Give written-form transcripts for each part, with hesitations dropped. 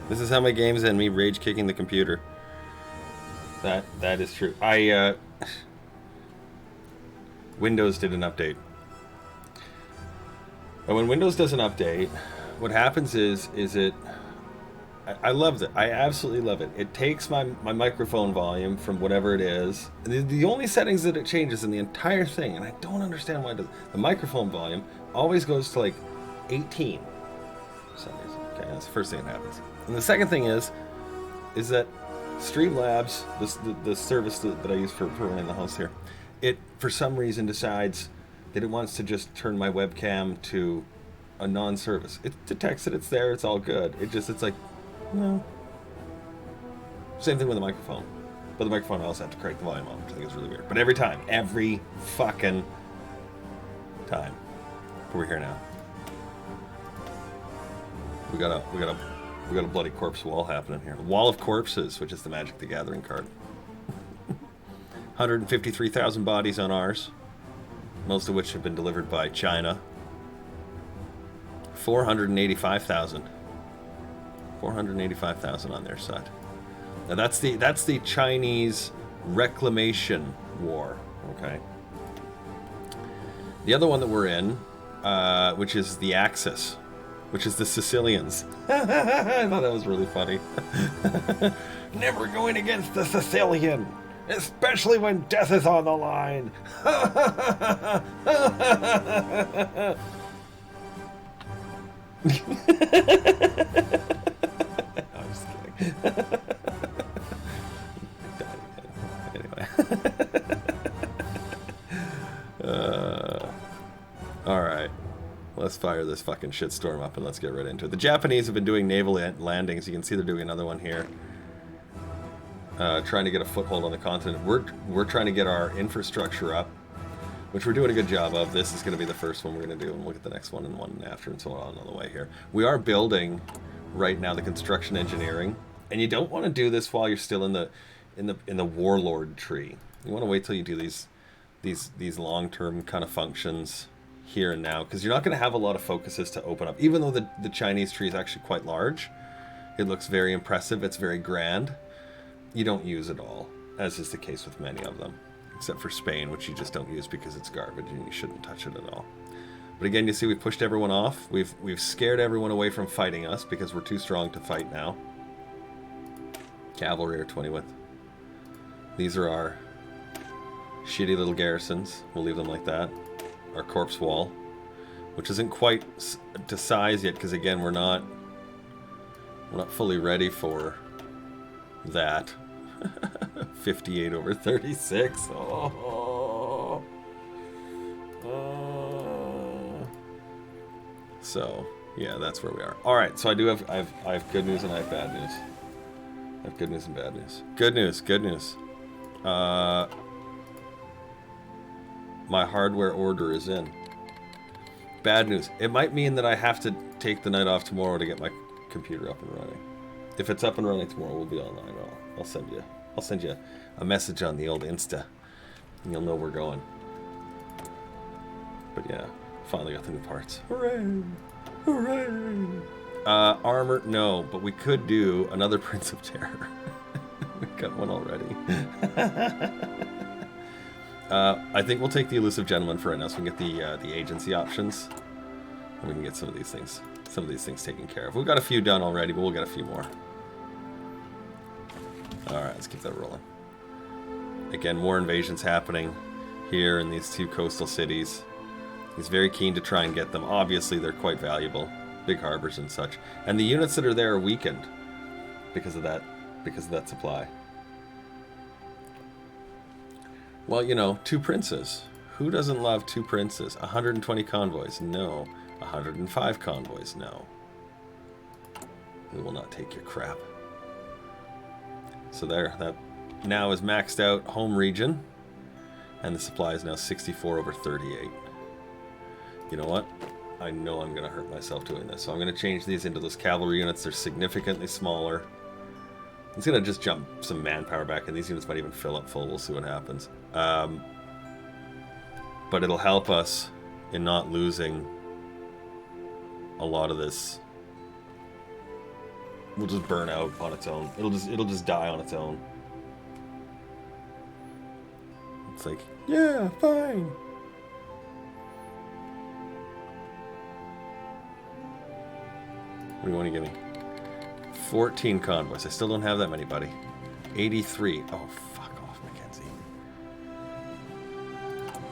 This is how my games end, me rage kicking the computer. That is true. Windows did an update. And when Windows does an update, what happens is I love it. I absolutely love it. It takes my microphone volume from whatever it is. The only settings that it changes in the entire thing, and I don't understand why it does. The microphone volume always goes to like 18 for some reason. Okay, that's the first thing that happens. And the second thing is that Streamlabs, the service that I use for running the house here, it for some reason decides that it wants to just turn my webcam to a non-service. It detects that it's there, it's all good. It's like, no. Same thing with the microphone. But the microphone I also have to crank the volume on, which I think is really weird. But every fucking time. But we're here now. We got a bloody corpse wall happening here. Wall of Corpses, which is the Magic the Gathering card. 153,000 bodies on ours, most of which have been delivered by China. 485,000 on their side. Now that's the Chinese reclamation war. Okay. The other one that we're in, which is the Axis, which is the Sicilians. I thought that was really funny. Never going against the Sicilian, especially when death is on the line. I'm just kidding. Anyway. All right. Let's fire this fucking shitstorm up and let's get right into it. The Japanese have been doing naval landings. You can see they're doing another one here. Trying to get a foothold on the continent. We're trying to get our infrastructure up, which we're doing a good job of. This is going to be the first one we're going to do, and we'll get the next one and one after and so on the way here. We are building right now the construction engineering, and you don't want to do this while you're still in the warlord tree. You want to wait till you do these long-term kind of functions here and now, because you're not going to have a lot of focuses to open up. Even though the Chinese tree is actually quite large, it looks very impressive, it's very grand, you don't use it all, as is the case with many of them, except for Spain, which you just don't use because it's garbage and you shouldn't touch it at all. But again, you see we've pushed everyone off. We've scared everyone away from fighting us because we're too strong to fight now. Cavalry are 20 with. These are our shitty little garrisons. We'll leave them like that. Our corpse wall, which isn't quite to size yet, because again we're not fully ready for that. 58 over 36. So yeah, that's where we are. All right, so I have good news and I have bad news. I have good news and bad news. Good news. My hardware order is in. Bad news. It might mean that I have to take the night off tomorrow to get my computer up and running. If it's up and running tomorrow, we'll be online. I'll send you a message on the old Insta, and you'll know we're going. But yeah, finally got the new parts. Hooray! Hooray! Armor, no, but we could do another Prince of Terror. We've got one already. I think we'll take the Elusive Gentleman for right now, so we can get the agency options, and we can get some of these things taken care of. We've got a few done already, but we'll get a few more. All right, let's keep that rolling. Again, more invasions happening here in these two coastal cities. He's very keen to try and get them. Obviously, they're quite valuable, big harbors and such. And the units that are there are weakened because of that supply. Well, you know, 2 princes. Who doesn't love 2 princes? 120 convoys? No. 105 convoys? No. We will not take your crap. So there, that now is maxed out home region. And the supply is now 64 over 38. You know what? I know I'm going to hurt myself doing this. So I'm going to change these into those cavalry units. They're significantly smaller. It's going to just jump some manpower back, and these units might even fill up full. We'll see what happens. But it'll help us in not losing a lot of this will just burn out on its own. It'll just die on its own. It's like, yeah, fine. What do you want to give me? 14 convoys. I still don't have that many, buddy. 83. Oh, fuck off, Mackenzie.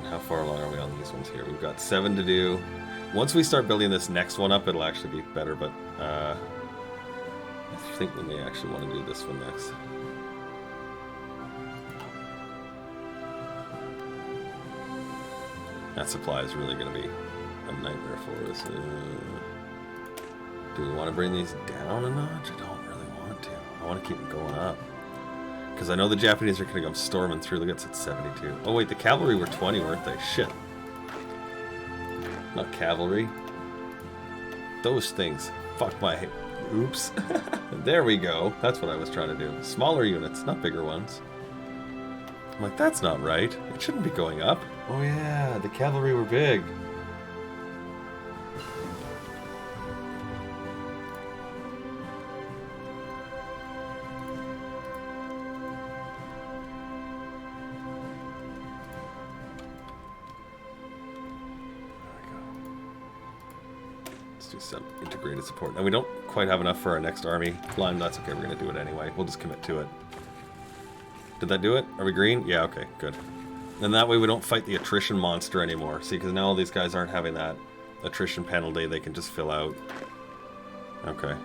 How far along are we on these ones here? We've got 7 to do. Once we start building this next one up, it'll actually be better, but I think we may actually want to do this one next. That supply is really going to be a nightmare for us. Do we want to bring these down a notch? I don't really want to. I want to keep them going up. Because I know the Japanese are going to come storming through. Look, it's at 72. Oh, wait, the cavalry were 20, weren't they? Shit. Not cavalry. Those things. Fuck my... Oops. There we go. That's what I was trying to do. Smaller units, not bigger ones. I'm like, that's not right. It shouldn't be going up. Oh yeah, the cavalry were big. Some integrated support. Now we don't quite have enough for our next army line. That's okay, we're going to do it anyway. We'll just commit to it. Did that do it? Are we green? Yeah, okay, good. And that way we don't fight the attrition monster anymore. See, because now all these guys aren't having that attrition penalty. They can just fill out. Okay.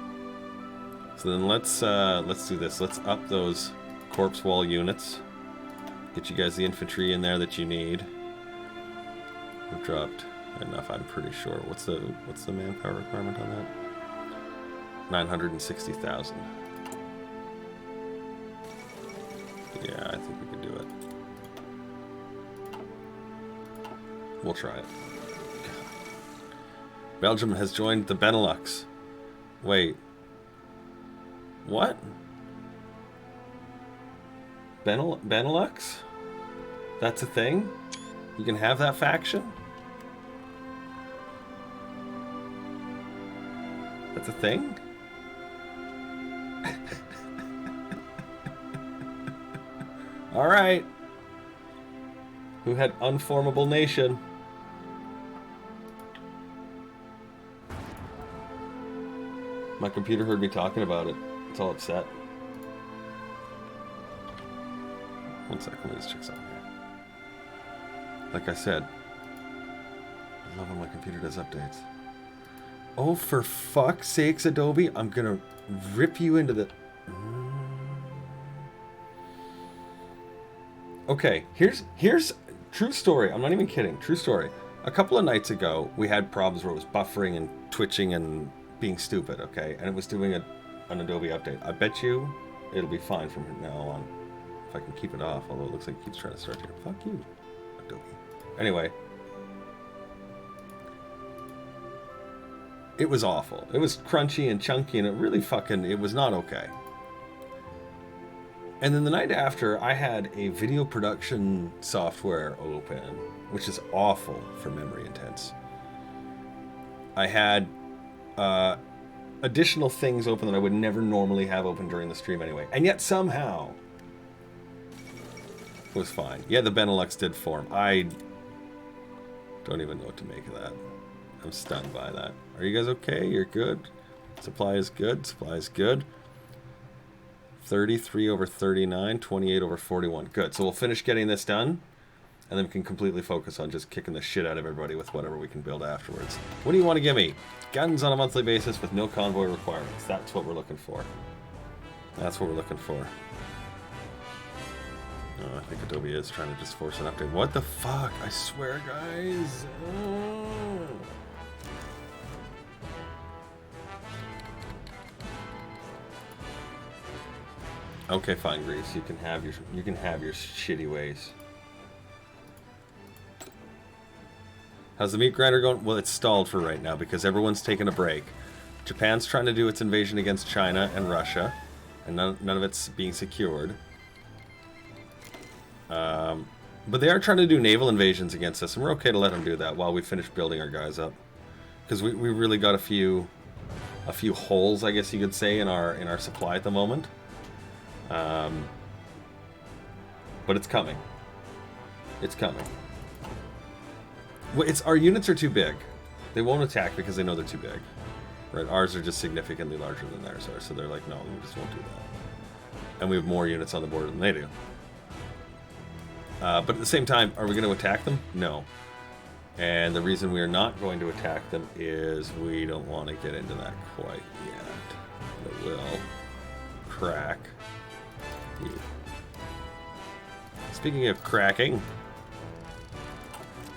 So then let's do this. Let's up those corpse wall units. Get you guys the infantry in there that you need. We've dropped enough, I'm pretty sure. What's the manpower requirement on that? 960,000. Yeah, I think we can do it. We'll try it. Belgium has joined the Benelux. Wait. What? Benelux? That's a thing? You can have that faction? That's a thing? Alright. Who had unformable nation? My computer heard me talking about it. It's all upset. One second, let me just check something here. Like I said, I love when my computer does updates. Oh, for fuck's sakes, Adobe, I'm gonna rip you into the... Okay, here's true story. I'm not even kidding. True story. A couple of nights ago, we had problems where it was buffering and twitching and being stupid, okay? And it was doing an Adobe update. I bet you it'll be fine from now on. If I can keep it off, although it looks like it keeps trying to start here. Fuck you, Adobe. Anyway. It was awful. It was crunchy and chunky and it was not okay. And then the night after, I had a video production software open, which is awful for memory intense. I had additional things open that I would never normally have open during the stream anyway. And yet somehow, it was fine. Yeah, the Benelux did form. I don't even know what to make of that. I'm stunned by that. Are you guys okay? You're good? Supply is good. Supply is good. 33 over 39, 28 over 41. Good. So we'll finish getting this done, and then we can completely focus on just kicking the shit out of everybody with whatever we can build afterwards. What do you want to give me? Guns on a monthly basis with no convoy requirements. That's what we're looking for. That's what we're looking for. Oh, I think Adobe is trying to just force an update. What the fuck? I swear, guys. Oh. Okay, fine, Greece. You can have your shitty ways. How's the meat grinder going? Well, it's stalled for right now because everyone's taking a break. Japan's trying to do its invasion against China and Russia, and none of it's being secured. But they are trying to do naval invasions against us, and we're okay to let them do that while we finish building our guys up. because we really got a few holes, I guess you could say, in our supply at the moment. But it's coming. It's coming. Well, our units are too big. They won't attack because they know they're too big. Right? Ours are just significantly larger than theirs are, so they're like, no, we just won't do that. And we have more units on the board than they do. But at the same time, are we going to attack them? No. And the reason we are not going to attack them is we don't want to get into that quite yet. It will crack. Yeah. Speaking of cracking,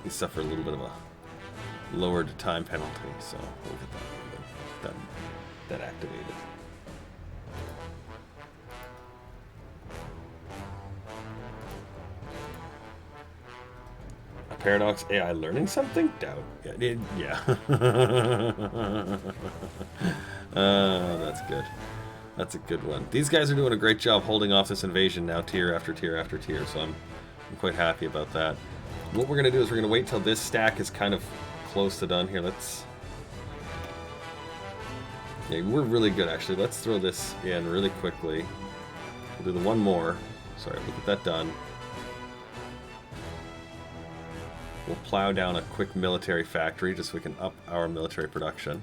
we suffer a little bit of a lowered time penalty, so we'll get that activated. Paradox AI learning something? Doubt. Yeah. That's good. That's a good one. These guys are doing a great job holding off this invasion now, tier after tier after tier, so I'm quite happy about that. What we're going to do is we're going to wait till this stack is kind of close to done here. Yeah, we're really good, actually. Let's throw this in really quickly. We'll do the one more. Sorry, we'll get that done. We'll plow down a quick military factory just so we can up our military production.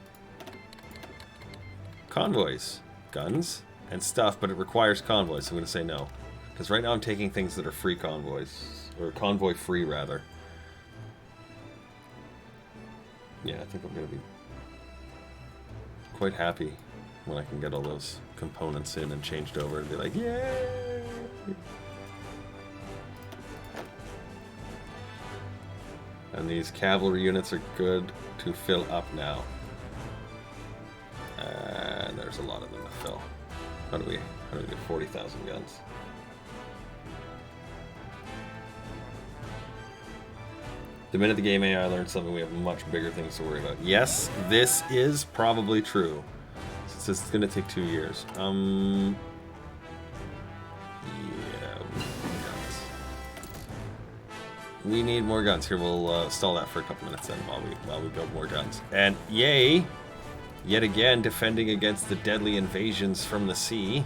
Convoys. Guns and stuff, but it requires convoys, so I'm going to say no. Because right now I'm taking things that are free convoys. Or convoy free, rather. Yeah, I think I'm going to be quite happy when I can get all those components in and changed over and be like, yay! And these cavalry units are good to fill up now. And there's a lot of them to fill. How do we get 40,000 guns? The minute the game AI learns something, we have much bigger things to worry about. Yes, this is probably true. Since it's going to take 2 years. Yeah, we need more guns. Here, we'll stall that for a couple minutes then while we build more guns. And yay! Yet again, defending against the deadly invasions from the sea.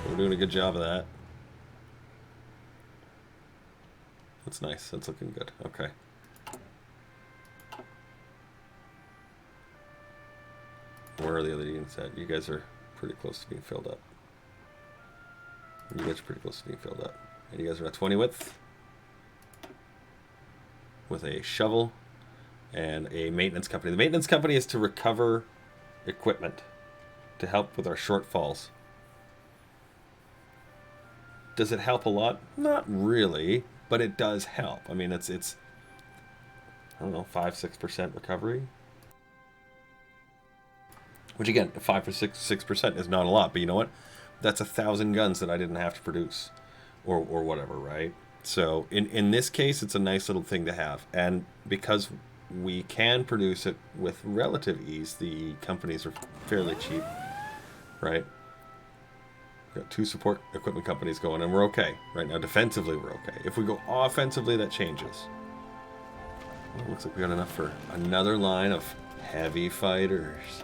We're doing a good job of that. That's nice. That's looking good. Okay. Where are the other units at? You guys are pretty close to being filled up. You guys are pretty close to being filled up. And you guys are at 20 width. With a shovel and a maintenance company. The maintenance company is to recover equipment to help with our shortfalls. Does it help a lot? Not really, but it does help. I mean, it's I don't know, 5-6% recovery. Which again, 5-6% is not a lot, but you know what? That's 1,000 guns that I didn't have to produce, or whatever, right? So in this case, it's a nice little thing to have, and because we can produce it with relative ease, the companies are fairly cheap, right? We've got 2 support equipment companies going, and we're okay. Right now, defensively, we're okay. If we go offensively, that changes. Well, it looks like we got enough for another line of heavy fighters.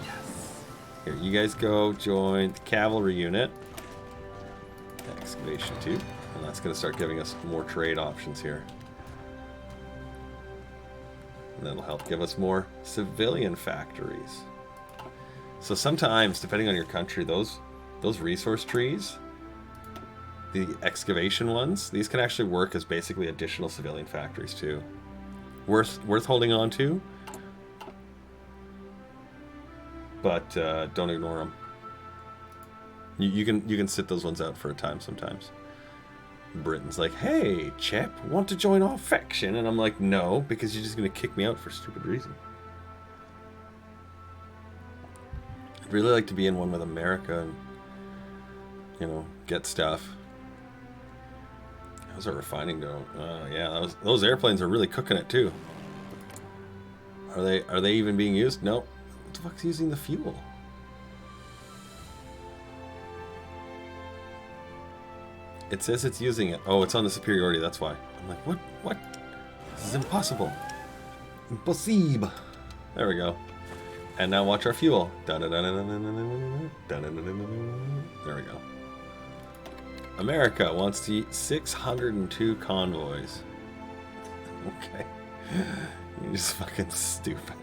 Yes. Here, you guys go join the cavalry unit. Excavation 2. And that's going to start giving us more trade options here. And that'll help give us more civilian factories. So sometimes, depending on your country, those resource trees, the excavation ones, these can actually work as basically additional civilian factories too. Worth holding on to, but don't ignore them. You can sit those ones out for a time sometimes. Britain's like, hey, chap, want to join our faction? And I'm like, no, because you're just going to kick me out for a stupid reason. I'd really like to be in one with America and, you know, get stuff. How's our refining going? Yeah, those airplanes are really cooking it too. Are they even being used? Nope. What the fuck's using the fuel? It says it's using it. Oh, it's on the superiority, that's why. I'm like, what? This is impossible. Impossible. There we go. And now watch our fuel. There we go. America wants to eat 602 convoys. Okay. You're just fucking stupid.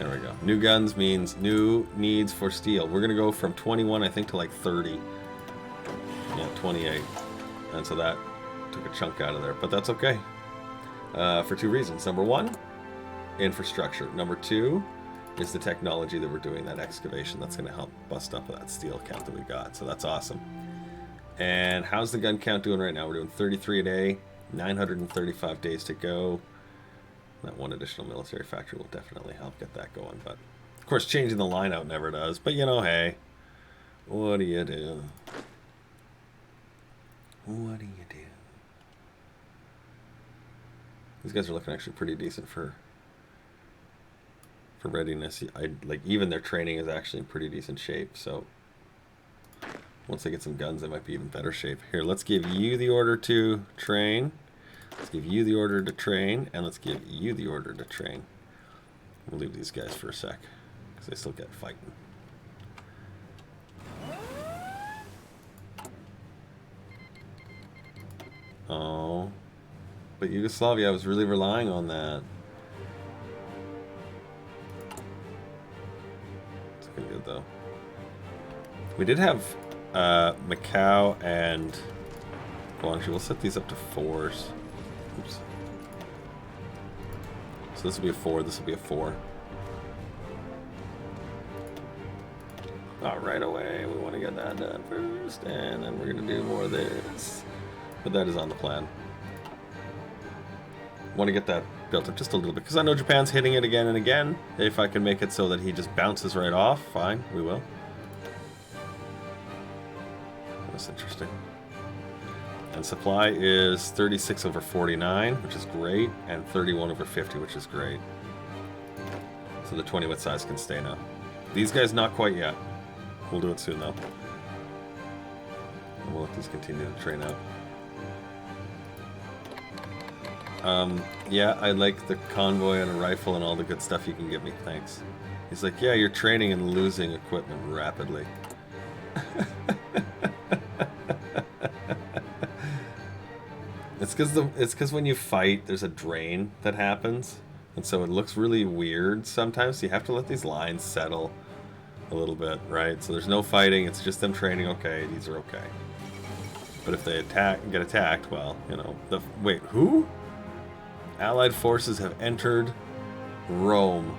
There we go. New guns means new needs for steel. We're going to go from 21, I think, to like 30. Yeah, 28. And so that took a chunk out of there. But that's okay. For two reasons. Number one, infrastructure. Number two is the technology that we're doing, that excavation. That's going to help bust up that steel count that we got. So that's awesome. And how's the gun count doing right now? We're doing 33 a day, 935 days to go. That one additional military factory will definitely help get that going. But, of course, changing the line out never does. But, you know, hey, what do you do? What do you do? These guys are looking actually pretty decent for readiness. Like even their training is actually in pretty decent shape. So once they get some guns, they might be even better shape. Here, let's give you the order to train. Let's give you the order to train, and let's give you the order to train. We'll leave these guys for a sec because they still get fighting. Oh. But Yugoslavia, I was really relying on that. It's looking good, though. We did have Macau and Guangzhou. We'll set these up to 4s. Oops. So this will be a 4, this will be a 4. Oh, right away, we want to get that done first, and then we're going to do more of this. But that is on the plan. Want to get that built up just a little bit because I know Japan's hitting it again and again. If I can make it so that he just bounces right off, fine, we will. That's interesting. And supply is 36 over 49, which is great, and 31 over 50, which is great. So the 20 width size can stay now. These guys not quite yet. We'll do it soon though. And we'll let these continue to train out. Yeah, I like the convoy and a rifle and all the good stuff you can give me, thanks. He's like, yeah, you're training and losing equipment rapidly. It's because when you fight, there's a drain that happens, and so it looks really weird sometimes, so you have to let these lines settle a little bit, right? So there's no fighting, it's just them training, okay, these are okay. But if they get attacked, well, you know, wait, who? Allied forces have entered Rome.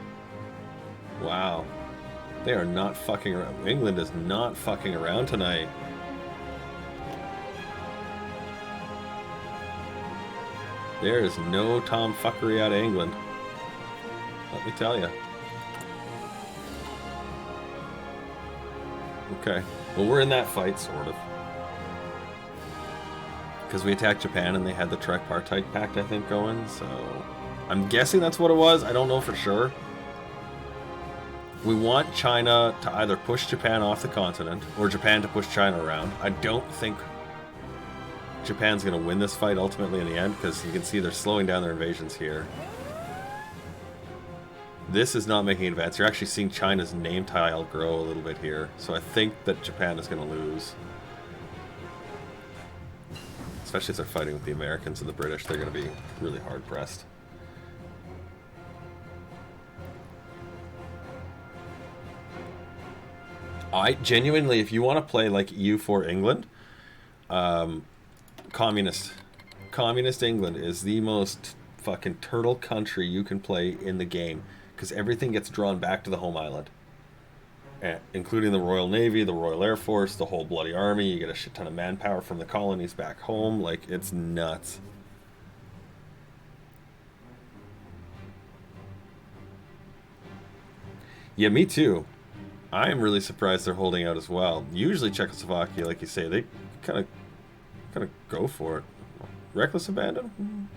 Wow. They are not fucking around. England is not fucking around tonight. There is no tomfuckery out of England. Let me tell you. Okay. Well, we're in that fight, sort of. Because we attacked Japan and they had the tripartite pact, I think, going, so I'm guessing that's what it was. I don't know for sure. We want China to either push Japan off the continent or Japan to push China around. I don't think Japan's going to win this fight ultimately in the end because you can see they're slowing down their invasions here. This is not making advance. You're actually seeing China's name tile grow a little bit here, so I think that Japan is going to lose. Especially if they're fighting with the Americans and the British, they're going to be really hard-pressed. Genuinely, if you want to play like EU4 England, Communist England is the most fucking turtle country you can play in the game, because everything gets drawn back to the home island. Including the Royal Navy, the Royal Air Force, the whole bloody army. You get a shit ton of manpower from the colonies back home. Like, it's nuts. Yeah, me too. I am really surprised they're holding out as well. Usually Czechoslovakia, like you say, they kind of go for it. Reckless abandon?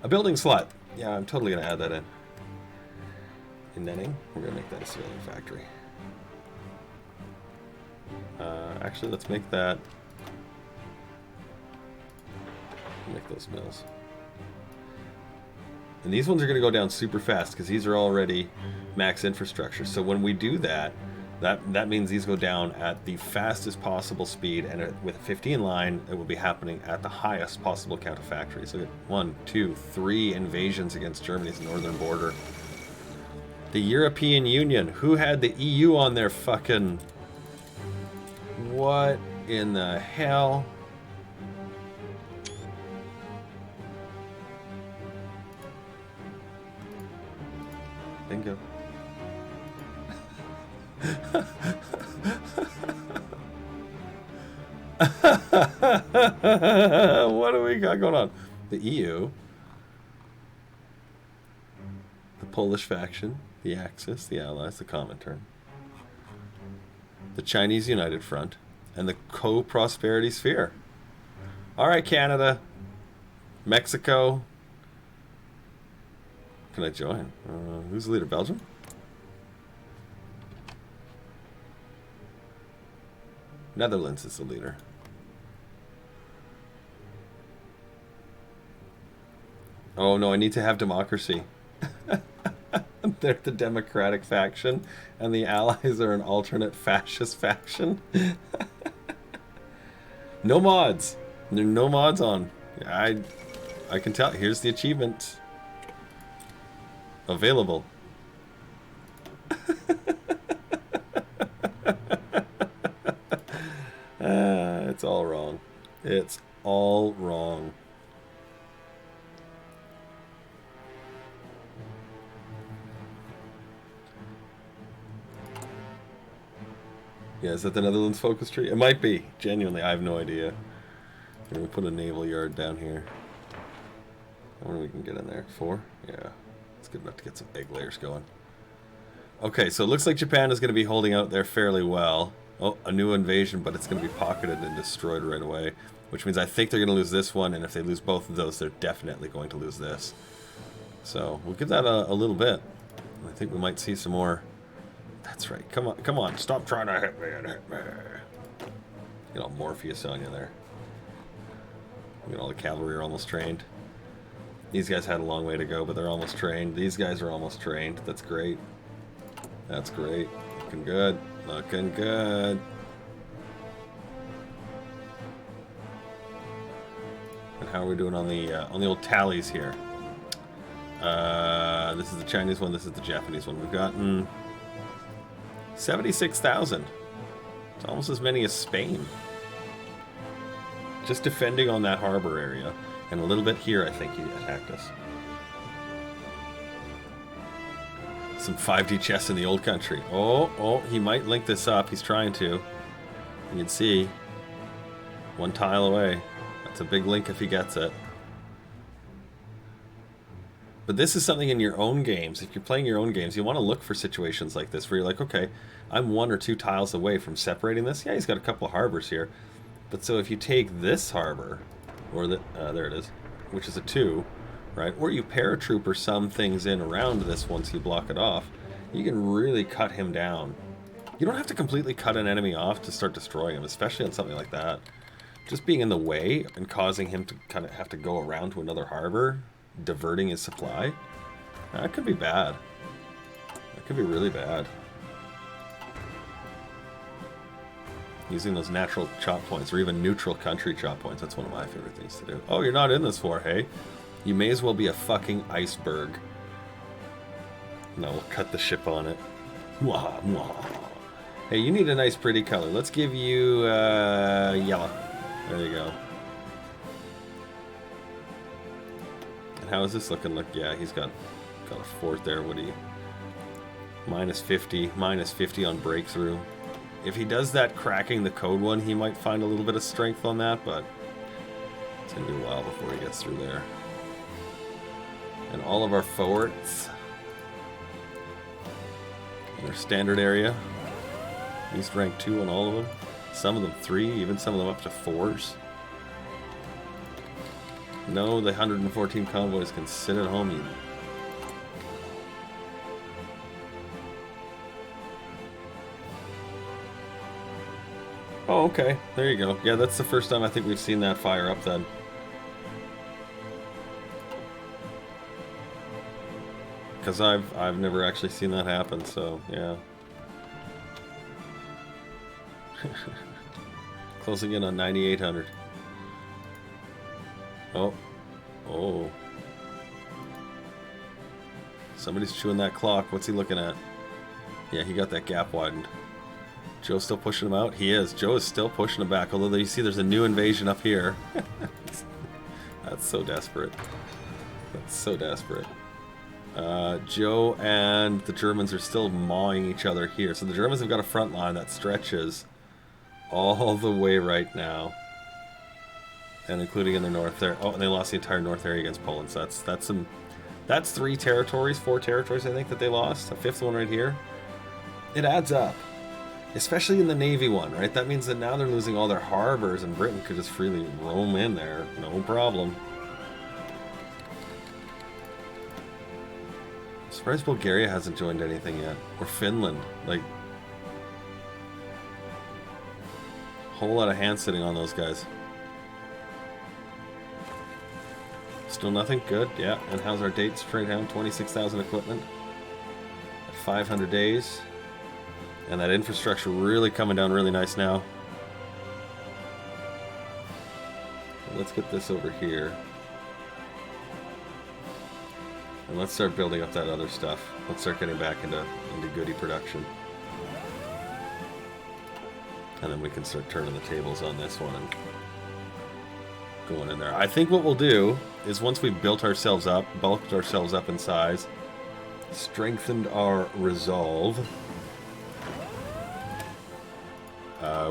A building slot. Yeah, I'm totally going to add that in. In netting, we're going to make that a civilian factory. Actually, let's make that. Make those mills. And these ones are going to go down super fast because these are already max infrastructure. So when we do that, that means these go down at the fastest possible speed, and with a 15 line, it will be happening at the highest possible count of factories. Look at 1, 2, 3 invasions against Germany's northern border. The European Union, who had the EU on their fucking... What in the hell? Bingo. What do we got going on? The EU, the Polish faction, the Axis, the Allies, the Comintern, the Chinese United Front, and the Co-Prosperity Sphere. All right, Canada, Mexico. Can I join? Who's the leader? Belgium? Netherlands is the leader. Oh no, I need to have democracy. They're the democratic faction, and the Allies are an alternate fascist faction. No mods. There are no mods on. I can tell. Here's the achievement. Available. It's all wrong. It's all wrong. Yeah, is that the Netherlands focus tree? It might be. Genuinely, I have no idea. We're going to put a naval yard down here. I wonder if we can get in there. 4? Yeah. It's good enough to get some egg layers going. Okay, so it looks like Japan is going to be holding out there fairly well. Oh, a new invasion, but it's going to be pocketed and destroyed right away. Which means I think they're going to lose this one, and if they lose both of those, they're definitely going to lose this. So, we'll give that a little bit. I think we might see some more. That's right. Come on, come on. Stop trying to hit me and hit me. Get all Morpheus on you there. Look at all the cavalry are almost trained. These guys had a long way to go, but they're almost trained. These guys are almost trained. That's great. That's great. Looking good. Looking good. And how are we doing on the old tallies here? This is the Chinese one. This is the Japanese one. We've gotten 76,000. It's almost as many as Spain. Just defending on that harbor area. And a little bit here, I think he attacked us. Some 5D chess in the old country. Oh, he might link this up. He's trying to. You can see. One tile away. That's a big link if he gets it. But this is something in your own games. If you're playing your own games, you want to look for situations like this where you're like, okay, I'm 1 or 2 tiles away from separating this. Yeah, he's got a couple of harbors here. But so if you take this harbor, or there it is, which is a 2, right? Or you paratrooper some things in around this once you block it off, you can really cut him down. You don't have to completely cut an enemy off to start destroying him, especially on something like that. Just being in the way and causing him to kind of have to go around to another harbor, diverting his supply, that could be bad. That could be really bad. Using those natural chop points, or even neutral country chop points, that's one of my favorite things to do. Oh, you're not in this war, hey? You may as well be a fucking iceberg. No, we'll cut the ship on it. Mwah, mwah. Hey, you need a nice pretty color. Let's give you yellow. There you go. And how is this looking? Look, yeah, he's got a fort there. What do you... Minus 50 on breakthrough. If he does that cracking the code one, he might find a little bit of strength on that, but it's going to be a while before he gets through there. And all of our forts in their standard area, at least rank 2 on all of them. Some of them 3, even some of them up to 4s. No, the 114 convoys can sit at home even. Oh, okay. There you go. Yeah, that's the first time I think we've seen that fire up then. Because I've never actually seen that happen, so yeah. Closing in on 9,800. Oh. Oh. Somebody's chewing that clock. What's he looking at? Yeah, he got that gap widened. Joe's still pushing him out? He is. Joe is still pushing him back. Although you see there's a new invasion up here. That's so desperate. That's so desperate. Joe and the Germans are still mawing each other here. So the Germans have got a front line that stretches all the way right now. And including in the north there. Oh, and they lost the entire north area against Poland. So that's 3 territories, 4 territories I think that they lost. A 5th one right here. It adds up. Especially in the Navy one, right? That means that now they're losing all their harbors and Britain could just freely roam in there. No problem. I'm surprised Bulgaria hasn't joined anything yet. Or Finland. Like, whole lot of hand sitting on those guys. Still nothing? Good, yeah. And how's our dates straight down? 26,000 equipment. At 500 days. And that infrastructure really coming down really nice now. Let's get this over here. And let's start building up that other stuff. Let's start getting back into goodie production. And then we can start turning the tables on this one and going in there. I think what we'll do is once we've built ourselves up, bulked ourselves up in size, strengthened our resolve,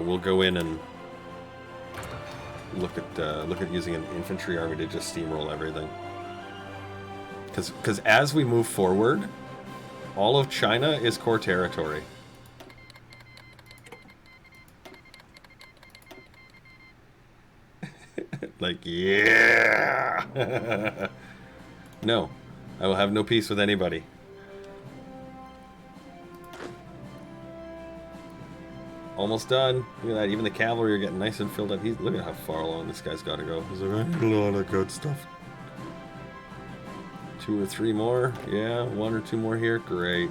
we'll go in and look at using an infantry army to just steamroll everything. Because as we move forward, all of China is core territory. Like, yeah! No, I will have no peace with anybody. Almost done. Look at that. Even the cavalry are getting nice and filled up. Look at how far along this guy's got to go. He's like, I need a lot of good stuff. 2 or 3 more. Yeah, 1 or 2 more here. Great.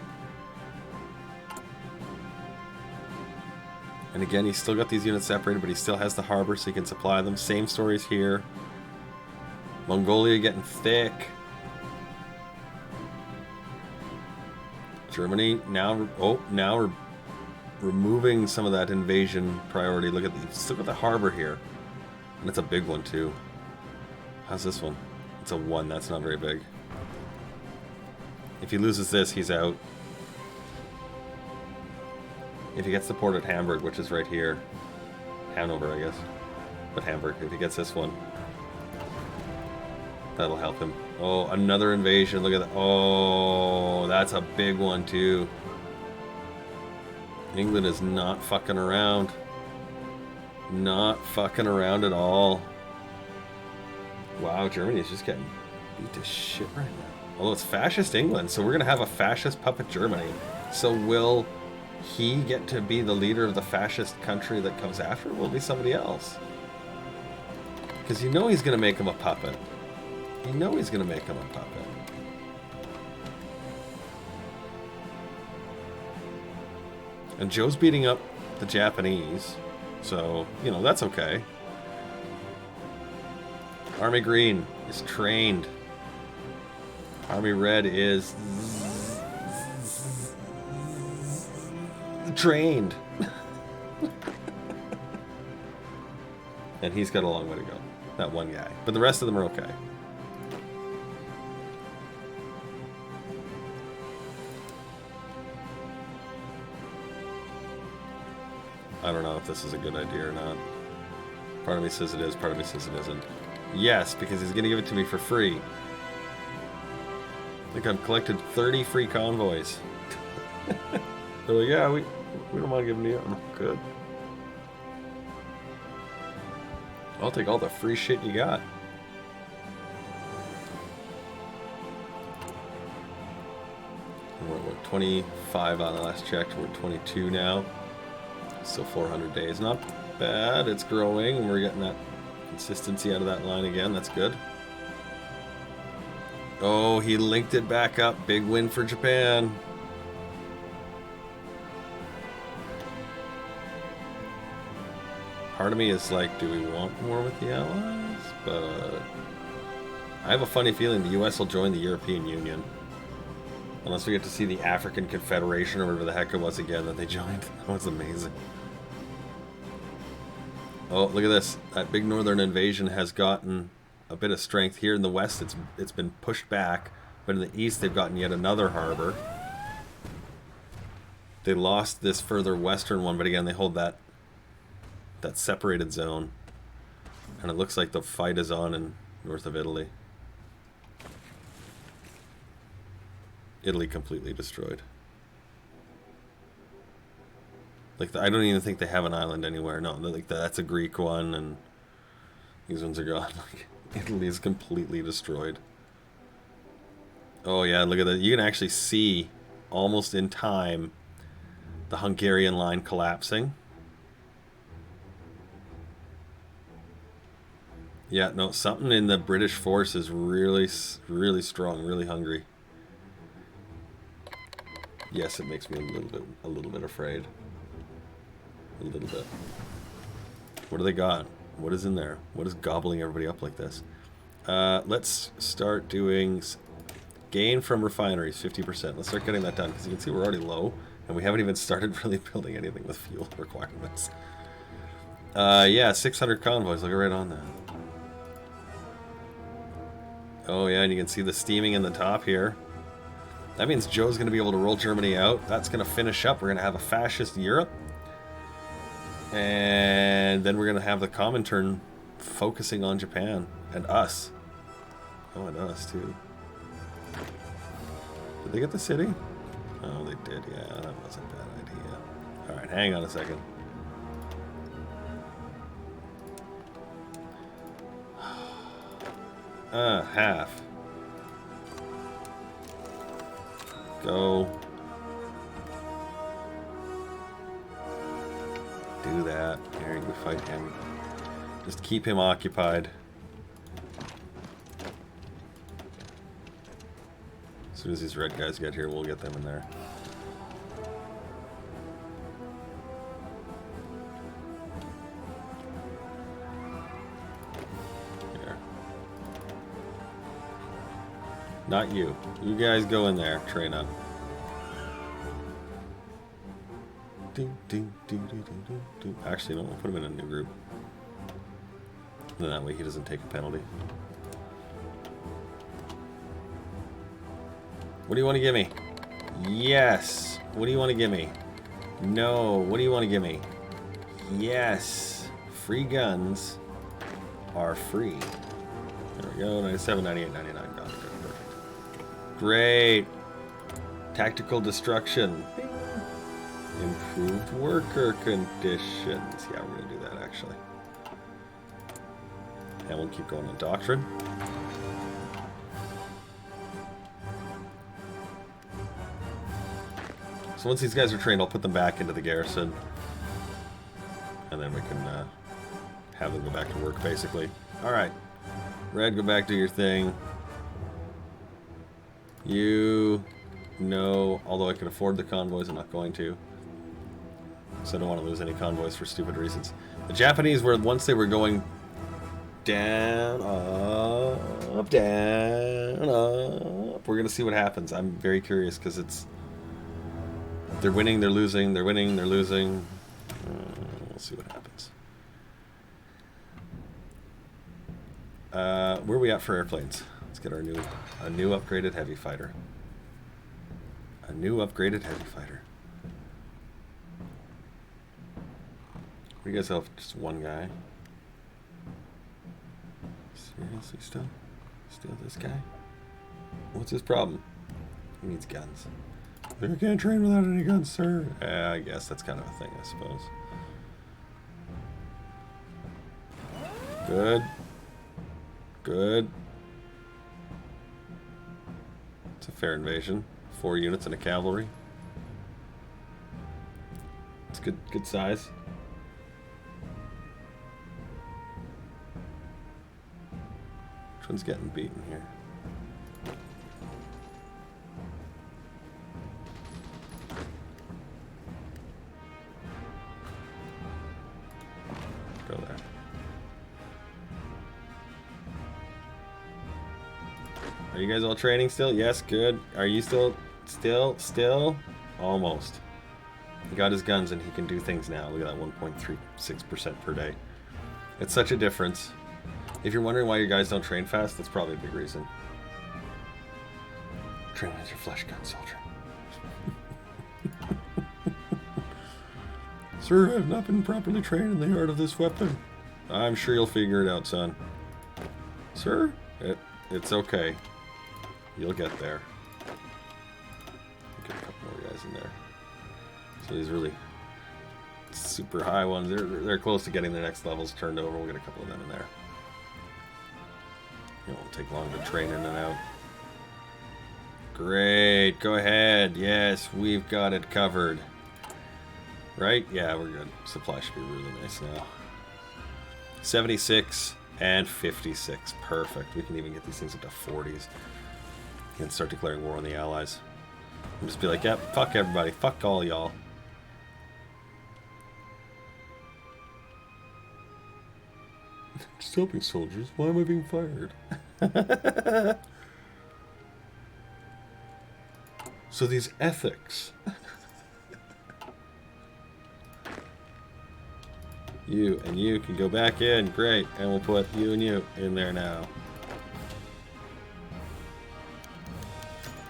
And again, he's still got these units separated, but he still has the harbor so he can supply them. Same stories here. Mongolia getting thick. Germany now... Oh, now we're removing some of that invasion priority. Look at the... Still got the harbor here. And it's a big one, too. How's this one? It's a 1. That's not very big. If he loses this, he's out. If he gets the port at Hamburg, which is right here. Hanover, I guess. But Hamburg, if he gets this one, that'll help him. Oh, another invasion. Look at that. Oh, that's a big one, too. England is not fucking around. Not fucking around at all. Wow, Germany is just getting beat to shit right now. Although it's fascist England, so we're going to have a fascist puppet Germany. So will he get to be the leader of the fascist country that comes after? Or will it be somebody else? Because you know he's going to make him a puppet. You know he's going to make him a puppet. And Joe's beating up the Japanese, so, you know, that's okay. Army Green is trained. Army Red is trained. And he's got a long way to go. That one guy. But the rest of them are okay. I don't know if this is a good idea or not. Part of me says it is, part of me says it isn't. Yes, because he's going to give it to me for free. I think I've collected 30 free convoys. They're like, yeah, we don't mind giving to you. I'm like, good. I'll take all the free shit you got. We're at 25 on the last check. We're at 22 now. Still 400 days. Not bad. It's growing, and we're getting that consistency out of that line again. That's good. Oh, he linked it back up. Big win for Japan. Part of me is like, do we want more with the Allies? But I have a funny feeling the US will join the European Union. Unless we get to see the African Confederation or whatever the heck it was again that they joined. That was amazing. Oh, look at this. That big northern invasion has gotten a bit of strength. Here in the west, it's been pushed back. But in the east, they've gotten yet another harbor. They lost this further western one, but again, they hold that separated zone. And it looks like the fight is on in north of Italy. Italy completely destroyed. Like, I don't even think they have an island anywhere. No, like that's a Greek one, and these ones are gone. Like, Italy is completely destroyed. Oh yeah, look at that. You can actually see, almost in time, the Hungarian line collapsing. Yeah, no, something in the British force is really, really strong, really hungry. Yes, it makes me a little bit afraid. A little bit. What do they got? What is in there? What is gobbling everybody up like this? Let's start doing gain from refineries, 50%. Let's start getting that done, because you can see we're already low, and we haven't even started really building anything with fuel requirements. Yeah, 600 convoys. Look right on that. Oh yeah, and you can see the steaming in the top here. That means Joe's going to be able to roll Germany out. That's going to finish up. We're going to have a fascist Europe. And then we're going to have the Comintern focusing on Japan and us. Oh, and us too. Did they get the city? Oh, they did. Yeah, that wasn't a bad idea. All right, hang on a second. Half. Go. Do that. Here, you fight him. Just keep him occupied. As soon as these red guys get here, we'll get them in there. Here. Not you. You guys go in there. Train up. Actually, no, we'll put him in a new group. Then that way he doesn't take a penalty. What do you want to give me? Yes. What do you want to give me? No. What do you want to give me? Yes. Free guns are free. There we go. 97, 98, 99. Got it. Perfect. Great. Tactical destruction. Improved worker conditions. Yeah, we're going to do that, actually. And we'll keep going on doctrine. So once these guys are trained, I'll put them back into the garrison. And then we can have them go back to work, basically. Alright. Red, go back, do your thing. You... No. Although I can afford the convoys, I'm not going to. So I don't want to lose any convoys for stupid reasons. The Japanese were, once they were going down, up, down, up. We're going to see what happens. I'm very curious because it's... They're winning, they're losing, they're winning, they're losing. We'll see what happens. Where are we at for airplanes? Let's get our a new upgraded heavy fighter. A new upgraded heavy fighter. We guys have just one guy. Seriously, still this guy? What's his problem? He needs guns. I can't train without any guns, sir. I guess that's kind of a thing, I suppose. Good. Good. It's a fair invasion. 4 units and a cavalry. It's good size. Which one's getting beaten here? Go there. Are you guys all training still? Yes, good. Are you still? Almost. He got his guns and he can do things now. Look at that, 1.36% per day. It's such a difference. If you're wondering why you guys don't train fast, that's probably a big reason. Train with your flesh gun, soldier. Sir, I have not been properly trained in the art of this weapon. I'm sure you'll figure it out, son. Sir? It's okay. You'll get there. Get a couple more guys in there. So these really super high ones, they're close to getting their next levels turned over. We'll get a couple of them in there. It won't take long to train in and out. Great, go ahead. Yes, we've got it covered. Right? Yeah, we're good. Supply should be really nice now. 76 and 56. Perfect. We can even get these things up to 40s. And start declaring war on the Allies. And just be like, yep, fuck everybody. Fuck all y'all. Stop me, soldiers. Why am I being fired? So these ethics. You and you can go back in. Great. And we'll put you and you in there now.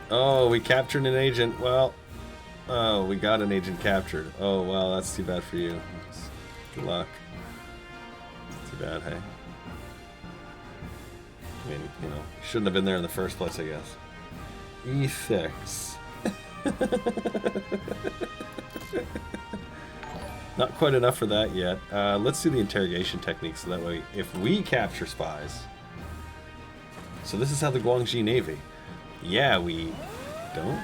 Oh, we captured an agent. Well, oh, we got an agent captured. Oh, well, that's too bad for you. Good luck. Too bad, hey? I mean, you know, shouldn't have been there in the first place, I guess. E6. Not quite enough for that yet. Let's do the interrogation technique so that way, if we capture spies... So this is how the Guangxi Navy... Yeah, we don't.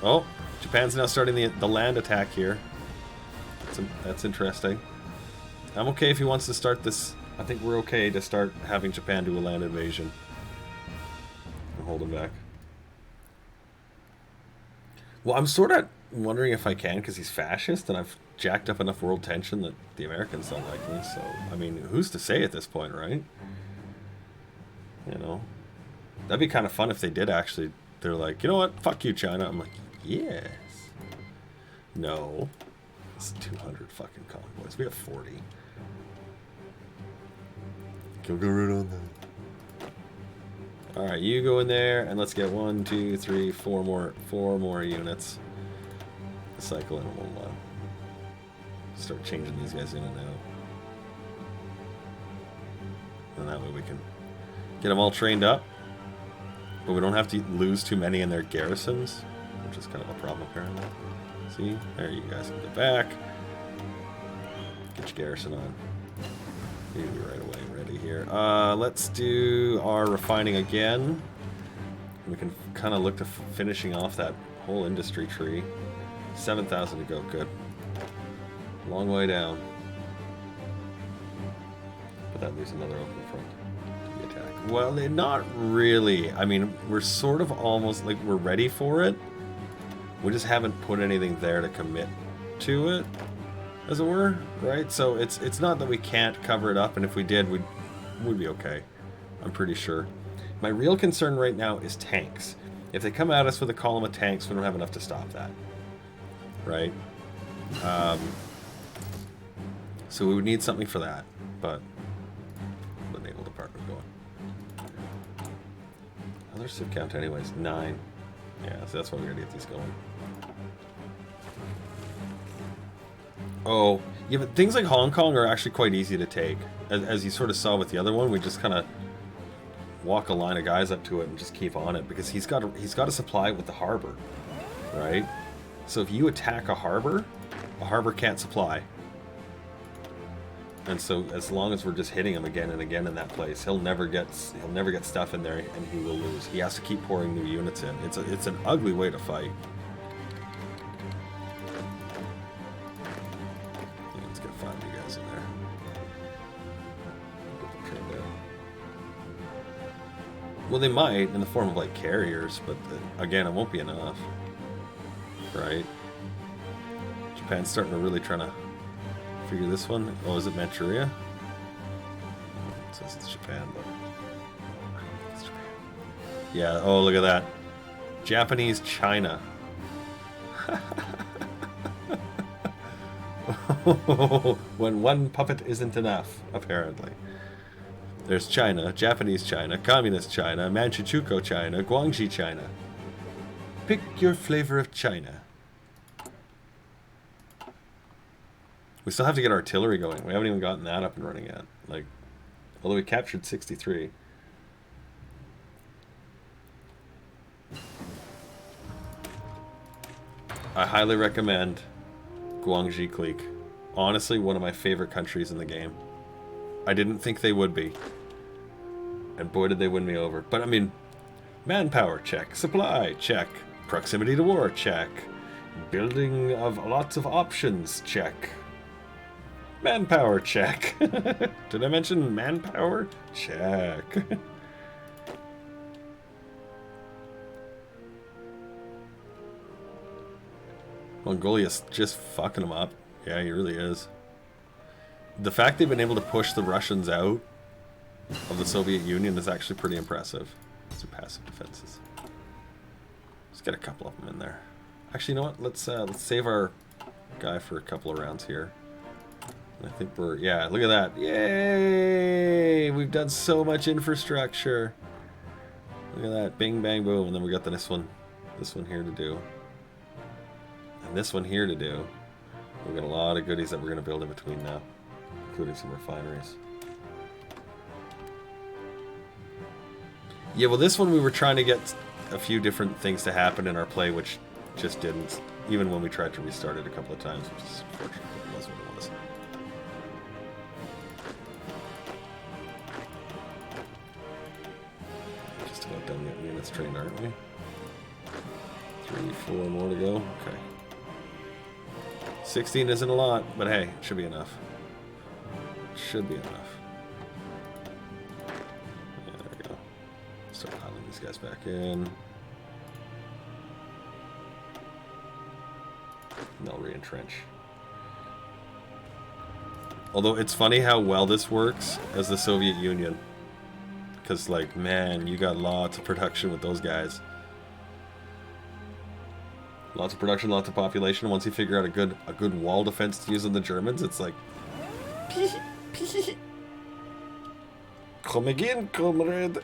Oh, Japan's now starting the land attack here. That's interesting. I'm okay if he wants to start this. I think we're okay to start having Japan do a land invasion. I'll hold him back. Well, I'm sort of wondering if I can because he's fascist and I've jacked up enough world tension that the Americans don't like me. So, I mean, who's to say at this point, right? You know. That'd be kind of fun if they did actually. They're like, you know what? Fuck you, China. I'm like, yes. No. It's 200 fucking convoys. We have 40. Go right on that. Alright, you go in there and let's get 1, 2, 3, 4 more units. Cycle in one. Start changing these guys in and out. And that way we can get them all trained up. But we don't have to lose too many in their garrisons, which is kind of a problem apparently. See? There, you guys can get back. Get your garrison on. You'll be right away ready here. Let's do our refining again. We can kind of look to finishing off that whole industry tree. 7,000 to go, good. Long way down. But that leaves another open front. Well, not really. I mean, we're sort of almost like we're ready for it. We just haven't put anything there to commit to it, as it were, right? So it's not that we can't cover it up, and if we did, we'd be okay. I'm pretty sure. My real concern right now is tanks. If they come at us with a column of tanks, we don't have enough to stop that, right? So we would need something for that, but the naval department going. Their civ count anyways, 9. Yeah, so that's why we're gonna get these going. Oh, yeah, but things like Hong Kong are actually quite easy to take. As you sort of saw with the other one, we just kind of walk a line of guys up to it and just keep on it because he's got a supply with the harbor, right? So if you attack a harbor can't supply. And so as long as we're just hitting him again and again in that place, he'll never get stuff in there and he will lose. He has to keep pouring new units in. It's an ugly way to fight. trained out. Well, they might in the form of like carriers, but again, it won't be enough, right? Japan's starting to really trying to figure this one. Oh, is it Manchuria? It says it's Japan, but it's Japan. Yeah. Oh, look at that. Japanese China. When one puppet isn't enough, apparently. There's China, Japanese China, Communist China, Manchukuo China, Guangxi China. Pick your flavor of China. We still have to get artillery going. We haven't even gotten that up and running yet. Like, although we captured 63. I highly recommend Guangxi Clique. Honestly, one of my favorite countries in the game. I didn't think they would be. And boy, did they win me over. But I mean, manpower, check. Supply, check. Proximity to war, check. Building of lots of options, check. Manpower, check. Did I mention manpower? Check. Mongolia's just fucking them up. Yeah, he really is. The fact they've been able to push the Russians out of the Soviet Union is actually pretty impressive. These are passive defenses. Let's get a couple of them in there. Actually, you know what? Let's save our guy for a couple of rounds here. And I think we're... Yeah, look at that. Yay! We've done so much infrastructure. Look at that. Bing, bang, boom. And then we got this one here to do. And this one here to do. We've got a lot of goodies that we're going to build in between now, including some refineries. Yeah, well, this one we were trying to get a few different things to happen in our play, which just didn't, even when we tried to restart it a couple of times, which is unfortunate, but it was what it was. Just about done getting units trained, aren't we? 3, 4 more to go. Okay. 16 isn't a lot, but hey, it should be enough. Should be enough. Yeah, there we go. Start piling these guys back in. And they'll re-entrench. Although it's funny how well this works as the Soviet Union. Because, like, man, you got lots of production with those guys. Lots of production, lots of population. Once you figure out a good wall defense to use on the Germans, it's like... Come again, comrade.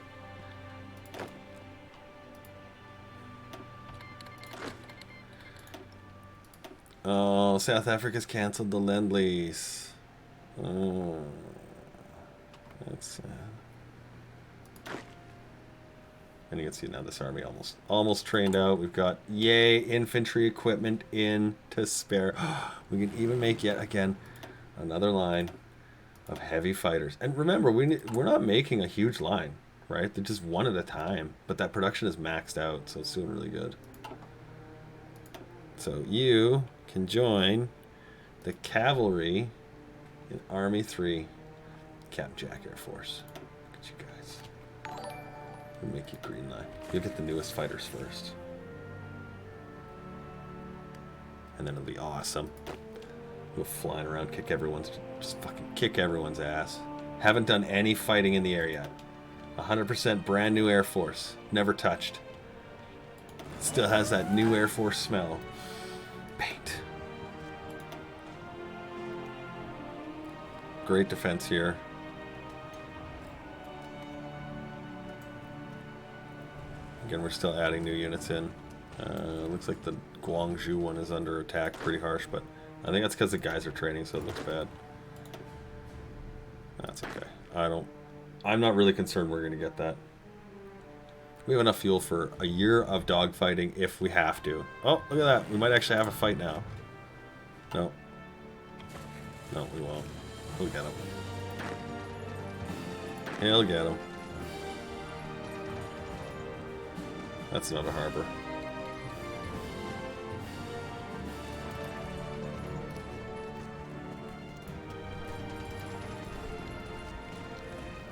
Oh, South Africa's cancelled the Lend-Lease. Oh, that's sad. And you can see now this army almost trained out. We've got, yay, infantry equipment in to spare. We can even make yet again another line of heavy fighters. And remember, we're not making a huge line, right? They're just one at a time. But that production is maxed out, so it's doing really good. So you can join the cavalry in Army 3, Captain Jack Air Force. Look at you guys. We'll make you green line. You'll get the newest fighters first. And then it'll be awesome. We'll flying around, just fucking kick everyone's ass. Haven't done any fighting in the air yet. 100% brand new Air Force. Never touched. Still has that new Air Force smell. Paint. Great defense here. Again, we're still adding new units in. Looks like the Guangzhou one is under attack pretty harsh, but I think that's because the guys are training, so it looks bad. That's okay. I'm not really concerned we're going to get that. We have enough fuel for a year of dogfighting if we have to. Oh, look at that. We might actually have a fight now. No. No, we won't. We'll get him. He'll get him. That's not a harbor.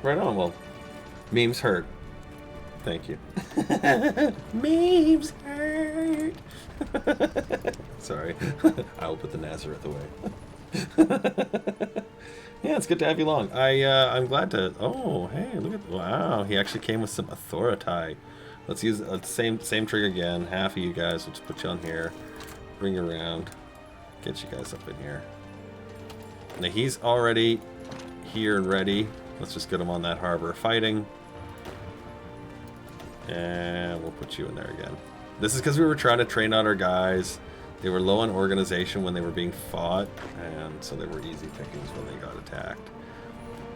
Right on. Well, memes hurt. Thank you. Memes hurt. Sorry. I will put the Nazareth away. Yeah, it's good to have you along. I'm glad to. Oh, hey, look at. Wow, he actually came with some authority. Let's use the same trick again. Half of you guys. We'll just put you on here. Bring you around. Get you guys up in here. Now he's already here and ready. Let's just get him on that harbor fighting. And we'll put you in there again. This is because we were trying to train out our guys. They were low on organization when they were being fought, and so they were easy pickings when they got attacked.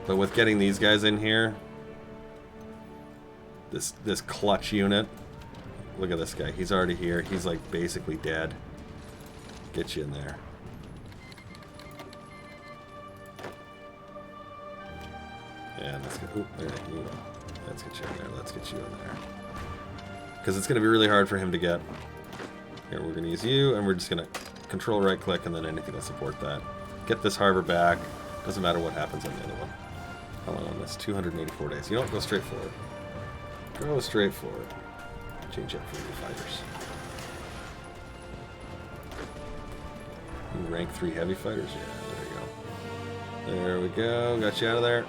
But with getting these guys in here, this clutch unit, look at this guy. He's already here. He's like basically dead. Get you in there. And let's get. Ooh, there you go. Let's get you in there. Let's get you in there. Because it's going to be really hard for him to get. Here, we're going to use you, and we're just going to control right click and then anything to support that. Get this harbor back. Doesn't matter what happens on the other one. How long on this? 284 days. You don't go straight forward. Go straight forward. Change up for your fighters. Rank 3 heavy fighters? Yeah, there you go. There we go. Got you out of there.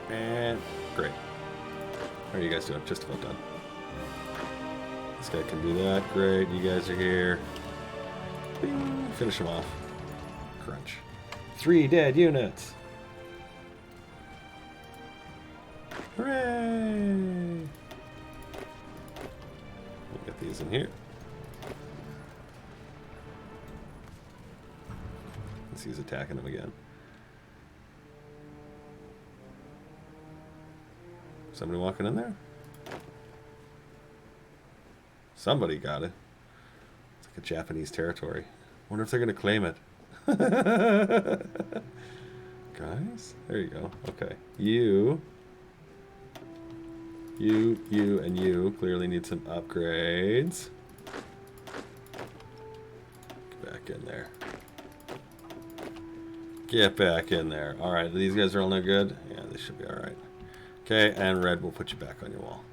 And great. How are you guys doing? Just about done. This guy can do that. Great. You guys are here. Bing. Finish him off. Crunch. 3 dead units. Hooray! We'll get these in here. Let's see who's attacking them again. Somebody walking in there? Somebody got it. It's like a Japanese territory. Wonder if they're going to claim it. Guys, there you go. Okay. You, and you clearly need some upgrades. Get back in there. Get back in there. Alright, these guys are all no good? Yeah, they should be alright. Okay, and red, we'll put you back on your wall.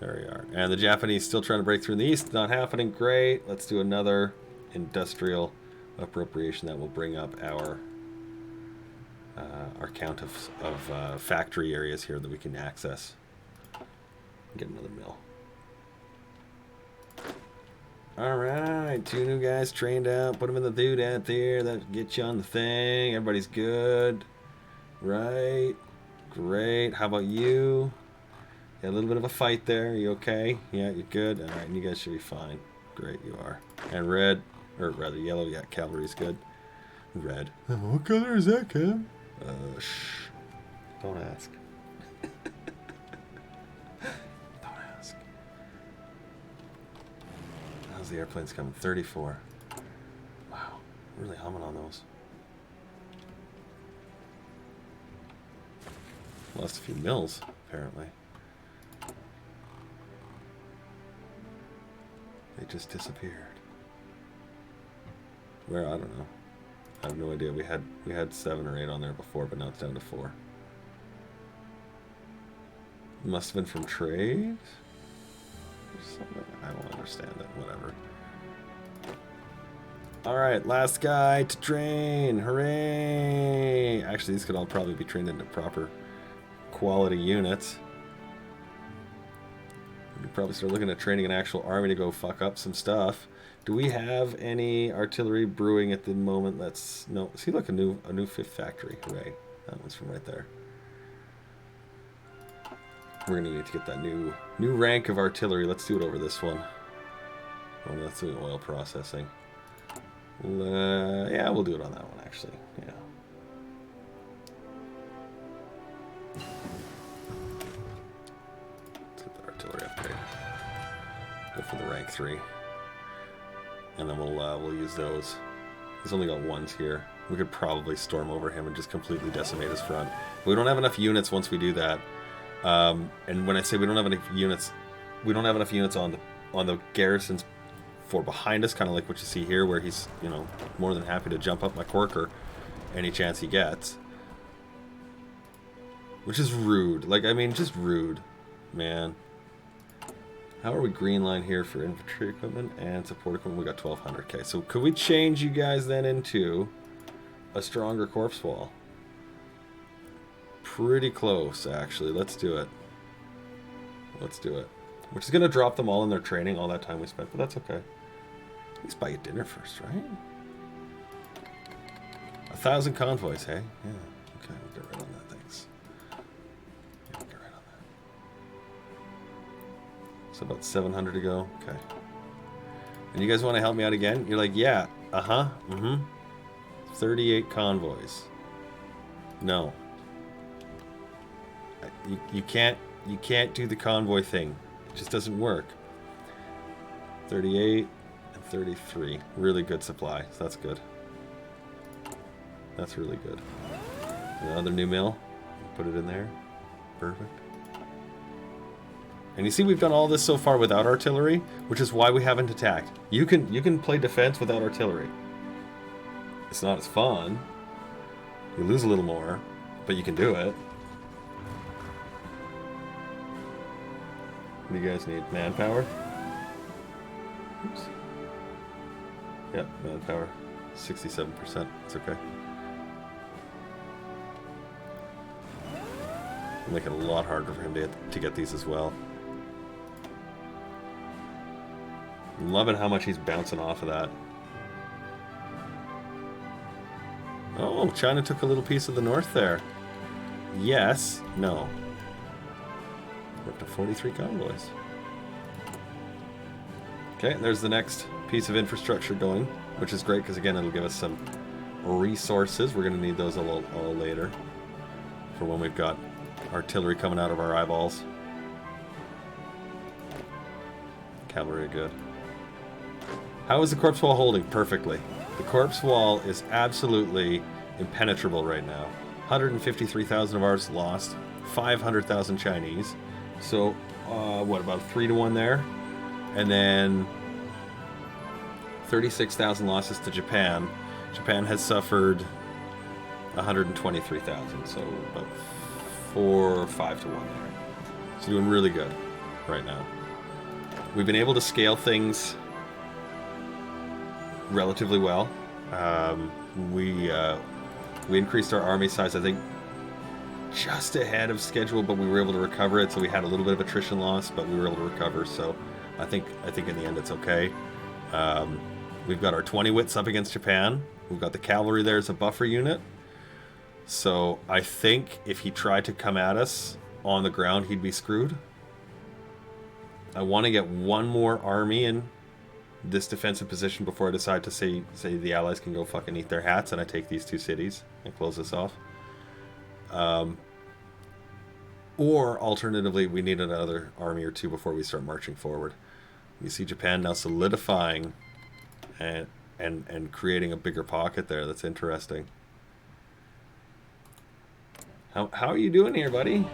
There we are. And the Japanese still trying to break through in the east. Not happening. Great. Let's do another industrial appropriation that will bring up our count of factory areas here that we can access. Get another mill. Alright, 2 new guys trained out. Put them in the dude out there. That gets you on the thing. Everybody's good. Right. Great. How about you? Yeah, a little bit of a fight there. Are you okay? Yeah, you're good. Alright, and you guys should be fine. Great, you are. And red, or rather yellow, yeah, cavalry's good. Red. Oh, what color is that, Kev? Shh. Don't ask. Don't ask. How's the airplanes coming? 34. Wow. Really humming on those. Lost a few mills, apparently. They just disappeared. Where? I don't know. I have no idea. We had 7 or 8 on there before, but now it's down to 4. Must have been from trade? Or something. I don't understand it. Whatever. Alright, last guy to train. Hooray! Actually, these could all probably be trained into proper quality units. We could probably start looking at training an actual army to go fuck up some stuff. Do we have any artillery brewing at the moment? Let's no. See, look, a new 5th factory. Hooray! That one's from right there. We're gonna need to get that new rank of artillery. Let's do it over this one. Oh, that's doing oil processing. Yeah, we'll do it on that one actually. Yeah. Let's get the artillery upgrade. Go for the rank 3. And then we'll use those. He's only got 1s here. We could probably storm over him and just completely decimate his front. But we don't have enough units once we do that. And when I say we don't have enough units, we don't have enough units on the garrisons for behind us, kind of like what you see here, where he's, you know, more than happy to jump up my corker any chance he gets. Which is rude. Like, I mean, just rude, man. How are we green line here for infantry equipment and support equipment? We got 1,200. Okay, so could we change you guys then into a stronger corpse wall? Pretty close, actually. Let's do it. Let's do it. Which is going to drop them all in their training, all that time we spent, but that's okay. At least buy you dinner first, right? 1,000 convoys, hey? Yeah, okay, we'll get right on that, thanks. Yeah, we'll get right on that. So about 700 to go, okay. And you guys want to help me out again? You're like, yeah, 38 convoys. No. You can't do the convoy thing. It just doesn't work. 38 and 33. Really good supply, so that's good. That's really good. Another new mill. Put it in there. Perfect. And you see we've done all this so far without artillery, which is why we haven't attacked. You can play defense without artillery. It's not as fun. You lose a little more, but you can do it. What do you guys need? Manpower? Oops. Yep, manpower. 67%. It's okay. It'll make it a lot harder for him to get these as well. I'm loving how much he's bouncing off of that. Oh, China took a little piece of the north there. Yes. No. We're up to 43 convoys. Okay, there's the next piece of infrastructure going, which is great because, again, it'll give us some resources. We're going to need those a little later for when we've got artillery coming out of our eyeballs. Cavalry are good. How is the corpse wall holding? Perfectly. The corpse wall is absolutely impenetrable right now. 153,000 of ours lost. 500,000 Chinese. So, what, about 3-1 there? And then 36,000 losses to Japan. Japan has suffered 123,000, so about 4 or 5-1 there. So doing really good right now. We've been able to scale things relatively well. We increased our army size, I think, just ahead of schedule, but we were able to recover it. So we had a little bit of attrition loss, but we were able to recover. So I think in the end it's okay. We've got our 20 wits up against Japan. We've got the cavalry there as a buffer unit. So I think if he tried to come at us on the ground, he'd be screwed. I want to get one more army in this defensive position before I decide to say the Allies can go fucking eat their hats and I take these 2 cities and close this off. Or alternatively, we need another army or 2 before we start marching forward. You see Japan now solidifying and creating a bigger pocket there. That's interesting. How are you doing here, buddy?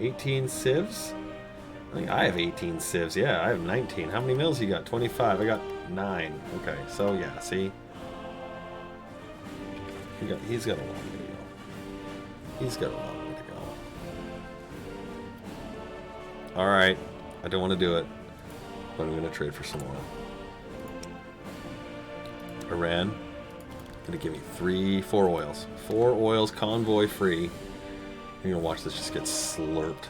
18 civs? I think I have 18 civs. Yeah, I have 19. How many mills you got? 25. I got 9. Okay, so yeah, see? He's got a long way to go. He's got a long way to go. Alright. I don't want to do it. But I'm going to trade for some oil. Iran. Going to give me 4 oils. 4 oils, convoy free. You're going to watch this just get slurped.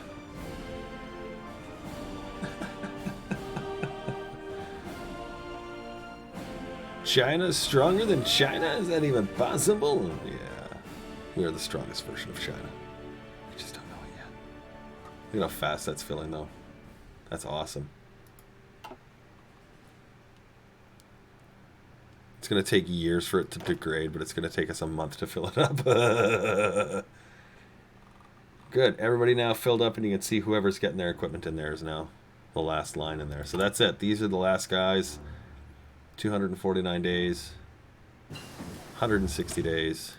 China's stronger than China? Is that even possible? Yeah. We are the strongest version of China. We just don't know it yet. Look at how fast that's filling, though. That's awesome. It's going to take years for it to degrade, but it's going to take us a month to fill it up. Good. Everybody now filled up, and you can see whoever's getting their equipment in there is now the last line in there. So that's it. These are the last guys. 249 days. 160 days.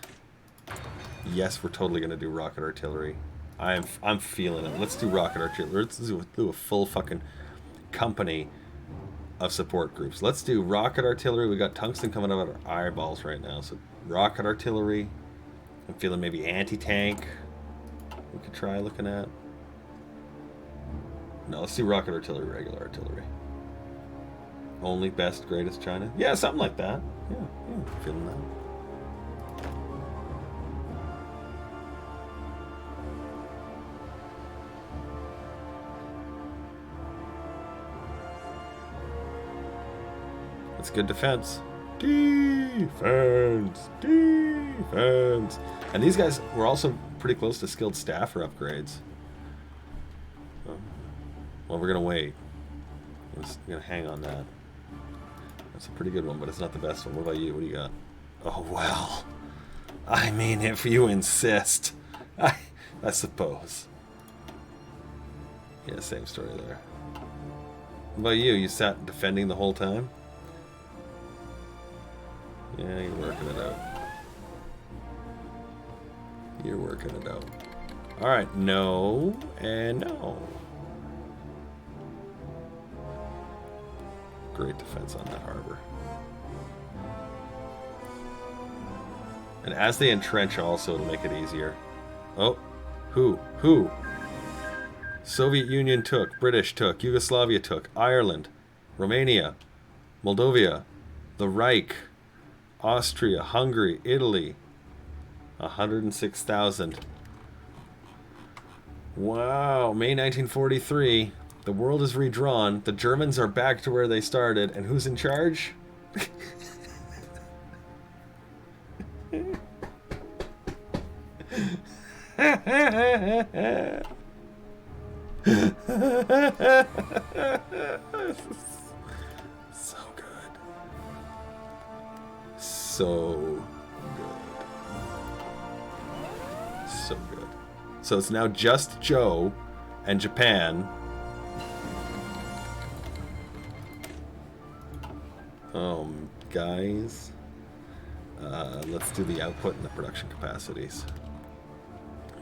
Yes, we're totally going to do rocket artillery. I'm feeling it. Let's do rocket artillery. Let's do a full fucking company of support groups. Let's do rocket artillery. We got tungsten coming out of our eyeballs right now. So rocket artillery. I'm feeling maybe anti-tank. we could try looking at? No, let's do rocket artillery, regular artillery. Only best, greatest China? Yeah, something like that. Yeah, feeling that. It's good defense. Defense. Defense. And these guys were also pretty close to skilled staffer upgrades. Well, we're going to wait. We're going to hang on that. That's a pretty good one, but it's not the best one. What about you? What do you got? Oh, well. I mean, if you insist. I suppose. Yeah, same story there. What about you? You sat defending the whole time? Yeah, you're working it out. You're working it out. Alright, no and no. Great defense on that harbor. And as they entrench also, it'll make it easier. Oh, who? Soviet Union took, British took, Yugoslavia took, Ireland, Romania, Moldova, the Reich, Austria, Hungary, Italy. 106,000. Wow, May 1943. The world is redrawn. The Germans are back to where they started. And who's in charge? So good. So good. So it's now just Joe and Japan. Guys, let's do the output and the production capacities.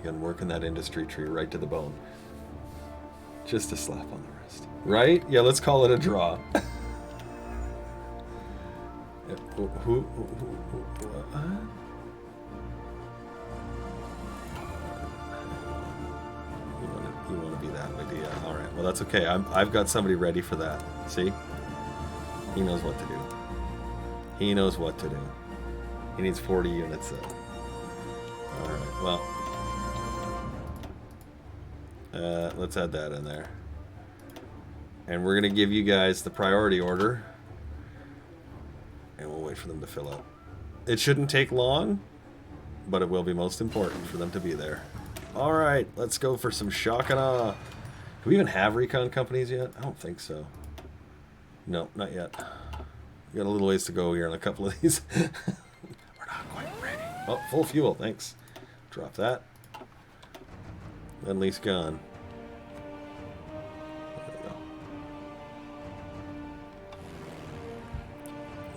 Again, working that industry tree right to the bone. Just a slap on the wrist. Right? Yeah, let's call it a draw. Who You want to be that idea. All right. Well, that's okay. I've got somebody ready for that. See? He knows what to do. He knows what to do. He needs 40 units though. All right. Well, let's add that in there. And we're going to give you guys the priority order. And we'll wait for them to fill out. It shouldn't take long, but it will be most important for them to be there. All right, let's go for some shock and awe. Do we even have recon companies yet? I don't think so. No, not yet. We got a little ways to go here on a couple of these. We're not quite ready. Oh, full fuel, thanks. Drop that. At least gone. There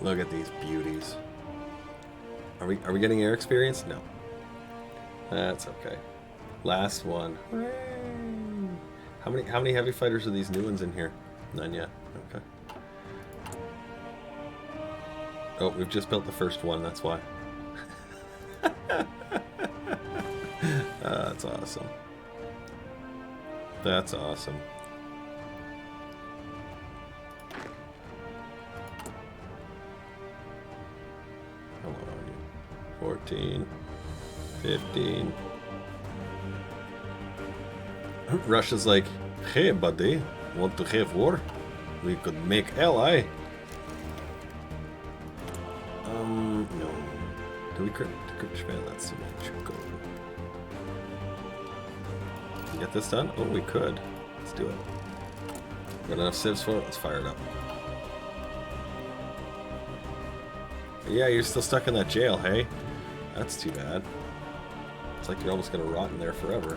we go. Look at these beauties. Are we getting air experience? No. That's okay. Last one. Hooray. How many heavy fighters are these new ones in here? None yet. Okay. Oh, we've just built the first one, that's why. That's awesome. That's awesome. How long are you? 14, 15. Russia's like, hey buddy, want to have war? We could make ally. No. Do we crit Japan? That's too much. Go. Get this done? Oh, we could. Let's do it. Got enough civs for it? Let's fire it up. Yeah, you're still stuck in that jail, hey? That's too bad. It's like you're almost gonna rot in there forever.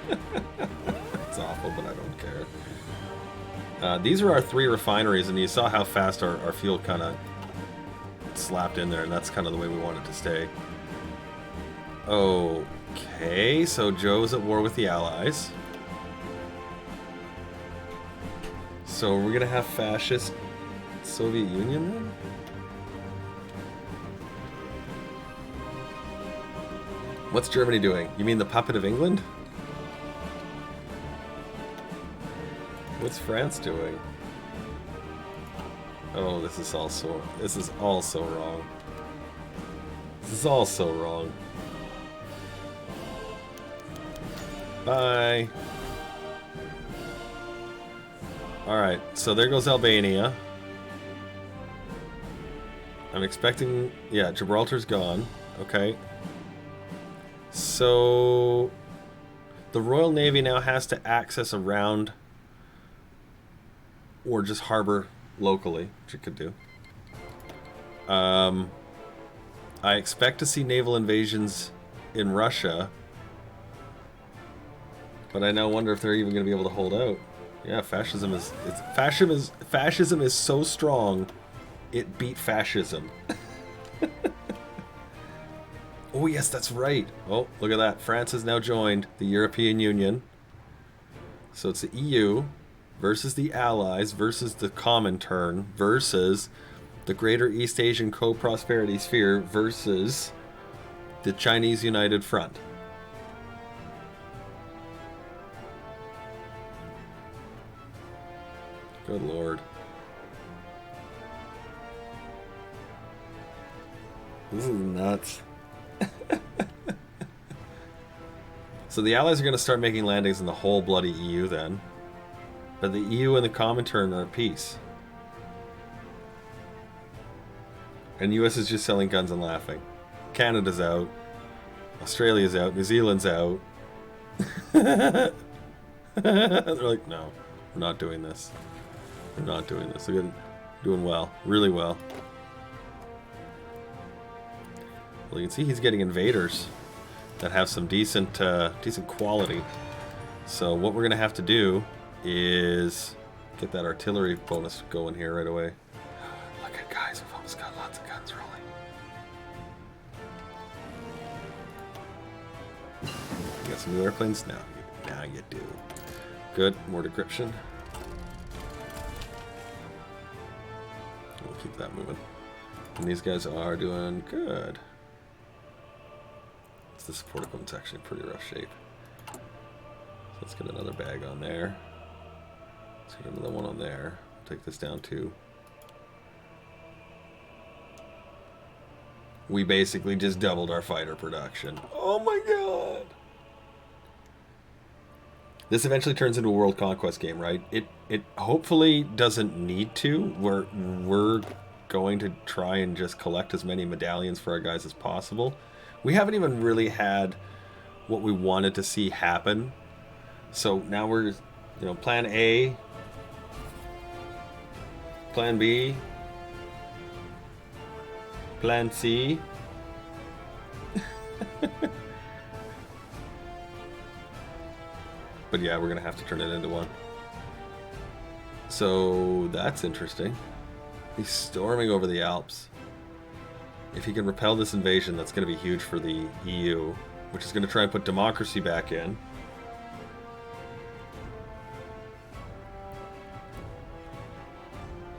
It's awful, but I don't care. These are our 3 refineries, and you saw how fast our fuel kind of slapped in there, and that's kind of the way we want it to stay. Okay, so Joe's at war with the Allies. So we're going to have fascist Soviet Union then? What's Germany doing? You mean the puppet of England? What's France doing? Oh, this is all so wrong. This is all so wrong. Bye. Alright, so there goes Albania. I'm expecting... Yeah, Gibraltar's gone. Okay. So... The Royal Navy now has to access around... Or just harbor locally, which it could do. I expect to see naval invasions in Russia. But I now wonder if they're even going to be able to hold out. Yeah, fascism is so strong, it beat fascism. Oh yes, that's right. Oh, look at that. France has now joined the European Union. So it's the EU versus the Allies versus the Comintern versus the Greater East Asian Co-Prosperity Sphere versus the Chinese United Front. Good lord. This is nuts. So the Allies are going to start making landings in the whole bloody EU then. But the EU and the Comintern are at peace. And US is just selling guns and laughing. Canada's out. Australia's out. New Zealand's out. They're like, no, we're not doing this. We're not doing this. They're doing well. Really well. Well, you can see he's getting invaders that have some decent quality. So what we're going to have to do is get that artillery bonus going here right away. Look at guys, we've almost got lots of guns rolling. You got some new airplanes? No, now you do. Good, more decryption. We'll keep that moving. And these guys are doing good. The support equipment's actually in pretty rough shape. So let's get another bag on there. Let's get another one on there. Take this down too. We basically just doubled our fighter production. Oh my god! This eventually turns into a world conquest game, right? It hopefully doesn't need to. We're going to try and just collect as many medallions for our guys as possible. We haven't even really had what we wanted to see happen. So now we're, plan A, plan B, plan C. But yeah, we're going to have to turn it into one. So that's interesting. He's storming over the Alps. If he can repel this invasion, that's going to be huge for the EU, which is going to try and put democracy back in.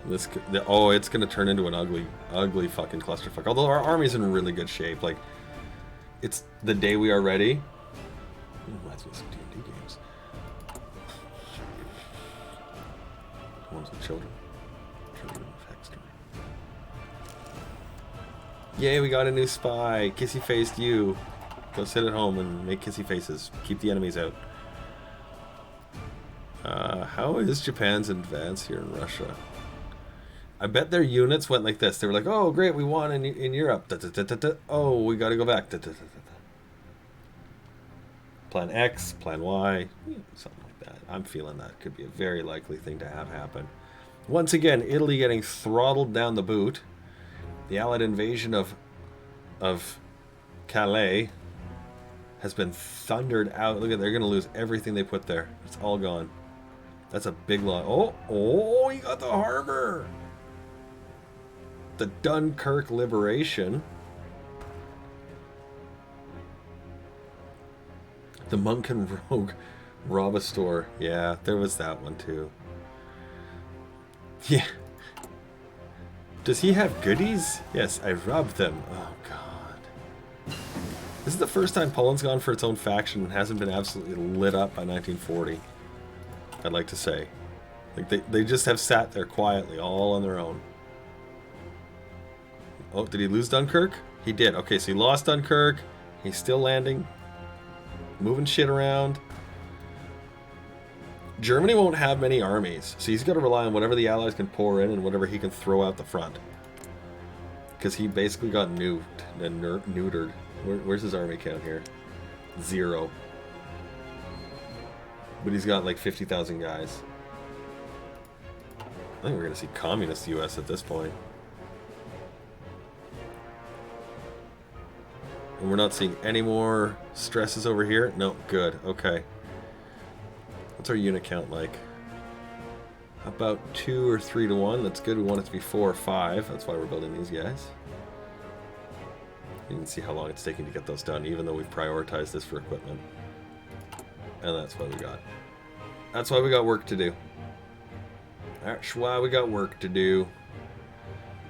It's going to turn into an ugly fucking clusterfuck. Although our army's in really good shape. Like, it's the day we are ready. It reminds me of some D&D games. Ones with children. Yay, we got a new spy. Kissy-faced you. Go sit at home and make kissy faces. Keep the enemies out. How is Japan's advance here in Russia? I bet their units went like this. They were like, oh, great, we won in Europe. Da, da, da, da, da. Oh, we got to go back. Da, da, da, da, da. Plan X, Plan Y, something like that. I'm feeling that could be a very likely thing to have happen. Once again, Italy getting throttled down the boot. The Allied invasion of Calais has been thundered out. Look at, they're going to lose everything they put there. It's all gone. That's a big loss. Oh, he got the harbor. The Dunkirk liberation. The Monk and Rogue rob a store. Yeah, there was that one too. Yeah. Does he have goodies? Yes, I robbed them. Oh, God. This is the first time Poland's gone for its own faction and hasn't been absolutely lit up by 1940. I'd like to say. Like they just have sat there quietly, all on their own. Oh, did he lose Dunkirk? He did. Okay, so he lost Dunkirk. He's still landing. Moving shit around. Germany won't have many armies, so he's got to rely on whatever the Allies can pour in and whatever he can throw out the front. Because he basically got nuked and neutered. Where's his army count here? 0. But he's got like 50,000 guys. I think we're going to see communist US at this point. And we're not seeing any more stresses over here? No, good, okay. What's our unit count like? About 2 or 3 to 1. That's good. We want it to be 4 or 5. That's why we're building these guys. You can see how long it's taking to get those done, even though we've prioritized this for equipment. And that's what we got. That's why we got work to do. That's why we got work to do.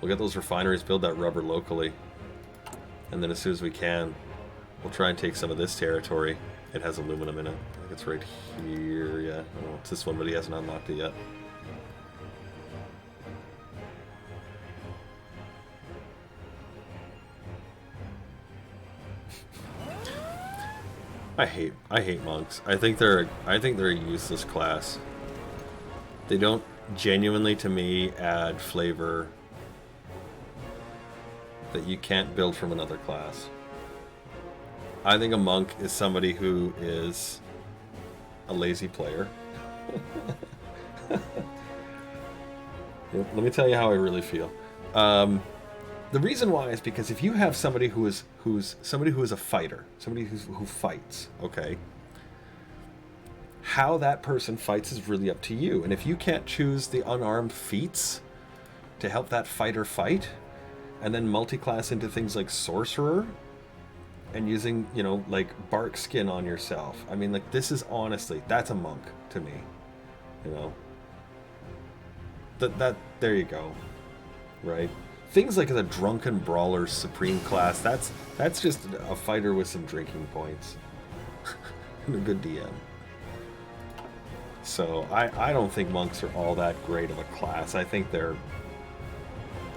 We'll get those refineries, build that rubber locally. And then as soon as we can, we'll try and take some of this territory. It has aluminum in it. I think it's right here, yeah. I don't know, it's this one, but he hasn't unlocked it yet. I hate monks. I think they're a useless class. They don't genuinely, to me, add flavor that you can't build from another class. I think a monk is somebody who is a lazy player. Let me tell you how I really feel. The reason why is because if you have somebody who's a fighter, somebody who fights, okay, how that person fights is really up to you. And if you can't choose the unarmed feats to help that fighter fight, and then multi-class into things like sorcerer, and using, you know, like bark skin on yourself. I mean, like, this is honestly, that's a monk to me, you know. That there you go, right? Things like the drunken brawler supreme class, that's just a fighter with some drinking points and a good DM. So I don't think monks are all that great of a class. I think they're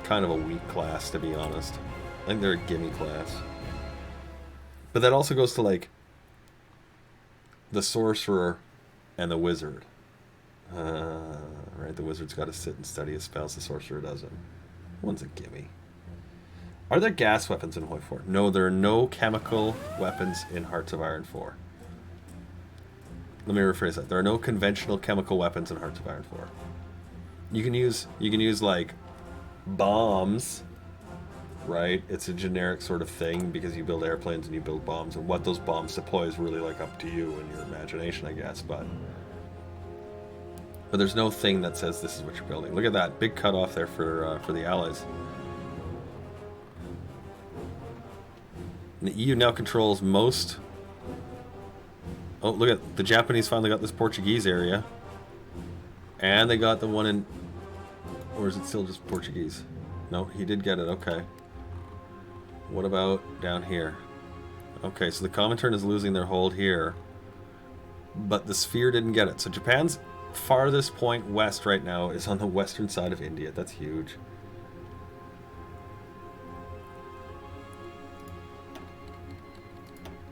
kind of a weak class, to be honest. I think they're a gimme class. But that also goes to, like, the sorcerer and the wizard. Right, the wizard's got to sit and study his spells, the sorcerer doesn't. One's a gimme. Are there gas weapons in Hoi 4? No, there are no chemical weapons in Hearts of Iron 4. Let me rephrase that. There are no conventional chemical weapons in Hearts of Iron 4. You can use like bombs, right? It's a generic sort of thing because you build airplanes and you build bombs, and what those bombs deploy is really like up to you and your imagination, I guess, but there's no thing that says this is what you're building. Look at that big cutoff there for the Allies. And the EU now controls most. Oh, look at the Japanese finally got this Portuguese area, and they got the one in. Or is it still just Portuguese? No, he did get it. Okay. What about down here? Okay, so the Comintern is losing their hold here, but the Sphere didn't get it. So Japan's farthest point west right now is on the western side of India. That's huge.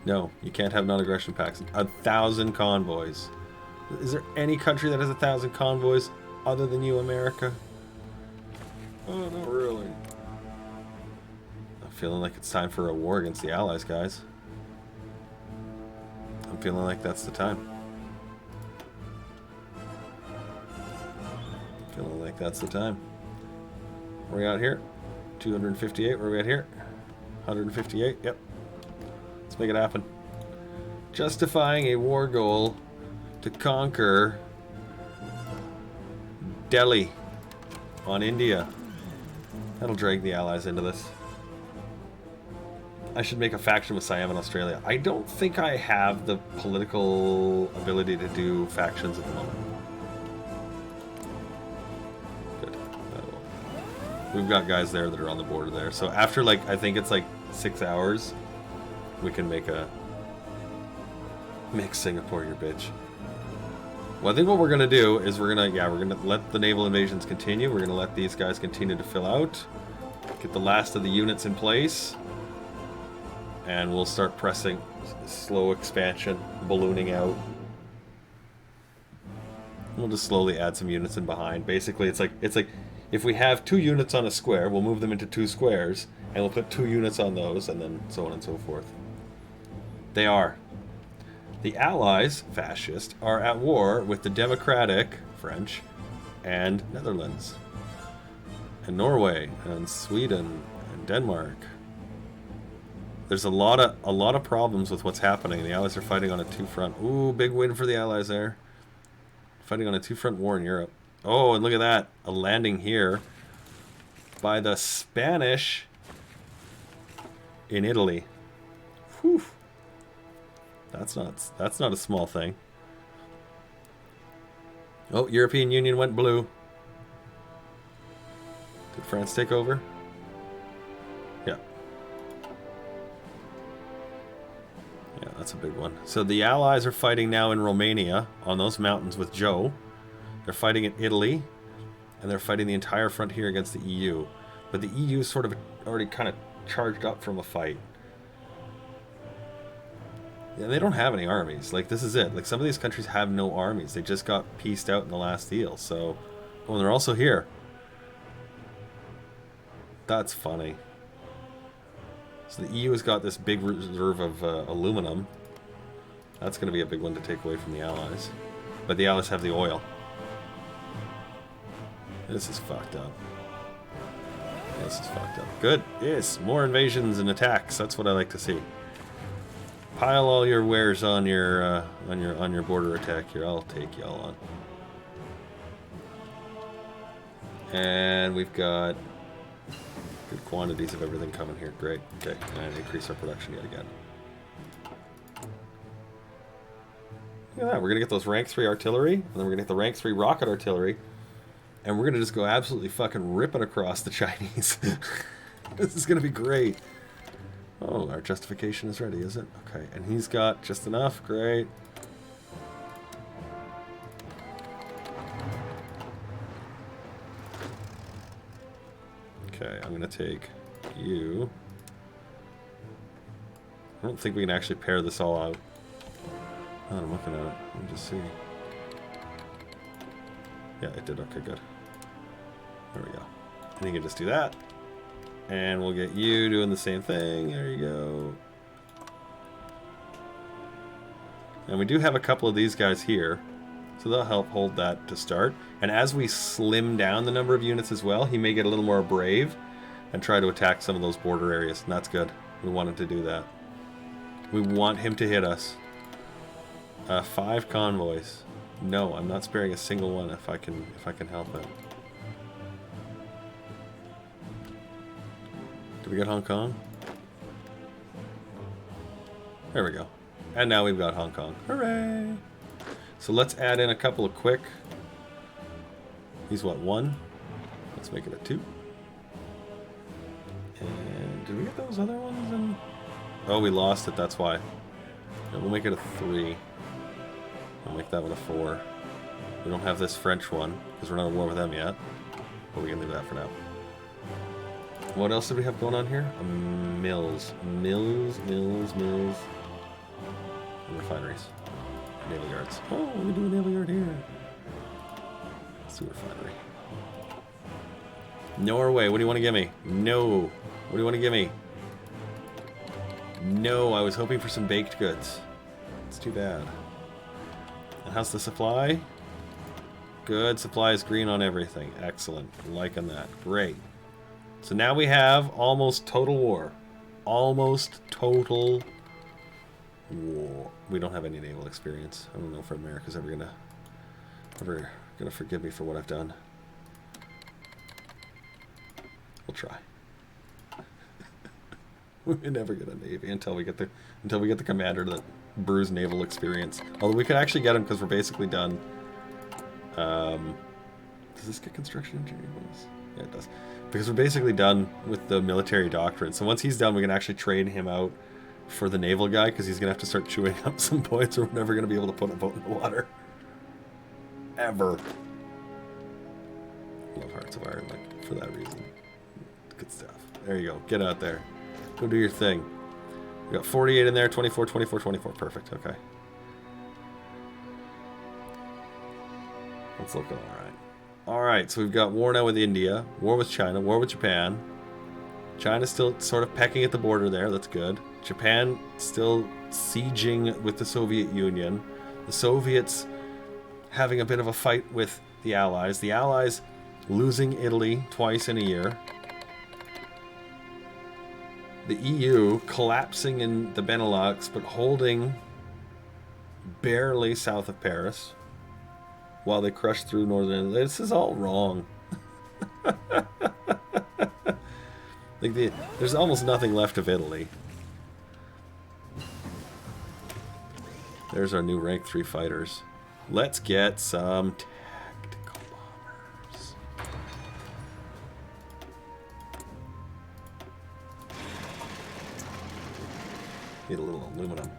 No, you can't have non-aggression pacts. 1,000 convoys. Is there any country that has 1,000 convoys other than you, America? Oh, not really. I'm feeling like it's time for a war against the Allies, guys. I'm feeling like that's the time. Feeling like that's the time. Where are we out here? 258. Where are we at here? 158. Yep. Let's make it happen. Justifying a war goal to conquer Delhi on India. That'll drag the Allies into this. I should make a faction with Siam in Australia. I don't think I have the political ability to do factions at the moment. Good. We've got guys there that are on the border there. So after, like, I think it's like 6 hours, make Singapore your bitch. Well, I think what we're gonna do is we're gonna let the naval invasions continue. We're gonna let these guys continue to fill out, get the last of the units in place, and we'll start pressing slow expansion, ballooning out. We'll just slowly add some units in behind. Basically, it's like if we have 2 units on a square, we'll move them into 2 squares, and we'll put 2 units on those, and then so on and so forth. They are. The Allies, fascist, are at war with the democratic, French, and Netherlands, and Norway, and Sweden, and Denmark. There's a lot of problems with what's happening. The Allies are fighting on a 2-front. Ooh, big win for the Allies there. Fighting on a 2-front war in Europe. Oh, and look at that. A landing here by the Spanish in Italy. Whew. That's not a small thing. Oh, European Union went blue. Did France take over? Yeah. Yeah, that's a big one. So the Allies are fighting now in Romania on those mountains with Joe. They're fighting in Italy, and they're fighting the entire front here against the EU. But the EU is sort of already kind of charged up from a fight. Yeah, they don't have any armies. Like, this is it. Like, some of these countries have no armies. They just got pieced out in the last deal. So, oh, and they're also here. That's funny. So the EU has got this big reserve of aluminum. That's going to be a big one to take away from the Allies. But the Allies have the oil. This is fucked up. This is fucked up. Good. Yes, more invasions and attacks. That's what I like to see. Pile all your wares on your border attack here. I'll take y'all on. And we've got good quantities of everything coming here. Great. Okay, and increase our production yet again. Look at that. We're gonna get those rank 3 artillery, and then we're gonna get the rank 3 rocket artillery, and we're gonna just go absolutely fucking ripping across the Chinese. This is gonna be great. Oh, our justification is ready, is it? Okay, and he's got just enough. Great. Okay, I'm going to take you. I don't think we can actually pair this all out. Oh, I'm looking at it. Let me just see. Yeah, it did. Okay, good. There we go. And you can just do that. And we'll get you doing the same thing. There you go. And we do have a couple of these guys here. So they'll help hold that to start. And as we slim down the number of units as well, he may get a little more brave and try to attack some of those border areas. And that's good. We want him to do that. We want him to hit us. 5 convoys. No, I'm not sparing a single one if I can help it. Did we get Hong Kong? There we go. And now we've got Hong Kong. Hooray! So let's add in a couple of quick. He's what, 1? Let's make it a 2. And did we get those other ones in? Oh, we lost it, that's why. Yeah, we'll make it a 3. I'll make that one a 4. We don't have this French one, because we're not at war with them yet. But we can leave that for now. What else do we have going on here? Mills. Mills. And refineries. Naval yards. Oh, we do a naval yard here. Let's do a refinery. Norway, what do you want to give me? No. What do you want to give me? No, I was hoping for some baked goods. It's too bad. And how's the supply? Good. Supply is green on everything. Excellent. Liking that. Great. So now we have almost total war. Almost total war. We don't have any naval experience. I don't know if America's ever gonna forgive me for what I've done. We'll try. We never get a navy until we get the commander that brews naval experience. Although we could actually get him because we're basically done. Does this get construction engineering bonus? Yeah, it does. Because we're basically done with the military doctrine. So once he's done, we can actually train him out for the naval guy, because he's going to have to start chewing up some points, or we're never going to be able to put a boat in the water. Ever. Love Hearts of Iron, like, for that reason. Good stuff. There you go. Get out there. Go do your thing. We got 48 in there, 24, 24, 24. Perfect. Okay. That's looking alright. Alright, so we've got war now with India, war with China, war with Japan. China's still sort of pecking at the border there, that's good. Japan still sieging with the Soviet Union. The Soviets having a bit of a fight with the Allies. The Allies losing Italy twice in a year. The EU collapsing in the Benelux, but holding barely south of Paris while they crush through northern Italy. This is all wrong. Like there's almost nothing left of Italy. There's our new rank 3 fighters. Let's get some tactical bombers. Need a little aluminum.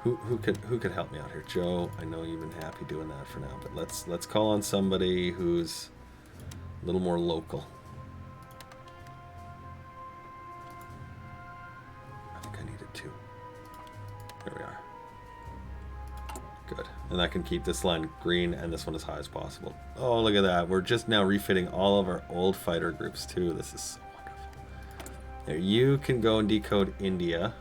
Who could help me out here? Joe, I know you've been happy doing that for now, but let's call on somebody who's a little more local. I think I needed 2. There we are. Good. And I can keep this line green and this one as high as possible. Oh, look at that. We're just now refitting all of our old fighter groups too. This is so wonderful. There, you can go and decode India.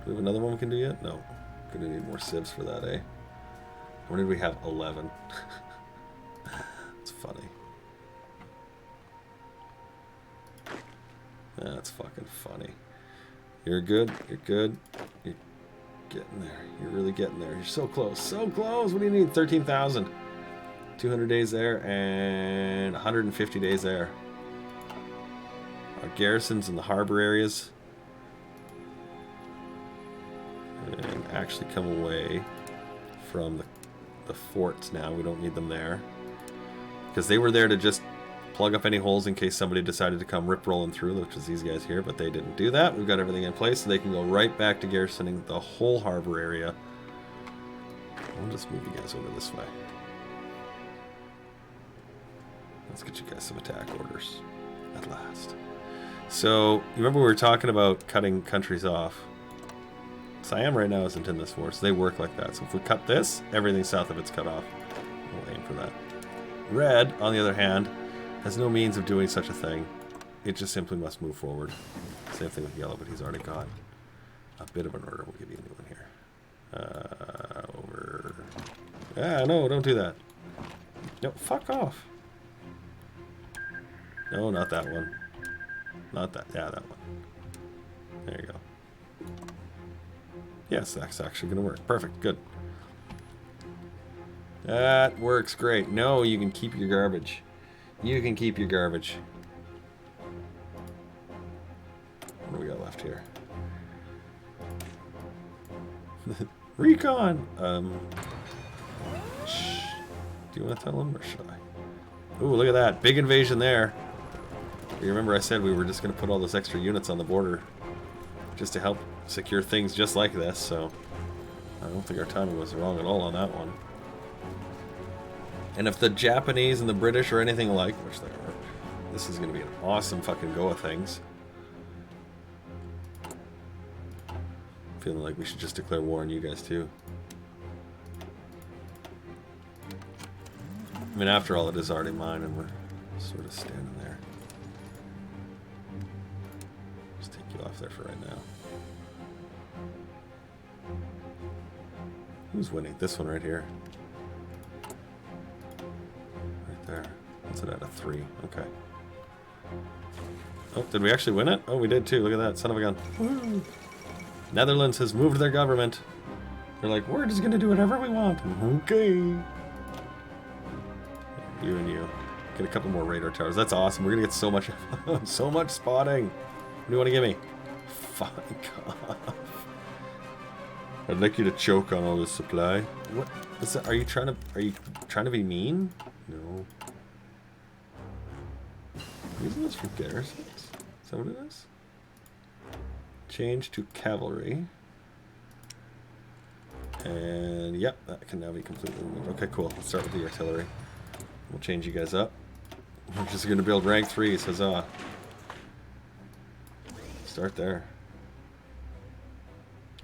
Do we have another one we can do yet? No. Gonna need more civs for that, eh? When did we have 11? It's funny. That's fucking funny. You're good. You're good. You're getting there. You're really getting there. You're so close. So close. What do you need? 13,000. 200 days there and 150 days there. Our garrisons in the harbor areas. And actually come away from the forts now. We don't need them there. Because they were there to just plug up any holes in case somebody decided to come rip-rolling through, which is these guys here, but they didn't do that. We've got everything in place, so they can go right back to garrisoning the whole harbor area. I'll just move you guys over this way. Let's get you guys some attack orders at last. So, you remember we were talking about cutting countries off? Siam right now isn't in this war, so they work like that. So if we cut this, everything south of it's cut off. We'll aim for that. Red, on the other hand, has no means of doing such a thing. It just simply must move forward. Same thing with yellow, but he's already got a bit of an order. We'll give you a new one here. Over. Ah, no, don't do that. No, fuck off. No, not that one. Not that. Yeah, that one. There you go. Yes, that's actually going to work. Perfect. Good. That works great. No, you can keep your garbage. You can keep your garbage. What do we got left here? Recon! Shh. Do you want to tell him, or should I? Ooh, look at that. Big invasion there. You remember I said we were just going to put all those extra units on the border just to help secure things just like this, so I don't think our timing was wrong at all on that one. And if the Japanese and the British are anything alike, which they are, this is going to be an awesome fucking go of things. Feeling like we should just declare war on you guys too. I mean, after all, it is already mine, and we're sort of standing there. Just take you off there for right now. Who's winning? This one right here. Right there. What's it at? A 3. Okay. Oh, did we actually win it? Oh, we did too. Look at that. Son of a gun. Woo. Netherlands has moved their government. They're like, we're just going to do whatever we want. Okay. You and you. Get a couple more radar towers. That's awesome. We're going to get so much so much spotting. What do you want to give me? Fuck off. I'd like you to choke on all this supply. What is that? Are you trying to be mean? No. Using this for garrisons? Is that what it is? Change to cavalry. And yep, that can now be completely removed. Okay, cool. Let's start with the artillery. We'll change you guys up. We're just going to build rank 3s. Huzzah. Start there.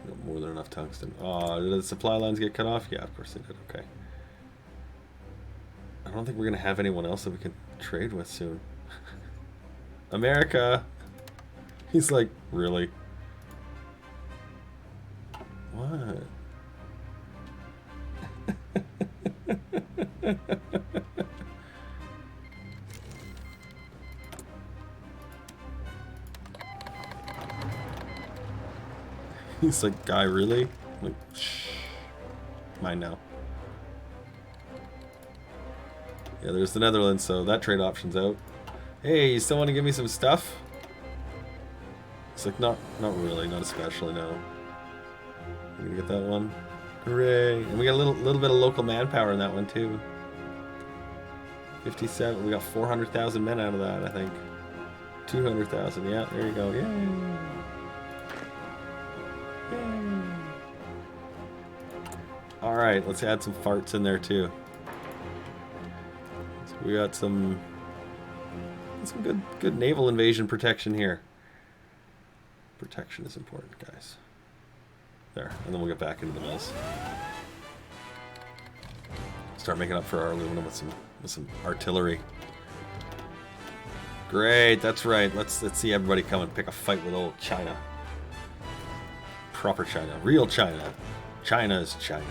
Got more than enough tungsten. Oh, did the supply lines get cut off? Yeah, of course they did. Okay. I don't think we're going to have anyone else that we can trade with soon. America! He's like, really? What? He's like, guy, really? I'm like, shh. Mine now. Yeah, there's the Netherlands, so that trade option's out. Hey, you still want to give me some stuff? It's like, not really, not especially, no. You gonna get that one? Hooray! And we got a little bit of local manpower in that one too. 57. We got 400,000 men out of that, I think. 200,000. Yeah, there you go. Yay! Yay! All right, let's add some farts in there too. So we got some good naval invasion protection here. Protection is important, guys. There, and then we'll get back into the mills. Start making up for our aluminum with some artillery. Great, that's right. Let's see everybody come and pick a fight with old China. Proper China, real China. China is China.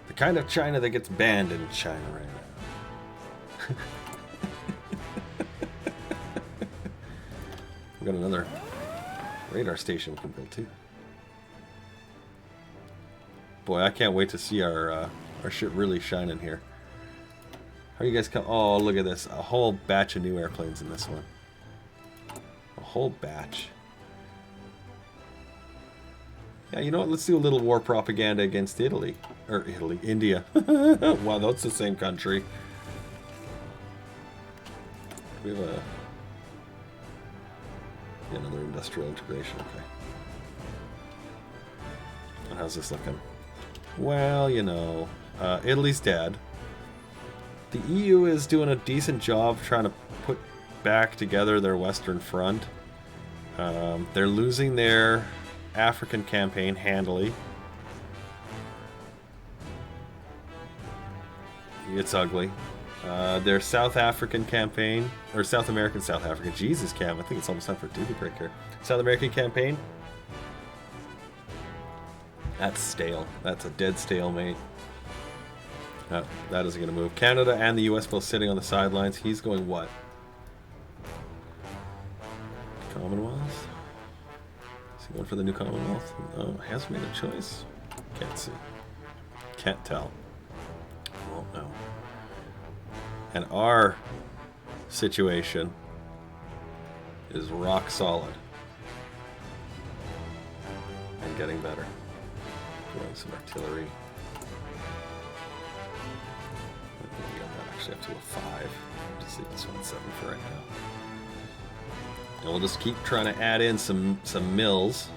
The kind of China that gets banned in China right now. We got another radar station we can build too. Boy, I can't wait to see our shit really shining here. How are you guys come? Oh, look at this. A whole batch of new airplanes in this one. A whole batch. Yeah, you know what? Let's do a little war propaganda against Italy. Or India. Wow, that's the same country. We have another industrial integration. Okay. And how's this looking? Well, you know, Italy's dead. The EU is doing a decent job trying to put back together their Western Front. They're losing their African campaign handily. It's ugly. Their South African campaign, or South American, Jesus, Cam, I think it's almost time for a duty break here. South American campaign. That's stale. That's a dead stalemate. That isn't going to move. Canada and the US both sitting on the sidelines. He's going what? Commonwealth? Is he going for the new Commonwealth? No, has made a choice. Can't see. Can't tell. Won't know. And our situation is rock solid. And getting better. Throwing some artillery. We got that actually up to a 5. Just leave this one 7 for right now. And we'll just keep trying to add in some mills.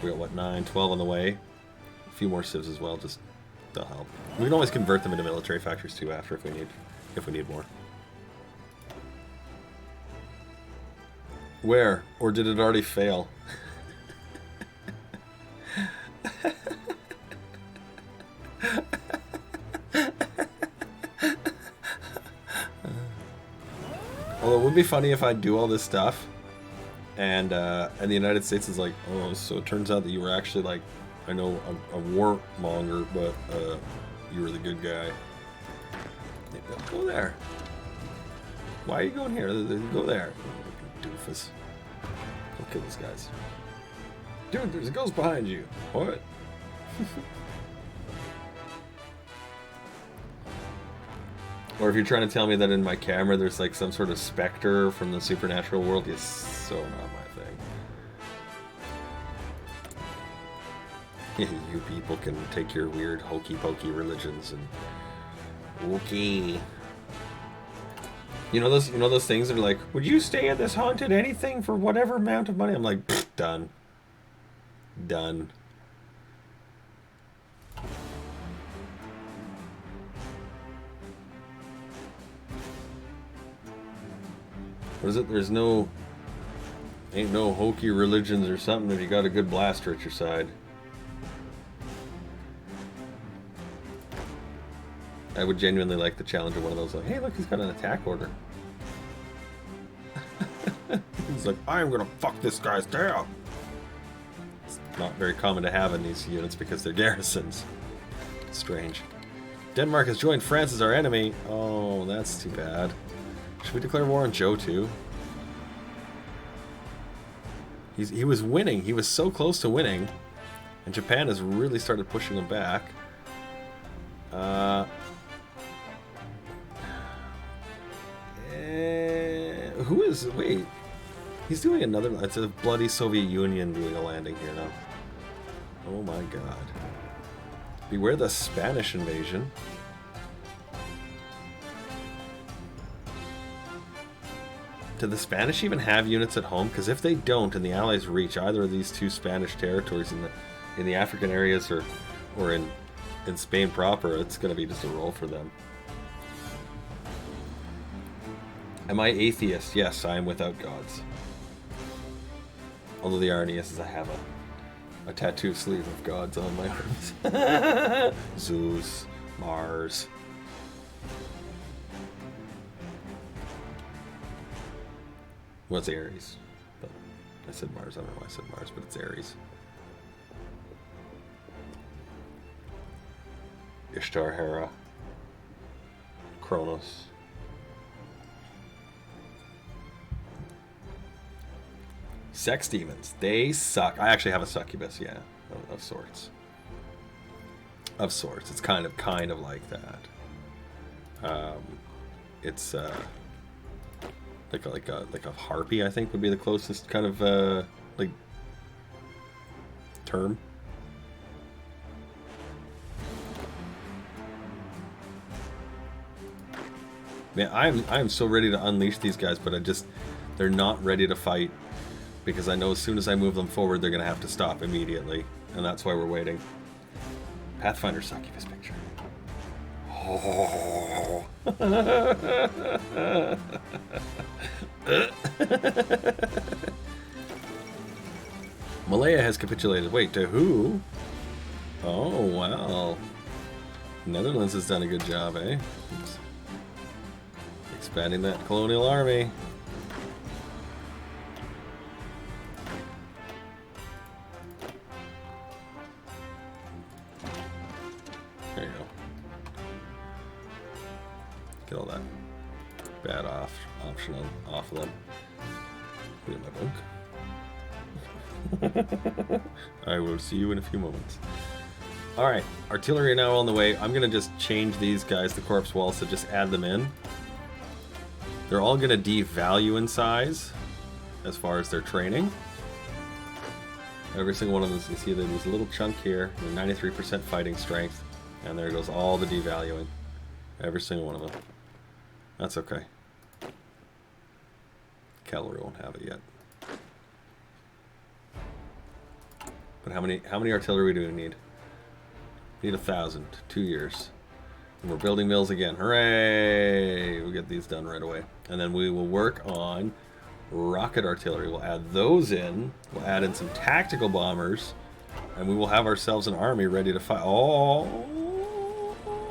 We got what, 9, 12 on the way. A few more civs as well, just they'll help. We can always convert them into military factories too after if we need more. Where? Or did it already fail? Although it would be funny if I do all this stuff and the United States is like, oh, so it turns out that you were actually like, I know, a warmonger, but you were the good guy. Go there. Why are you going here? Go there. Doofus. Don't kill these guys. Dude, there's a ghost behind you. What? Or if you're trying to tell me that in my camera there's like some sort of specter from the supernatural world, it's so not my thing. You people can take your weird hokey-pokey religions and... Okay. You know those things that are like, would you stay at this haunted anything for whatever amount of money? I'm like, done. Done. What is it? There's no... Ain't no hokey religions or something if you got a good blaster at your side. I would genuinely like the challenge of one of those. Like, hey, look, he's got an attack order. He's like, I'm gonna fuck this guy's tail. It's not very common to have in these units because they're garrisons. Strange. Denmark has joined France as our enemy. Oh, that's too bad. Should we declare war on Joe too? He was winning. He was so close to winning. And Japan has really started pushing him back. Who is... Wait. He's doing another... It's a bloody Soviet Union doing a landing here now. Oh my god. Beware the Spanish invasion. Do the Spanish even have units at home? Because if they don't, and the Allies reach either of these two Spanish territories in the African areas or in Spain proper, it's going to be just a roll for them. Am I atheist? Yes, I am without gods. Although the irony is I have a tattoo sleeve of gods on my arms. Zeus, Mars. What's Aries? But I said Mars. I don't know why I said Mars, but it's Aries. Ishtar, Hera, Kronos. Sex demons. They suck. I actually have a succubus, yeah, of sorts. Of sorts. It's kind of like that. It's like a harpy, I think, would be the closest kind of like term. Man, I'm so ready to unleash these guys, but they're not ready to fight because I know as soon as I move them forward, they're gonna have to stop immediately, and that's why we're waiting. Pathfinder succubus picture. Oh. Malaya has capitulated. Wait, to who? Oh, wow. Netherlands has done a good job, eh? Oops. Expanding that colonial army. There you go. Get all that bad option off of them. Put it in my book. I will see you in a few moments. Alright, artillery are now on the way. I'm going to just change these guys, the corpse walls, to just add them in. They're all going to devalue in size as far as their training. Every single one of them, you see there's a little chunk here, 93% fighting strength, and there goes all the devaluing. Every single one of them. That's okay. Cavalry won't have it yet. But how many artillery do we need? We need 1,000. 2 years. And we're building mills again. Hooray! We'll get these done right away. And then we will work on rocket artillery. We'll add those in. We'll add in some tactical bombers. And we will have ourselves an army ready to fight. Oh!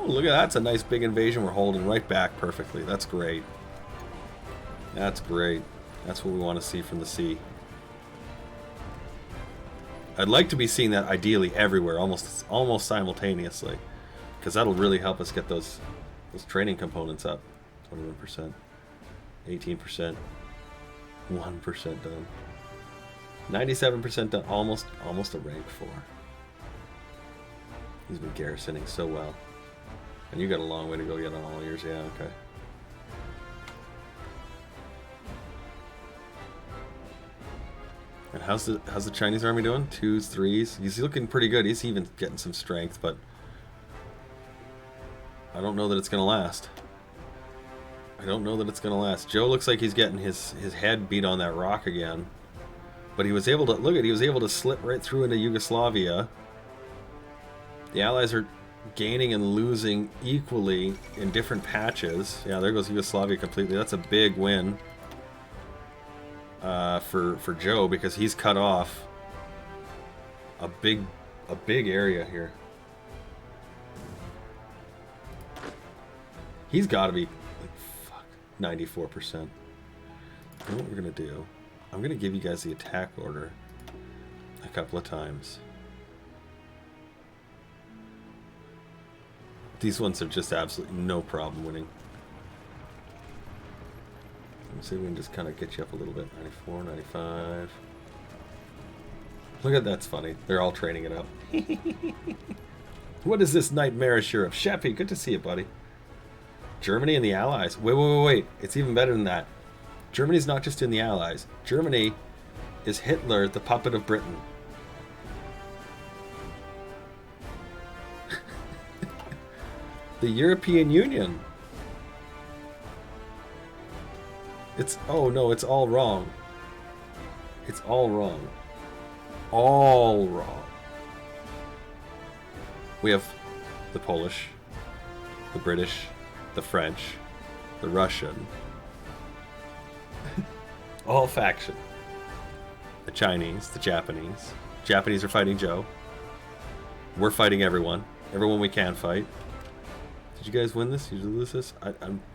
Look at that. That's a nice big invasion. We're holding right back perfectly. That's great. That's great. That's what we want to see from the sea. I'd like to be seeing that ideally everywhere, almost simultaneously, because that'll really help us get those training components up. 21%, 18%, 1% done, 97% done. Almost a rank 4. He's been garrisoning so well, and you got a long way to go yet on all yours. Yeah, okay. And how's the Chinese army doing? 2s, 3s. He's looking pretty good. He's even getting some strength, but I don't know that it's gonna last. I don't know that it's gonna last. Joe looks like he's getting his head beat on that rock again. But he was able to, look at, he was able to slip right through into Yugoslavia. The Allies are gaining and losing equally in different patches. Yeah, there goes Yugoslavia completely. That's a big win for Joe, because he's cut off a big area here. He's got to be like, fuck, 94%. You know what we're gonna do? I'm gonna give you guys the attack order a couple of times. These ones are just absolutely no problem winning. Let's see if we can just kind of get you up a little bit. 94, 95. Look at that's funny. They're all training it up. What is this nightmarish Europe? Sheppy, good to see you, buddy. Germany and the Allies. Wait. It's even better than that. Germany's not just in the Allies. Germany is Hitler, the puppet of Britain. The European Union. It's, oh no, it's all wrong. It's all wrong. All wrong. We have the Polish, the British, the French, the Russian, all faction. The Chinese, the Japanese. Japanese are fighting Joe. We're fighting everyone. Everyone we can fight. Did you guys win this? Did you lose this?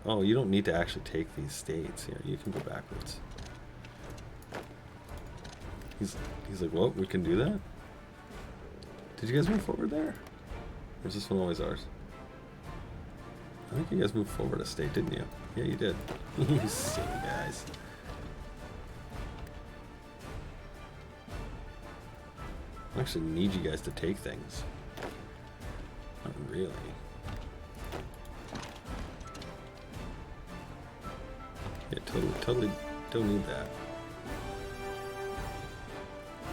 Oh, you don't need to actually take these states here. You can go backwards. He's like, well, we can do that? Did you guys move forward there? Or is this one always ours? I think you guys moved forward a state, didn't you? Yeah, you did. You silly guys. I actually need you guys to take things. Not really. Yeah, totally don't need that.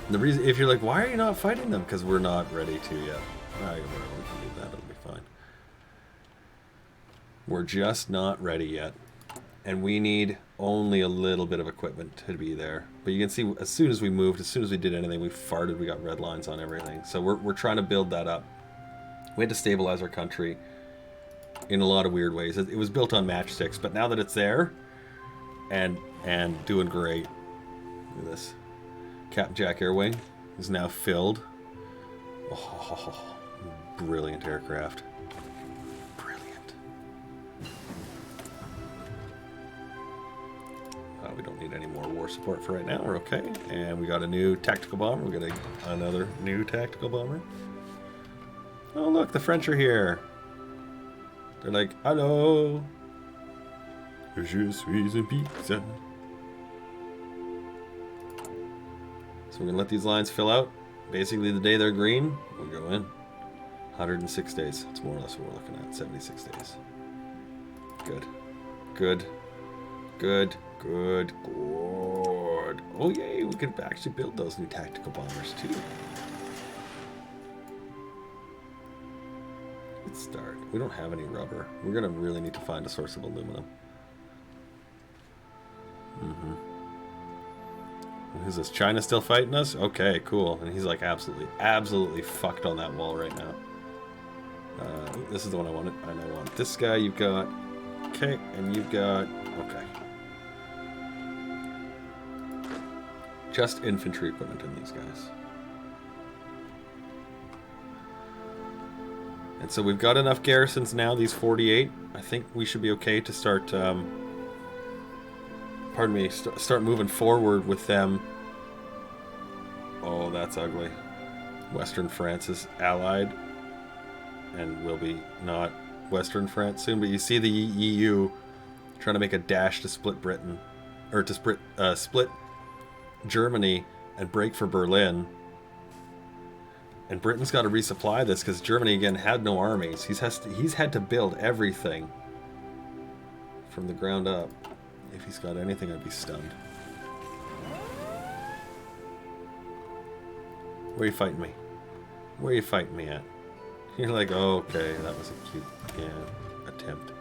And the reason, if you're like, why are you not fighting them? Because we're not ready to yet. Alright, whatever, we can do that, it'll be fine. We're just not ready yet. And we need only a little bit of equipment to be there. But you can see, as soon as we moved, as soon as we did anything, we farted, we got red lines on everything. So we're trying to build that up. We had to stabilize our country in a lot of weird ways. It was built on matchsticks, but now that it's there, and doing great. Look at this. Captain Jack Airwing is now filled. Oh, brilliant aircraft. Brilliant. We don't need any more war support for right now. We're okay. And we got a new tactical bomber. We got another new tactical bomber. Oh, look, the French are here. They're like, hello. Je suis un pizza. So we're going to let these lines fill out. Basically, the day they're green, we'll go in. 106 days. That's more or less what we're looking at. 76 days. Good. Good. Good. Good. Good. Oh, yay. We could actually build those new tactical bombers, too. Let's start. We don't have any rubber. We're going to really need to find a source of aluminum. Who's this? China still fighting us? Okay, cool. And he's like absolutely fucked on that wall right now. This is the one I wanted. I want this guy. You've got okay, and you've got okay. Just infantry equipment in these guys. And so we've got enough garrisons now. These 48. I think we should be okay to start. Pardon me, start moving forward with them. Oh, that's ugly. Western France is allied and will be not Western France soon, but you see the EU trying to make a dash to split Britain, or to split Germany and break for Berlin. And Britain's got to resupply this because Germany, again, had no armies. He's had to build everything from the ground up. If he's got anything, I'd be stunned. Where are you fighting me? Where are you fighting me at? You're like, oh, okay, that was a cute, attempt.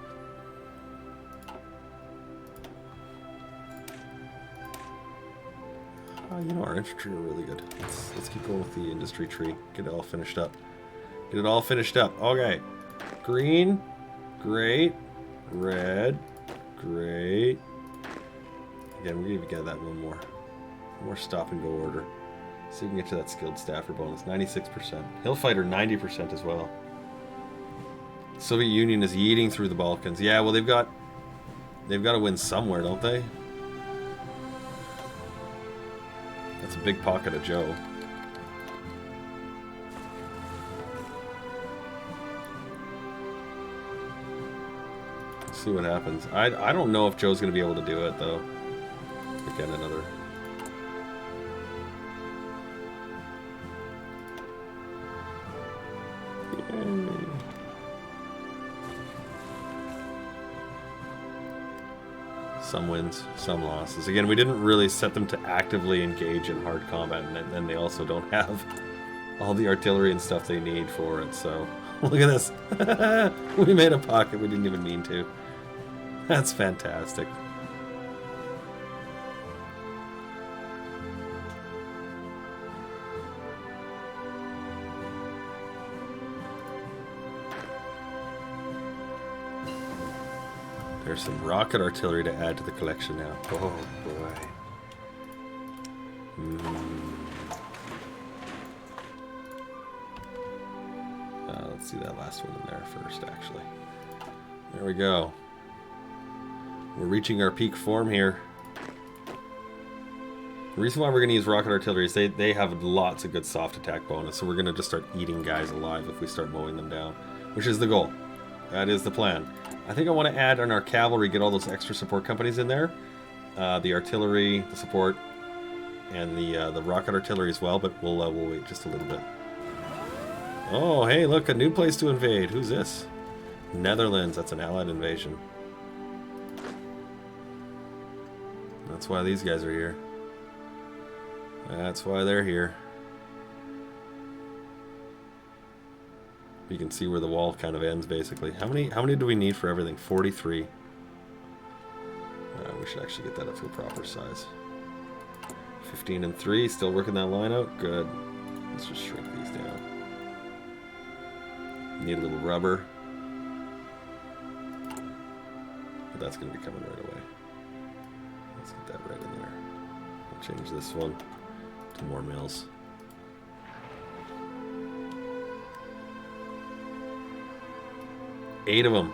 You know, our infantry are really good. Let's keep going with the industry tree. Get it all finished up. Get it all finished up. Okay. Green. Great. Red. Great. Again, we even get that one more. More stop and go order. See if we can get to that skilled staffer bonus. 96%. Hill fighter 90% as well. Soviet Union is yeeting through the Balkans. Yeah, well they've got to win somewhere, don't they? That's a big pocket of Joe. Let's see what happens. I don't know if Joe's going to be able to do it though. Again, another. Yay. Some wins, some losses. Again, we didn't really set them to actively engage in hard combat, and then they also don't have all the artillery and stuff they need for it, so... Look at this! We made a pocket we didn't even mean to. That's fantastic. There's some rocket artillery to add to the collection now. Oh boy. Let's do that last one in there first, actually. There we go. We're reaching our peak form here. The reason why we're going to use rocket artillery is they have lots of good soft attack bonus, so we're going to just start eating guys alive if we start mowing them down, which is the goal. That is the plan. I think I want to add on our cavalry, get all those extra support companies in there. The artillery, the support, and the rocket artillery as well, but we'll wait just a little bit. Oh, hey, look, a new place to invade. Who's this? Netherlands. That's an allied invasion. That's why these guys are here. That's why they're here. You can see where the wall kind of ends, basically. How many do we need for everything? 43. We should actually get that up to a proper size. 15 and 3. Still working that line out? Good. Let's just shrink these down. Need a little rubber. But that's going to be coming right away. Let's get that right in there. We'll change this one to more mills. Eight of them.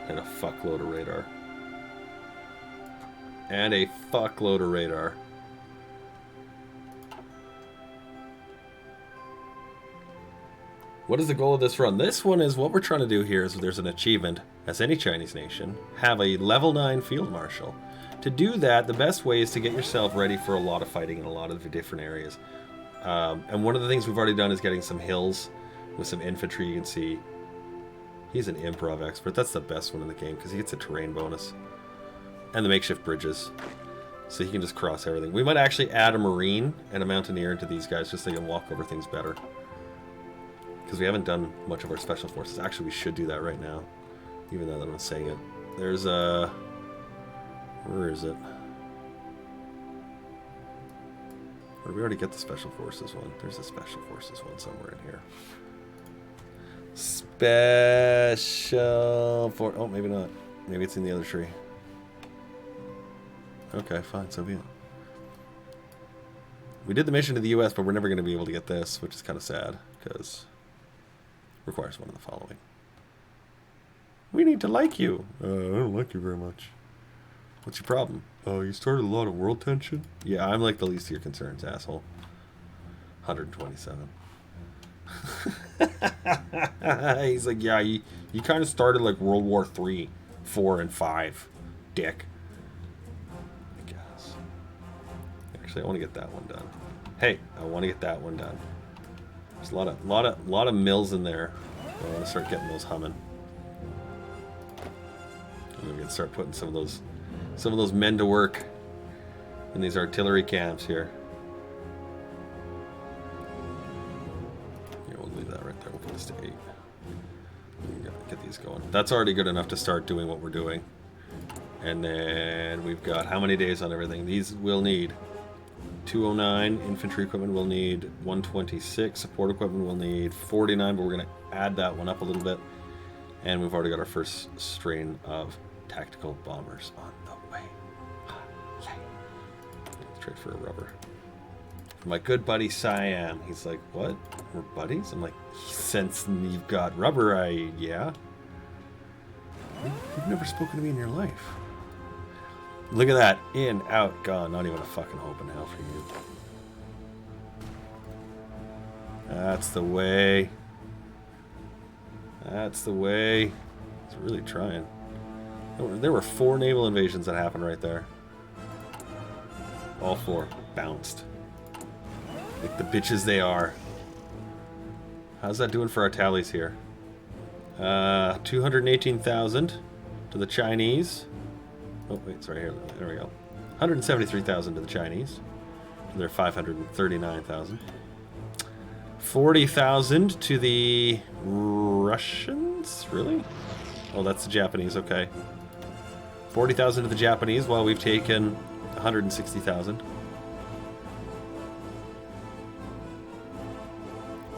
And a fuckload of radar. And a fuckload of radar. What is the goal of this run? This one is, what we're trying to do here is, there's an achievement, as any Chinese nation, have a level 9 field marshal. To do that, the best way is to get yourself ready for a lot of fighting in a lot of different areas. And one of the things we've already done is getting some hills with some infantry. You can see he's an improv expert. That's the best one in the game because he gets a terrain bonus. And the makeshift bridges. So he can just cross everything. We might actually add a marine and a mountaineer into these guys just so they can walk over things better. Because we haven't done much of our special forces. Actually, we should do that right now. Even though I'm not saying it. There's a... Where is it? Or did we already get the special forces one? There's a special forces one somewhere in here. Special for... Oh, maybe not. Maybe it's in the other tree. Okay, fine. So be it. We did the mission to the US, but we're never going to be able to get this, which is kind of sad, because it requires one of the following. We need to like you. I don't like you very much. What's your problem? Oh, you started a lot of world tension? Yeah, I'm like the least of your concerns, asshole. 127. He's like, yeah, you kind of started like World War 3, 4, and 5, dick. I guess. Actually, I want to get that one done. Hey, I want to get that one done. There's a lot of mills in there. I want to start getting those humming. And then we can start putting some of those men to work in these artillery camps here. Yeah, we'll leave that right there. We'll put this to 8. Get these going. That's already good enough to start doing what we're doing. And then we've got how many days on everything? These will need 209. Infantry equipment will need 126. Support equipment will need 49, but we're going to add that one up a little bit. And we've already got our first strain of tactical bombers on the way. Let's trade for a rubber. For my good buddy Siam. He's like, what? We're buddies? I'm like, since you've got rubber, yeah. You've never spoken to me in your life. Look at that. In, out, gone. Not even a fucking hope in hell for you. That's the way. That's the way. It's really trying. There were 4 naval invasions that happened right there. All 4 bounced. Like the bitches they are. How's that doing for our tallies here? 218,000 to the Chinese. Oh, wait, sorry, here. There we go. 173,000 to the Chinese. They're 539,000. 40,000 to the Russians? Really? Oh, that's the Japanese, okay. 40,000 to the Japanese while we've taken 160,000.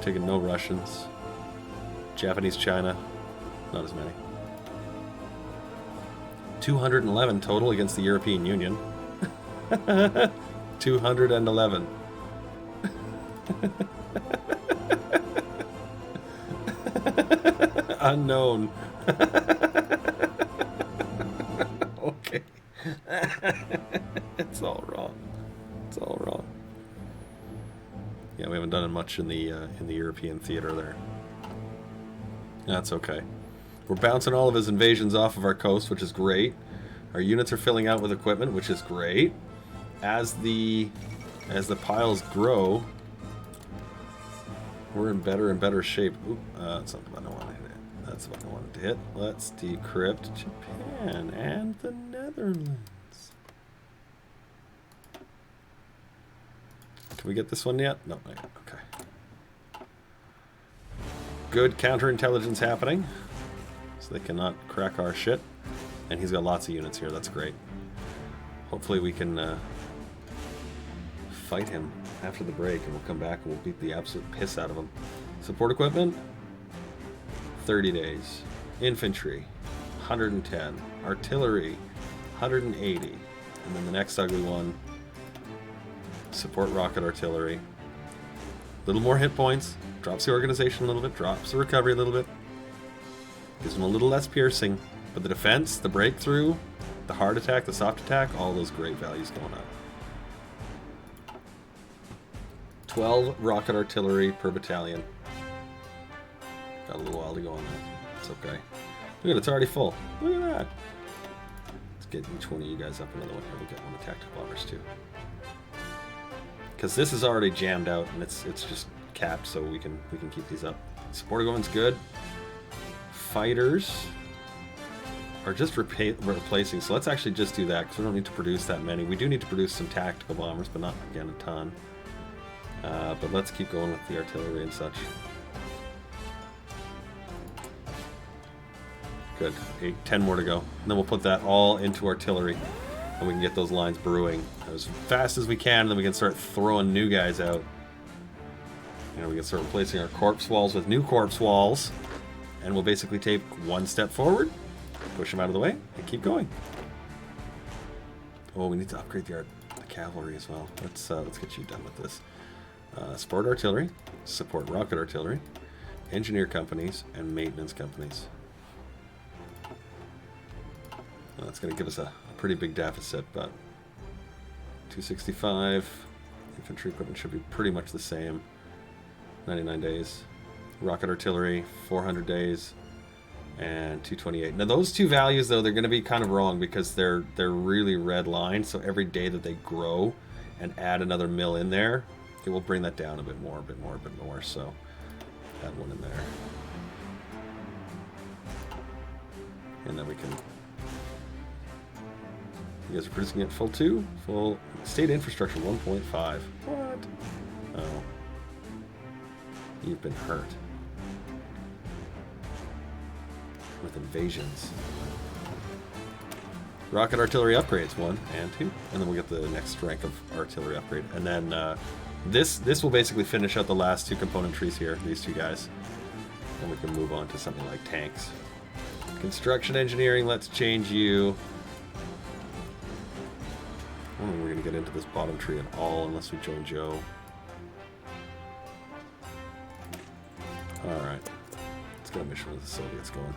Taking no Russians. Japanese, China, not as many. 211 total against the European Union. 211. Unknown. Okay. It's all wrong. It's all wrong. Yeah, we haven't done much in the European theater there. That's okay. We're bouncing all of his invasions off of our coast, which is great. Our units are filling out with equipment, which is great. As the piles grow, we're in better and better shape. Oop, that's not the button I wanted to hit. That's the button I wanted to hit. Let's decrypt Japan and the Netherlands. Can we get this one yet? No, not yet. Okay. Good counterintelligence happening. So they cannot crack our shit. And he's got lots of units here. That's great. Hopefully we can fight him after the break, and we'll come back and we'll beat the absolute piss out of him. Support equipment, 30 days. Infantry, 110. Artillery, 180. And then the next ugly one, support rocket artillery. A little more hit points. Drops the organization a little bit. Drops the recovery a little bit. Gives them a little less piercing. But the defense, the breakthrough, the hard attack, the soft attack, all those great values going up. 12 rocket artillery per battalion. Got a little while to go on that. It's okay. Look at it, it's already full. Look at that. Let's get each one of you guys up another one here. We'll get one of the tactical bombers too. Because this is already jammed out and it's just capped, so we can keep these up. Support equipment's good. Fighters are just replacing, so let's actually just do that because we don't need to produce that many. We do need to produce some tactical bombers, but not, again, a ton. But let's keep going with the artillery and such. Good. 10 more to go. And then we'll put that all into artillery, and we can get those lines brewing as fast as we can, and then we can start throwing new guys out. You know, we can start replacing our corpse walls with new corpse walls, and we'll basically take one step forward, push them out of the way, and keep going. Oh, we need to upgrade the cavalry as well. Let's get you done with this. Support artillery, support rocket artillery, engineer companies, and maintenance companies. That's going to give us a pretty big deficit, but 265. Infantry equipment should be pretty much the same. 99 days. Rocket artillery, 400 days, and 228. Now those two values, though, they're going to be kind of wrong because they're really red lines. So every day that they grow and add another mill in there, it will bring that down a bit more, a bit more, a bit more. So add one in there, and then we can. You guys are producing at full 2, full state infrastructure 1.5. What? Oh. You've been hurt. With invasions. Rocket artillery upgrades, 1 and 2. And then we'll get the next rank of artillery upgrade. And then this will basically finish out the last 2 component trees here, these 2 guys. And we can move on to something like tanks. Construction engineering, let's change you. I don't think we're going to get into this bottom tree at all unless we join Joe. Alright. Let's get a mission with the Soviets going.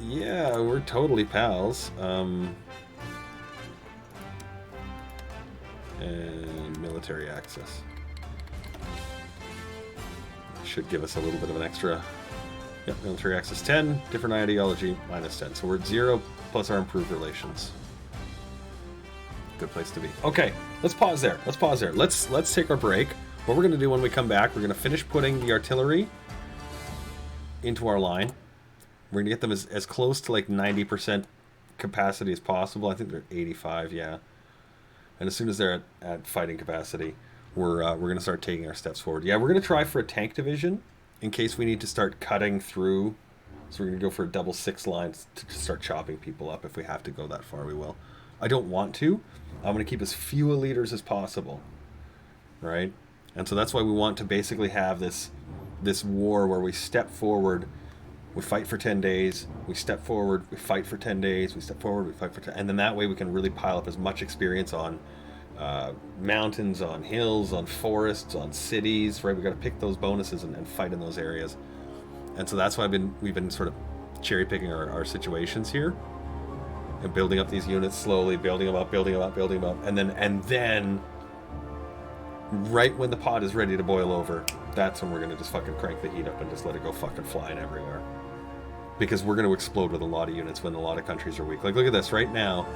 Yeah, we're totally pals. And military access. Should give us a little bit of an extra. Yep, military access 10, different ideology, minus 10. So we're at 0 plus our improved relations. Good place to be. Okay, let's pause there. Let's take our break. What we're going to do when we come back, we're going to finish putting the artillery into our line. We're going to get them as close to like 90% capacity as possible. I think they're 85, yeah. And as soon as they're at fighting capacity, we're going to start taking our steps forward. Yeah, we're going to try for a tank division in case we need to start cutting through. So we're going to go for a double 6 lines to start chopping people up. If we have to go that far, we will. I don't want to. I'm going to keep as few leaders as possible, right? And so that's why we want to basically have this war where we step forward, we fight for 10 days, we step forward, we fight for 10 days, we step forward, we fight for 10, and then that way we can really pile up as much experience on mountains, on hills, on forests, on cities, right? We've got to pick those bonuses and fight in those areas. And so that's why we've been sort of cherry picking our situations here and building up these units slowly, building them up, and then right when the pot is ready to boil over, that's when we're going to just fucking crank the heat up and just let it go fucking flying everywhere. Because we're going to explode with a lot of units when a lot of countries are weak. Like, look at this. Right now,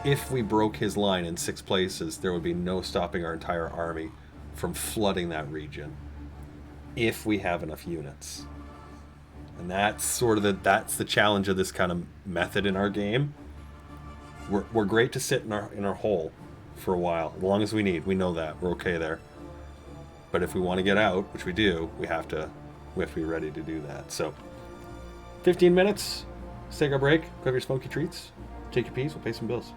if we broke his line in 6 places, there would be no stopping our entire army from flooding that region. If we have enough units. And that's sort of that's the challenge of this kind of method in our game. We're great to sit in our hole for a while, as long as we need. We know that. We're okay there. But if we want to get out, which we do, we have to be ready to do that. So 15 minutes. Let's take our break. Grab your smoky treats. Take your peas. We'll pay some bills.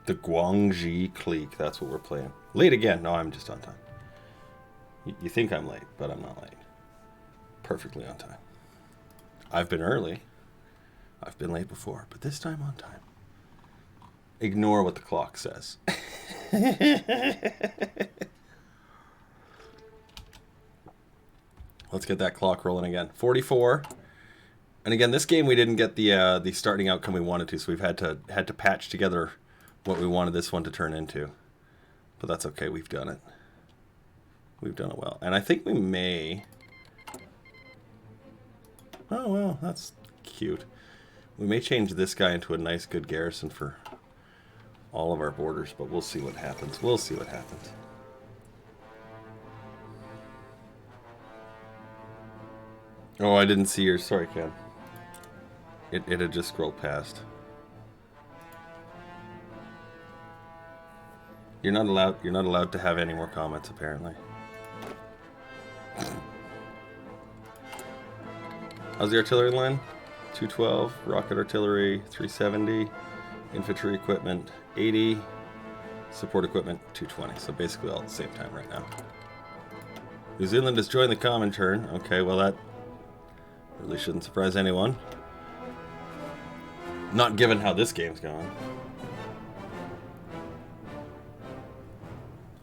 The Guangxi Clique, that's what we're playing. Late again. No, I'm just on time. You think I'm late, but I'm not late. Perfectly on time. I've been early. I've been late before, but this time on time. Ignore what the clock says. Let's get that clock rolling again. 44. And again, this game we didn't get the starting outcome we wanted to, so we've had to patch together what we wanted this one to turn into. But that's okay, we've done it. We've done it well. And I think we may... Oh, well, that's cute. We may change this guy into a nice, good garrison for all of our borders, but we'll see what happens. We'll see what happens. Oh, I didn't see yours. Sorry, Ken. It had just scrolled past. You're not allowed to have any more comments, apparently. How's the artillery line? 212, rocket artillery 370, infantry equipment 80, support equipment 220. So basically all at the same time right now. New Zealand has joined the common turn. Okay, well that really shouldn't surprise anyone. Not given how this game's going.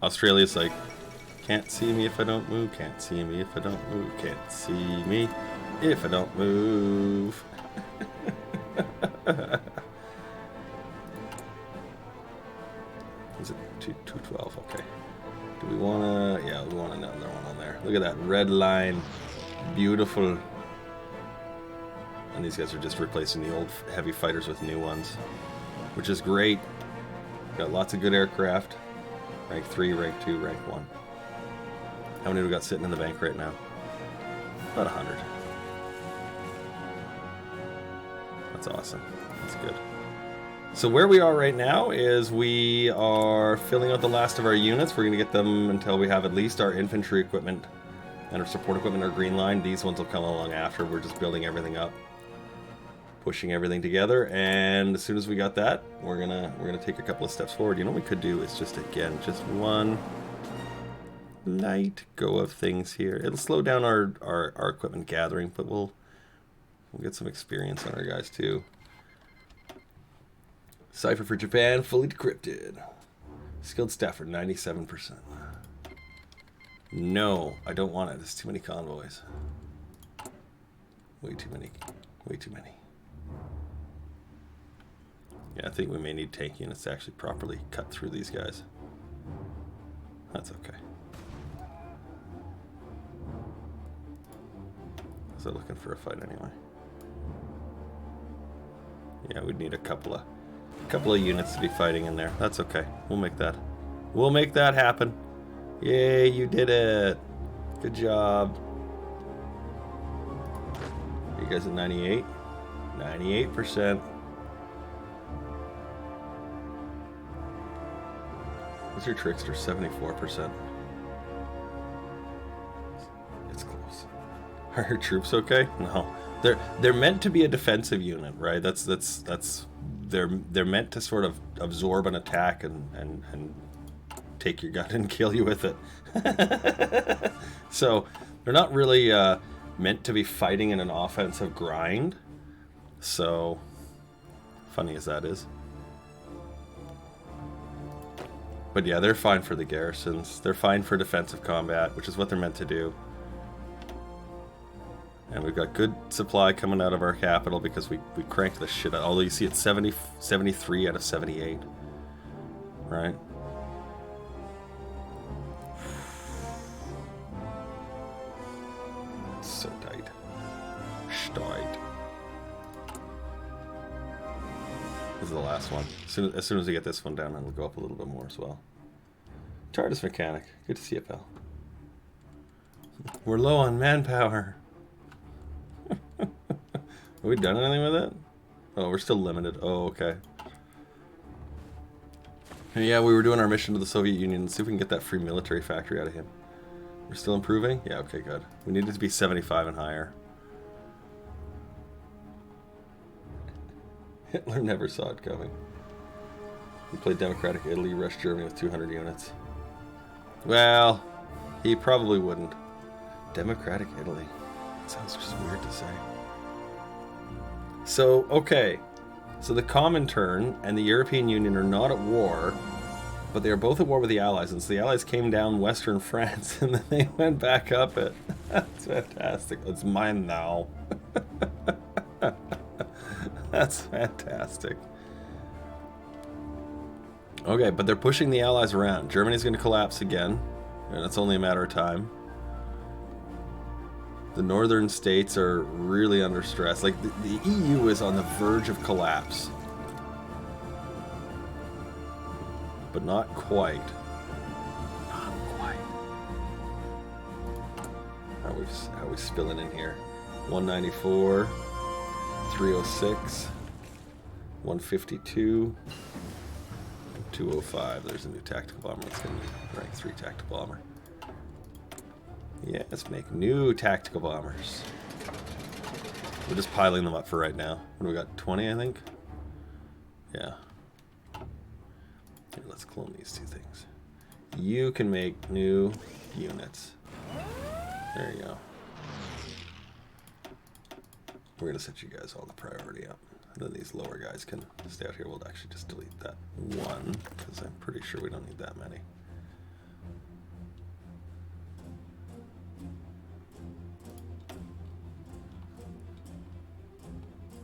Australia's like, can't see me if I don't move, can't see me if I don't move, can't see me if I don't move. Is it 212? Okay. Do we want to... Yeah, we want another one on there. Look at that red line. Beautiful. And these guys are just replacing the old heavy fighters with new ones, which is great. Got lots of good aircraft. Rank 3, rank 2, rank 1. How many do we got sitting in the bank right now? About 100. That's awesome. That's good. So where we are right now is we are filling out the last of our units. We're going to get them until we have at least our infantry equipment and our support equipment, our green line. These ones will come along after. We're just building everything up, pushing everything together, and as soon as we got that, we're gonna take a couple of steps forward. You know what we could do is just one light go of things here. It'll slow down our equipment gathering, but we'll get some experience on our guys too. Cipher for Japan, fully decrypted. Skilled staff are 97%. No, I don't want it. There's too many convoys. Way too many. Way too many. Yeah, I think we may need tank units to actually properly cut through these guys. That's okay. So looking for a fight anyway. Yeah, we'd need a couple of units to be fighting in there. That's okay. We'll make that. We'll make that happen. Yay, you did it. Good job. Are you guys at 98? 98%. What's your trickster? 74%. It's close. Are your troops okay? No. They're meant to be a defensive unit, right? They're meant to sort of absorb an attack and take your gun and kill you with it. So they're not really meant to be fighting in an offensive grind. So funny as that is. But yeah, they're fine for the garrisons. They're fine for defensive combat, which is what they're meant to do. And we've got good supply coming out of our capital because we cranked the shit out. Although you see it's 73 out of 78. Right? So tight. Tight. This is the last one. As soon as we get this one down, it'll go up a little bit more as well. TARDIS mechanic. Good to see you, pal. We're low on manpower. Have we done anything with it? Oh, we're still limited. Oh, okay. And yeah, we were doing our mission to the Soviet Union. Let's see if we can get that free military factory out of him. We're still improving? Yeah, okay, good. We need it to be 75 and higher. Hitler never saw it coming. He played Democratic Italy, rushed Germany with 200 units. Well, he probably wouldn't. Democratic Italy. That sounds just weird to say. So, okay. So the Comintern and the European Union are not at war, but they are both at war with the Allies. And so the Allies came down Western France, and then they went back up it. That's fantastic. It's mine now. That's fantastic. Okay, but they're pushing the Allies around. Germany's going to collapse again, and it's only a matter of time. The northern states are really under stress. Like, the EU is on the verge of collapse. But not quite. Not quite. How are we spilling in here? 194, 306, 152, 205. There's a new tactical bomber. It's going to be rank 3 tactical bomber. Yeah, let's make new tactical bombers. We're just piling them up for right now. What do we got? 20, I think? Yeah. Here, let's clone these two things. You can make new units. There you go. We're going to set you guys all the priority up. And then these lower guys can stay out here. We'll actually just delete that one, because I'm pretty sure we don't need that many.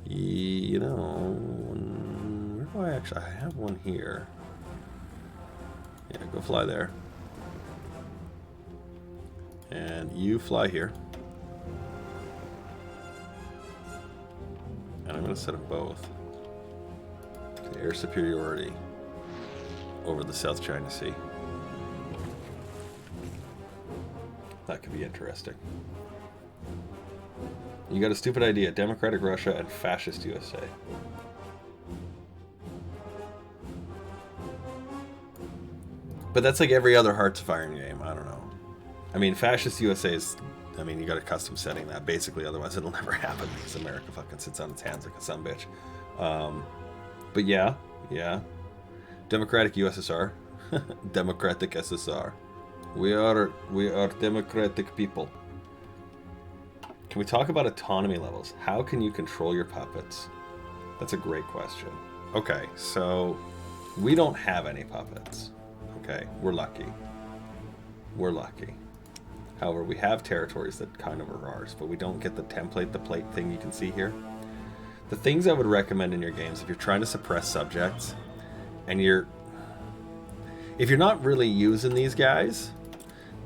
You know, where do I actually... I have one here. Yeah, go fly there. And you fly here. And I'm going to set them both to air superiority over the South China Sea. That could be interesting. You got a stupid idea. Democratic Russia and Fascist USA. But that's like every other Hearts of Iron game. I don't know. I mean, Fascist USA is... I mean, you got a custom setting that, basically. Otherwise, it'll never happen because America fucking sits on its hands like a sumbitch. But yeah. Democratic USSR. Democratic SSR. We are democratic people. Can we talk about autonomy levels? How can you control your puppets? That's a great question. Okay, so we don't have any puppets. Okay, we're lucky. We're lucky. However, we have territories that kind of are ours, but we don't get the template, the plate thing you can see here. The things I would recommend in your games, if you're trying to suppress subjects, and if you're not really using these guys,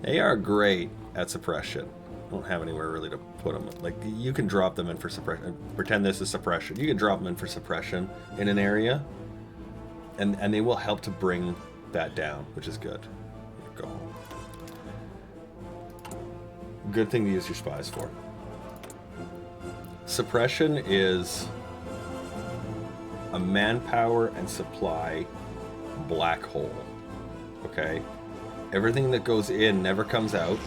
they are great at suppression. Don't have anywhere really to put them. Like, you can drop them in for suppression. Pretend this is suppression. You can drop them in for suppression in an area, and they will help to bring that down, which is good. Go home. Good thing to use your spies for. Suppression is a manpower and supply black hole. Okay? Everything that goes in never comes out.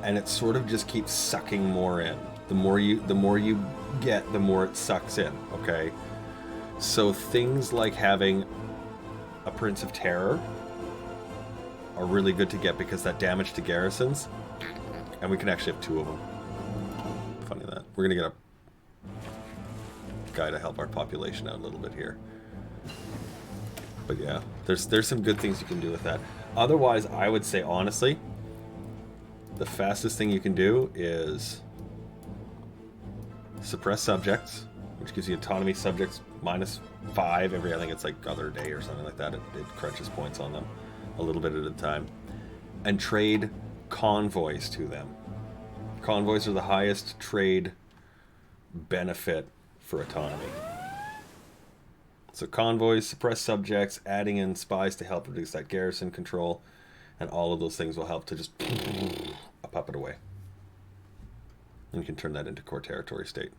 And it sort of just keeps sucking more in. The more you get, the more it sucks in. Okay, so things like having a Prince of Terror are really good to get because that damage to garrisons, and we can actually have 2 of them. Funny that we're gonna get a guy to help our population out a little bit here. But yeah, there's some good things you can do with that. Otherwise, I would say honestly, the fastest thing you can do is suppress subjects, which gives you autonomy subjects -5 every, I think it's like other day or something like that. It crunches points on them a little bit at a time. And trade convoys to them. Convoys are the highest trade benefit for autonomy. So convoys, suppress subjects, adding in spies to help reduce that garrison control, and all of those things will help to just a puppet away. And you can turn that into core territory state.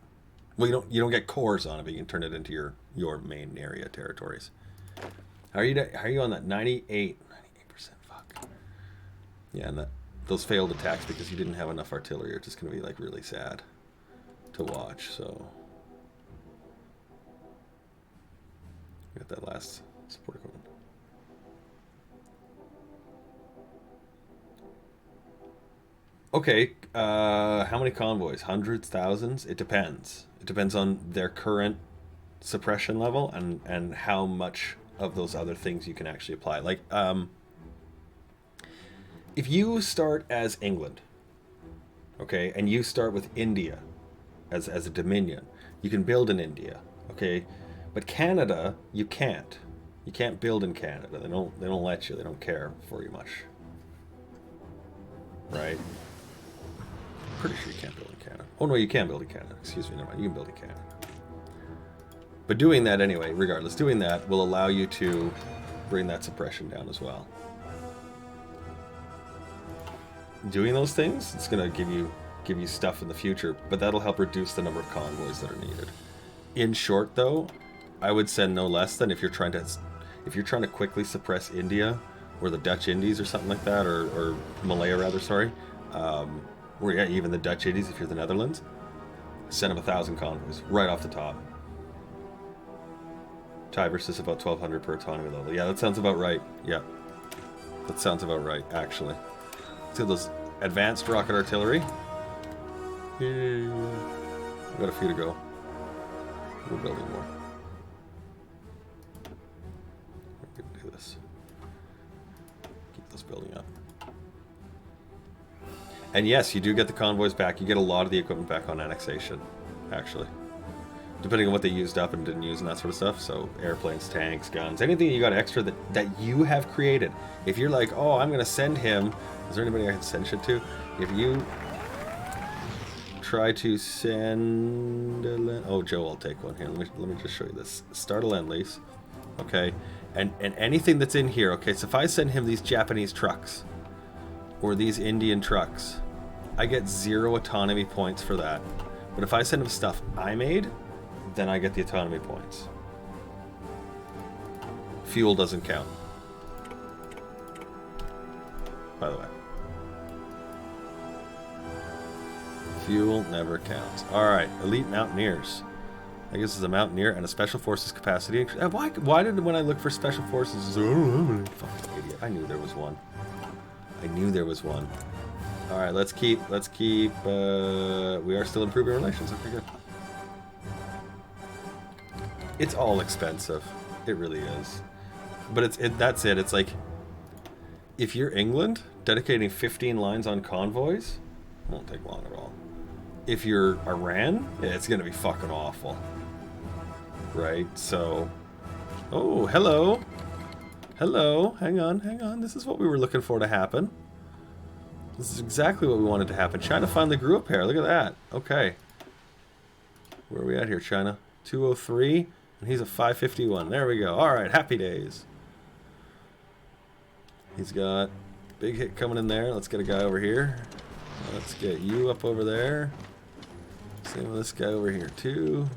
Well, you don't get cores on it, but you can turn it into your main area territories. How are you on that? 98%. Fuck. Yeah, and those failed attacks because you didn't have enough artillery are just going to be like really sad to watch. So Got that last support equipment. Okay, how many convoys? Hundreds, thousands? It depends. It depends on their current suppression level and how much of those other things you can actually apply. Like, if you start as England, okay, and you start with India as a dominion, you can build in India, okay, but Canada you can't. You can't build in Canada. They don't let you. They don't care for you much, right? Pretty sure you can't build in Canada. Oh no, you can build in Canada. Excuse me, never mind. You can build in Canada. But doing that anyway, regardless, doing that will allow you to bring that suppression down as well. Doing those things, it's gonna give you stuff in the future, but that'll help reduce the number of convoys that are needed. In short, though, I would send no less than if you're trying to quickly suppress India or the Dutch Indies or something like that, or Malaya rather, sorry. Or yeah, even the Dutch Indies if you're the Netherlands, send them 1,000 convoys right off the top. Tie versus about 1,200 per autonomy level. Yeah, that sounds about right. Yeah, that sounds about right, actually. Let's get those advanced rocket artillery. Yay. We've got a few to go. We're building more. We're going to do this. Keep this building up. And yes, you do get the convoys back. You get a lot of the equipment back on annexation, actually. Depending on what they used up and didn't use and that sort of stuff. So airplanes, tanks, guns, anything you got extra that you have created. If you're like, oh, I'm going to send him. Is there anybody I can send shit to? If you try to send... Oh, Joe, I'll take one here. Let me just show you this. Start a Lend-Lease. Okay. And anything that's in here. Okay, so if I send him these Japanese trucks or these Indian trucks, I get 0 autonomy points for that. But if I send him stuff I made, then I get the autonomy points. Fuel doesn't count, by the way. Fuel never counts. Alright, elite mountaineers. I guess it's a mountaineer and a special forces capacity. Why did when I look for special forces, fucking idiot. I knew there was one. Alright, let's keep, we are still improving relations. Okay, good. It's all expensive. It really is. But that's it. It's like, if you're England, dedicating 15 lines on convoys, won't take long at all. If you're Iran, yeah, it's going to be fucking awful. Right? So, oh, hello. Hello. Hang on. This is what we were looking for to happen. This is exactly what we wanted to happen. China finally grew a pair. Look at that. Okay. Where are we at here, China? 203, and he's a 551. There we go. All right, happy days. He's got big hit coming in there. Let's get a guy over here. Let's get you up over there. Same with this guy over here, too.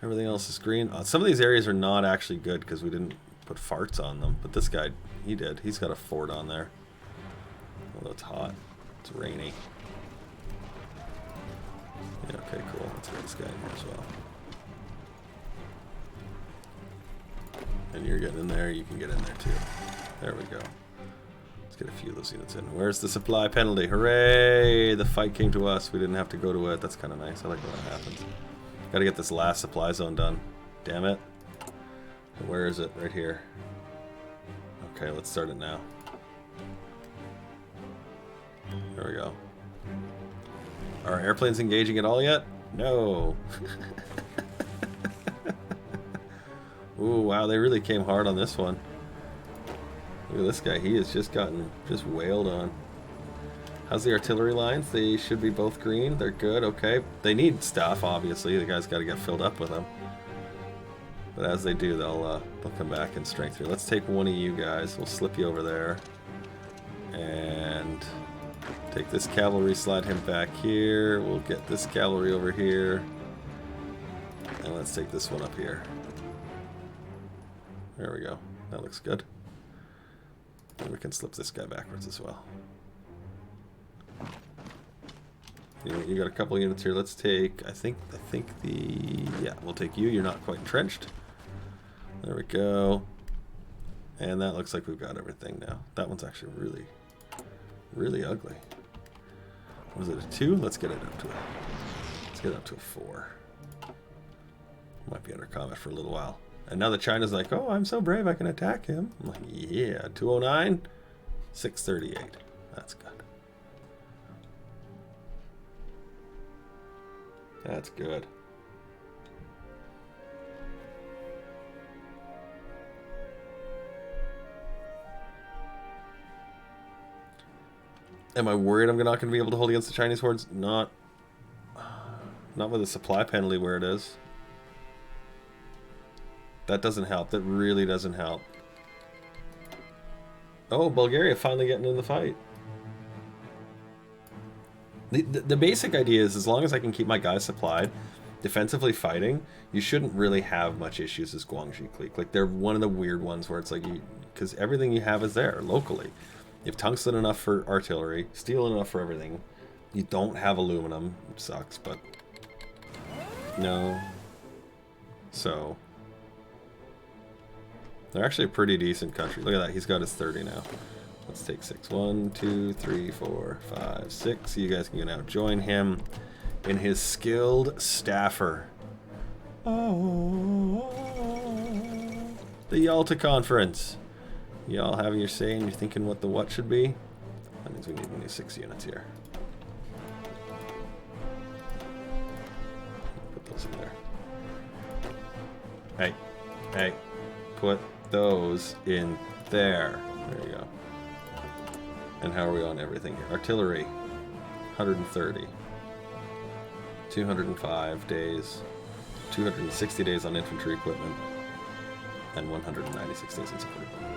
Everything else is green. Some of these areas are not actually good because we didn't put farts on them, but this guy, he did. He's got a fort on there. Although it's hot. It's rainy. Yeah, okay, cool. Let's get this guy in here as well. And you're getting in there, you can get in there too. There we go. Let's get a few of those units in. Where's the supply penalty? Hooray! The fight came to us. We didn't have to go to it. That's kind of nice. I like when that happens. Gotta get this last supply zone done. Damn it. Where is it? Right here. Okay, let's start it now. There we go. Are airplanes engaging at all yet? No. Ooh, wow, they really came hard on this one. Look at this guy. He has just wailed on. How's the artillery lines? They should be both green. They're good, okay. They need stuff, obviously. The guy's got to get filled up with them. But as they do, they'll come back in strength here. Let's take one of you guys. We'll slip you over there. And take this cavalry, slide him back here. We'll get this cavalry over here. And let's take this one up here. There we go. That looks good. And we can slip this guy backwards as well. You got a couple units here. Let's take, I think yeah, we'll take you. You're not quite entrenched. There we go. And that looks like we've got everything now. That one's actually really, really ugly. Was it a 2? Let's get it up to a 4. Might be under combat for a little while. And now that China's like, oh, I'm so brave, I can attack him. I'm like, yeah, 209, 638. That's good. That's good. Am I worried I'm not going to be able to hold against the Chinese hordes? Not with a supply penalty where it is. That doesn't help. That really doesn't help. Oh, Bulgaria finally getting in the fight. The basic idea is as long as I can keep my guys supplied, defensively fighting, you shouldn't really have much issues as Guangxi Clique. Like, they're one of the weird ones where it's like, because everything you have is there locally. You have tungsten enough for artillery, steel enough for everything. You don't have aluminum, which sucks, but no. So they're actually a pretty decent country. Look at that, he's got his 30 now. Let's take 6. 1, 2, 3, 4, 5, 6. You guys can go now join him in his skilled staffer. Oh, the Yalta Conference. Y'all having your say and you're thinking what the what should be? That means we need 6 units here. Put those in there. Hey, put those in there. There you go. And how are we on everything here? Artillery, 130. 205 days. 260 days on infantry equipment. And 196 days on support equipment.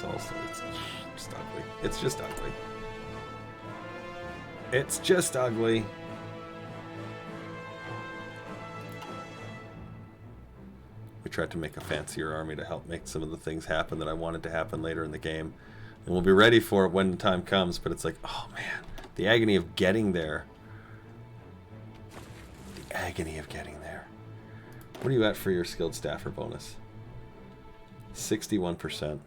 Also, it's just ugly. It's just ugly. It's just ugly. We tried to make a fancier army to help make some of the things happen that I wanted to happen later in the game. And we'll be ready for it when the time comes, but it's like, oh man, the agony of getting there. The agony of getting there. What are you at for your skilled staffer bonus? 61%.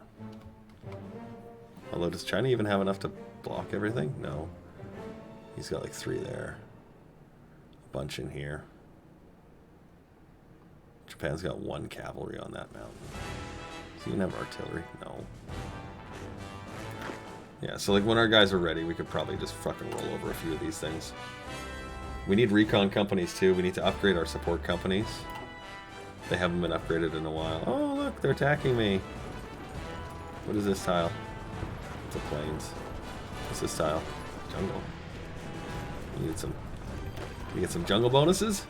Although, does China even have enough to block everything? No. He's got like 3 there. A bunch in here. Japan's got 1 cavalry on that mountain. So you can have artillery? No. Yeah, so like when our guys are ready, we could probably just fucking roll over a few of these things. We need recon companies too. We need to upgrade our support companies. They haven't been upgraded in a while. Oh, look, they're attacking me. What is this tile? It's a plains. What's this tile? Jungle. You need some. You get some jungle bonuses?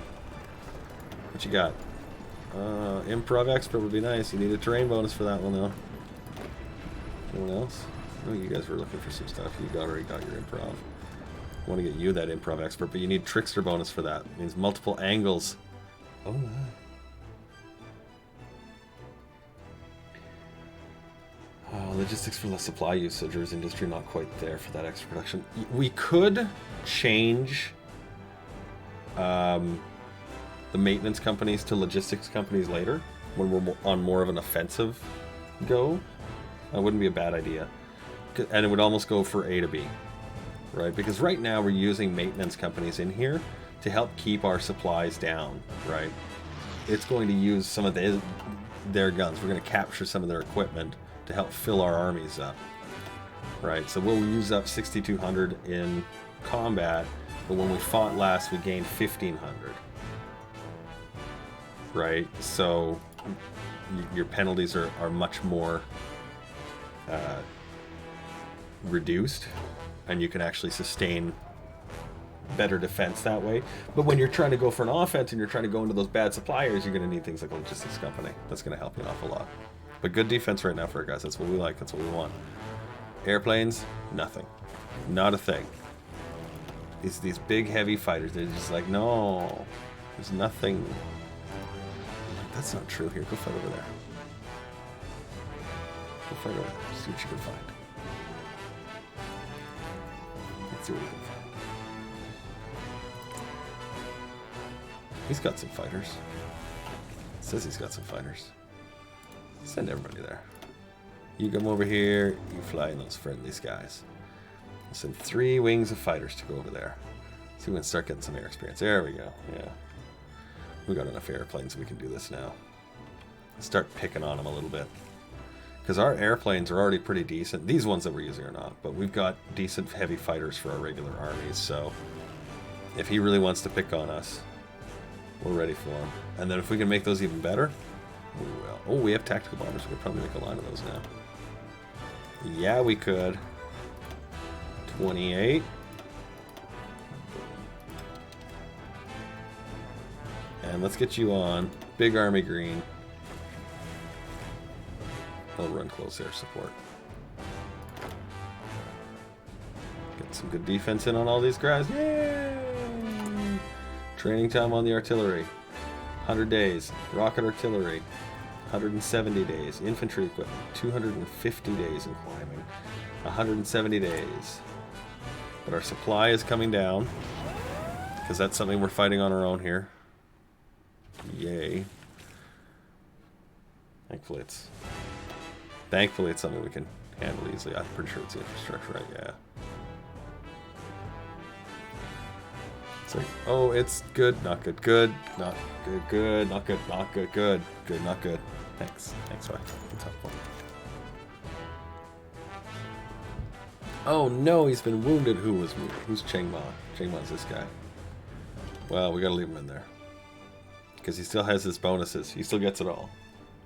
What you got? Improv expert would be nice. You need a terrain bonus for that one though. Anyone else? Oh, you guys were looking for some stuff. You already got your improv. I want to get you that improv expert, but you need trickster bonus for that. It means multiple angles. Oh my. Logistics for less supply usage, or is industry not quite there for that extra production? We could change the maintenance companies to logistics companies later when we're on more of an offensive go. That wouldn't be a bad idea. And it would almost go for A to B, right? Because right now we're using maintenance companies in here to help keep our supplies down, right? It's going to use some of their guns. We're going to capture some of their equipment to help fill our armies up, right? So we'll use up 6,200 in combat, but when we fought last, we gained 1,500, right? So your penalties are much more reduced, and you can actually sustain better defense that way. But when you're trying to go for an offense and you're trying to go into those bad suppliers, you're going to need things like a logistics company. That's going to help you an awful lot. But good defense right now for our guys. That's what we like. That's what we want. Airplanes, nothing. Not a thing. These big, heavy fighters, they're just like, no, there's nothing. Like, that's not true. Here, go fight over there. Go fight over there. See what you can find. Let's see what we can find. He's got some fighters. Says he's got some fighters. Send everybody there. You come over here. You fly in those friendly skies. We'll send 3 wings of fighters to go over there. See if we can start getting some air experience. There we go. Yeah. We got enough airplanes. We can do this now. Start picking on them a little bit. Because our airplanes are already pretty decent. These ones that we're using are not. But we've got decent heavy fighters for our regular armies. So if he really wants to pick on us, we're ready for him. And then if we can make those even better, we will. Oh, we have tactical bombers. We could probably make a line of those now. Yeah, we could. 28. And let's get you on. Big Army Green. I'll run close air support. Get some good defense in on all these guys. Yay! Training time on the artillery. 100 days. Rocket artillery. 170 days. Infantry equipment. 250 days in climbing. 170 days. But our supply is coming down. Because that's something we're fighting on our own here. Yay. Thankfully it's something we can handle easily. I'm pretty sure it's the infrastructure, right? Yeah. It's like, oh, it's good, not good, good, not good, good, not good, not good, good, good, not good. Thanks. Thanks, Roy. That's helpful. Oh no, he's been wounded. Who was wounded? Who's Cheng Ma? Cheng Ma's this guy. Well, we gotta leave him in there. Because he still has his bonuses. He still gets it all.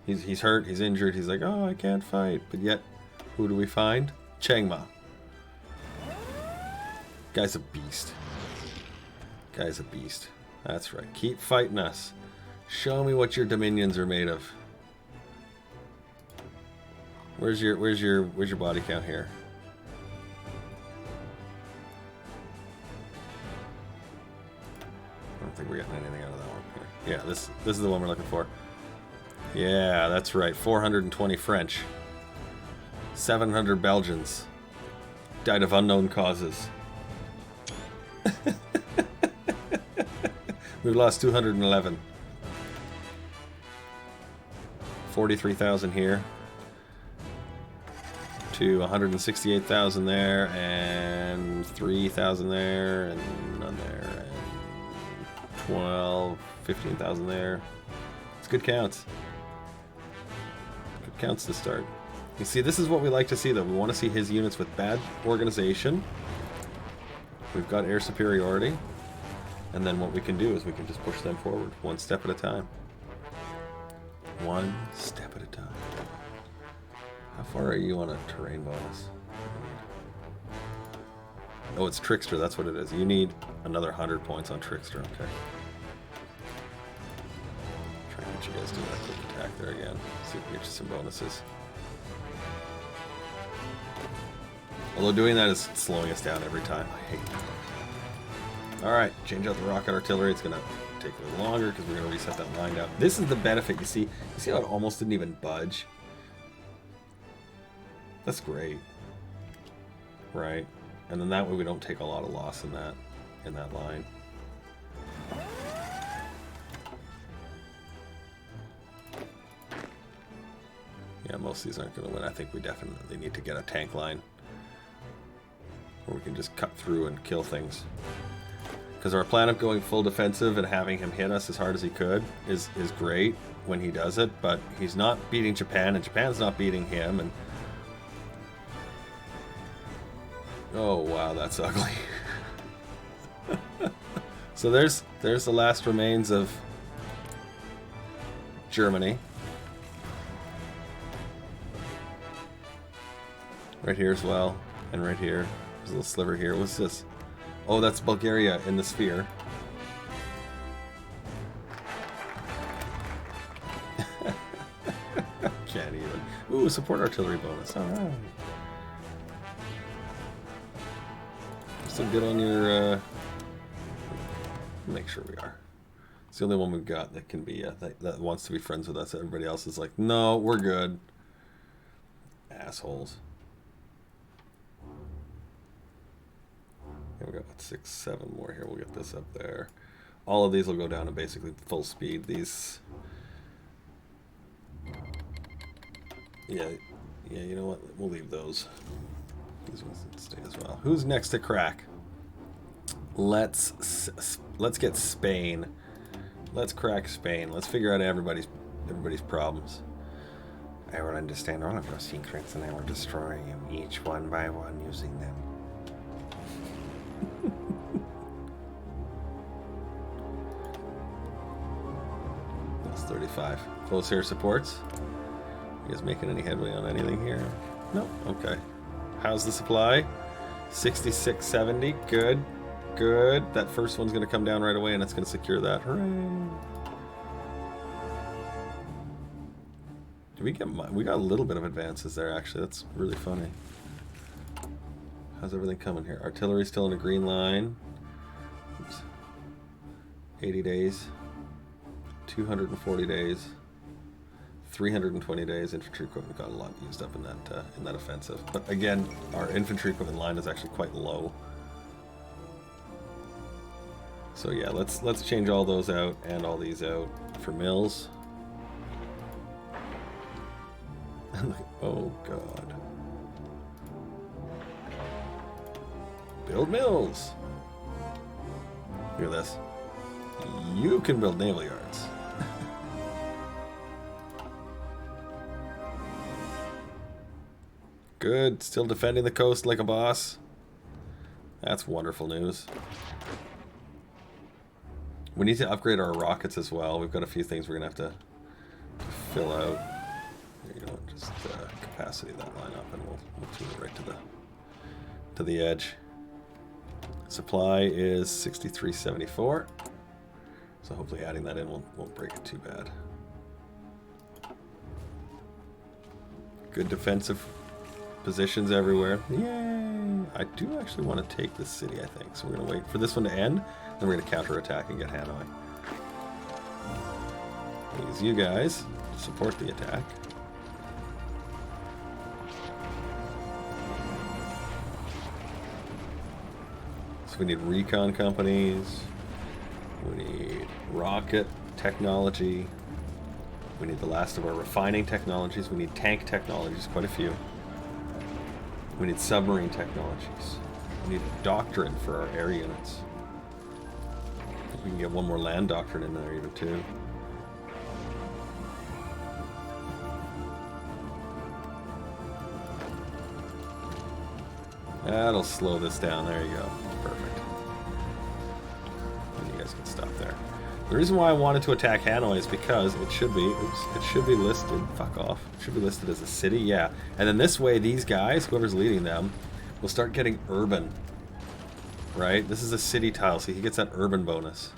He's hurt, he's injured, he's like, oh, I can't fight. But yet, who do we find? Cheng Ma. Guy's a beast. Guy's a beast. That's right. Keep fighting us. Show me what your dominions are made of. Where's your body count here? I don't think we're getting anything out of that one here. Yeah, this is the one we're looking for. Yeah, that's right. 420 French. 700 Belgians. Died of unknown causes. We've lost 211. 43,000 here. To 168,000 there, and 3,000 there, and none there, and 15,000 there. It's good counts. Good counts to start. You see, this is what we like to see, though. We want to see his units with bad organization. We've got air superiority. And then what we can do is we can just push them forward, one step at a time. One step at a time. How far are you on a terrain bonus? Oh, it's Trickster, that's what it is. You need another 100 points on Trickster, okay. Try and get you guys to do that quick attack there again. See if we can get you some bonuses. Although doing that is slowing us down every time. I hate that. Alright, change out the rocket artillery. It's going to take a little longer because we're going to reset that line down. This is the benefit, you see. You see how it almost didn't even budge? That's great. Right? And then that way we don't take a lot of loss in that line. Yeah, most of these aren't going to win. I think we definitely need to get a tank line where we can just cut through and kill things. Because our plan of going full defensive and having him hit us as hard as he could is great when he does it, but he's not beating Japan, and Japan's not beating him, and oh wow, that's ugly. So there's the last remains of Germany. Right here as well, and right here. There's a little sliver here. What's this? Oh, that's Bulgaria in the sphere. Can't even. Ooh, support artillery bonus. Alright. So good on your... Make sure we are. It's the only one we've got that can be... that wants to be friends with us. Everybody else is like, no, we're good. Assholes. Yeah, we got 6, 7 more here. We'll get this up there. all of these will go down to basically full speed. These, yeah, you know what? We'll leave those. These ones stay as well. Who's next to crack? Let's get Spain. Let's crack Spain. Let's figure out everybody's problems. I will understand all of your secrets, and I will destroy you each one by one using them. That's 35. Close air supports. You guys making any headway on anything here? No? Okay. How's the supply? 6670. Good. Good. That first one's going to come down right away, and it's going to secure that. Hooray! Did we get... We got a little bit of advances there, actually. That's really funny. How's everything coming here? Artillery's still in a green line. Oops. 80 days. 240 days. 320 days. Infantry equipment got a lot used up in that offensive. But again, our infantry equipment line is actually quite low. So yeah, let's change all those out and all these out for mills. Oh god. Build mills. Look at this. You can build naval yards. Good. Still defending the coast like a boss. That's wonderful news. We need to upgrade our rockets as well. We've got a few things we're going to have to fill out. There you go. Just capacity that line up, and we'll tune it right to the edge. Supply is 6374. So hopefully adding that in won't break it too bad. Good defensive positions everywhere. Yay! I do actually want to take this city, I think. So we're going to wait for this one to end. Then we're going to counterattack and get Hanoi. Please, you guys, support the attack. So we need recon companies. We need rocket technology. We need the last of our refining technologies. We need tank technologies, quite a few. We need submarine technologies. We need a doctrine for our air units. We can get one more land doctrine in there even too. That'll slow this down. There you go. Perfect. And you guys can stop there. The reason why I wanted to attack Hanoi is because it should be, it should be listed, fuck off, it should be listed as a city, yeah. And then this way, these guys, whoever's leading them, will start getting urban. Right? This is a city tile, so he gets that urban bonus.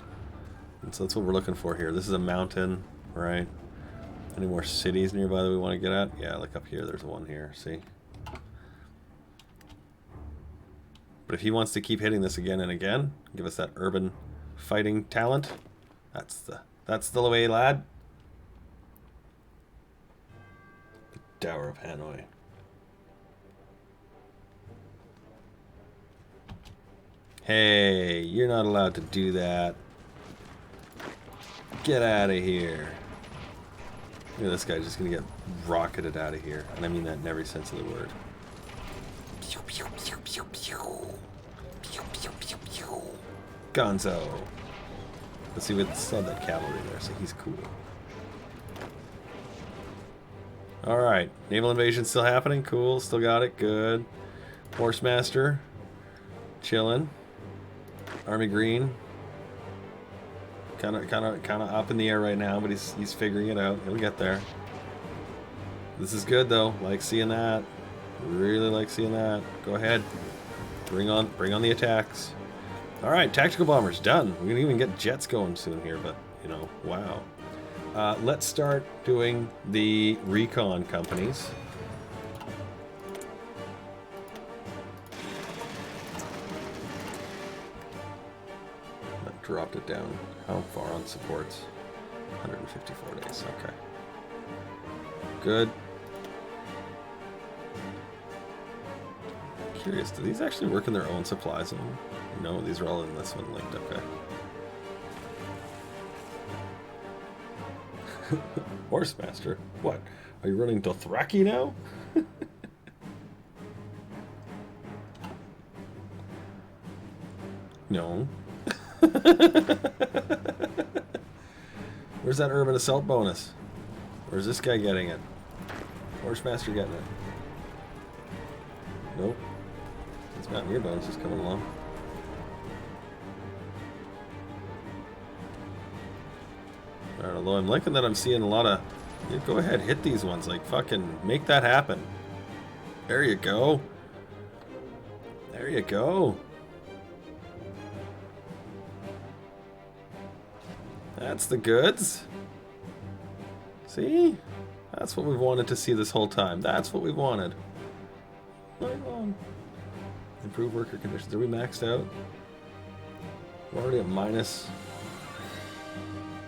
And so that's what we're looking for here. This is a mountain, right? Any more cities nearby that we want to get at? Yeah, like up here, there's one here, see? But if he wants to keep hitting this again and again, give us that urban fighting talent, that's the way, lad. The Tower of Hanoi. Hey, you're not allowed to do that. Get out of here. Look at this guy just gonna get rocketed out of here. And I mean that in every sense of the word. Pew, pew, pew, pew, pew. Pew, pew, pew, pew. Gonzo. Let's see, we still have that cavalry there, so he's cool. Alright, naval invasion still happening. Cool, still got it. Good. Horsemaster. Chilling. Army Green. Kind of up in the air right now, but he's figuring it out. He'll get there. This is good though. Like seeing that. Really like seeing that. Go ahead. Bring on the attacks. All right, tactical bombers done. We're gonna even get jets going soon here, but you know, wow. Let's start doing the recon companies. That dropped it down. How far on supports? 154 days. Okay. Good. Curious, do these actually work in their own supply zone? No, these are all in this one linked. Okay. Horsemaster? What? Are you running Dothraki now? No. Where's that urban assault bonus? Where's this guy getting it? Horsemaster getting it? Nope. This mountaineer bonus is coming along. Alright, although I'm liking that I'm seeing a lot of... Yeah, go ahead, hit these ones. Like, fucking make that happen. There you go. There you go. That's the goods. See? That's what we've wanted to see this whole time. That's what we've wanted. Right on. Improve worker conditions. Are we maxed out? We're already at minus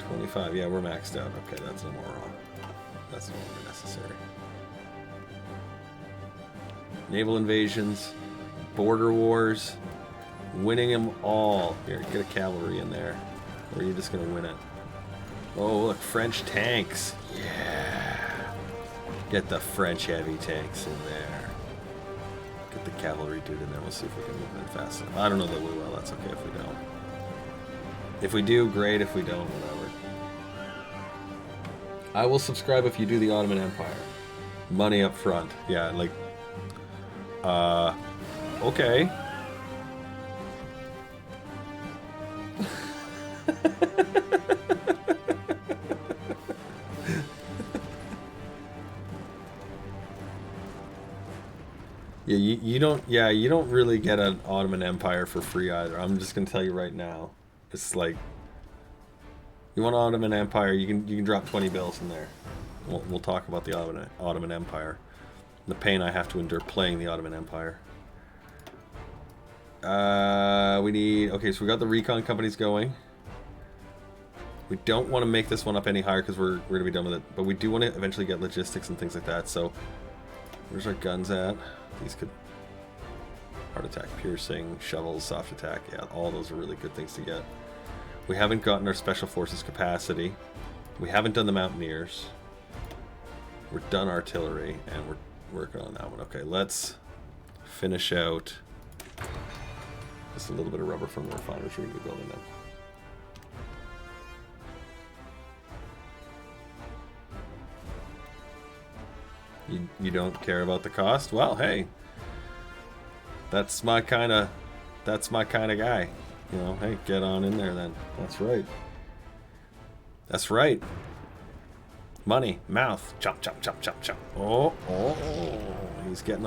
25. Yeah, we're maxed out. Okay, that's no more wrong. That's no longer necessary. Naval invasions, border wars, winning them all. Here, get a cavalry in there. Or are you just going to win it? Oh, look, French tanks. Yeah. Get the French heavy tanks in there. Get the cavalry dude in there. We'll see if we can move in fast enough. I don't know that we will. That's okay if we don't. If we do, great. If we don't, whatever. I will subscribe if you do the Ottoman Empire. Money up front. Yeah, like... okay. Yeah, you don't really get an Ottoman Empire for free either. I'm just gonna tell you right now. It's like, you want Ottoman Empire, you can drop 20 bills in there. We'll talk about the Ottoman Empire. The pain I have to endure playing the Ottoman Empire. We need... Okay, so we got the recon companies going. We don't want to make this one up any higher because we're going to be done with it. But we do want to eventually get logistics and things like that. So, where's our guns at? These could... Hard attack, piercing, shovels, soft attack. Yeah, all those are really good things to get. We haven't gotten our special forces capacity. We haven't done the mountaineers. We're done artillery, and we're working on that one. Okay, let's finish out just a little bit of rubber from the refineries we're going to be building them. You don't care about the cost? Well, hey, that's my kind of guy. You know, hey, get on in there then. That's right. That's right. Money, mouth, chomp, chomp, chomp, chomp, chomp. Oh, oh, he's getting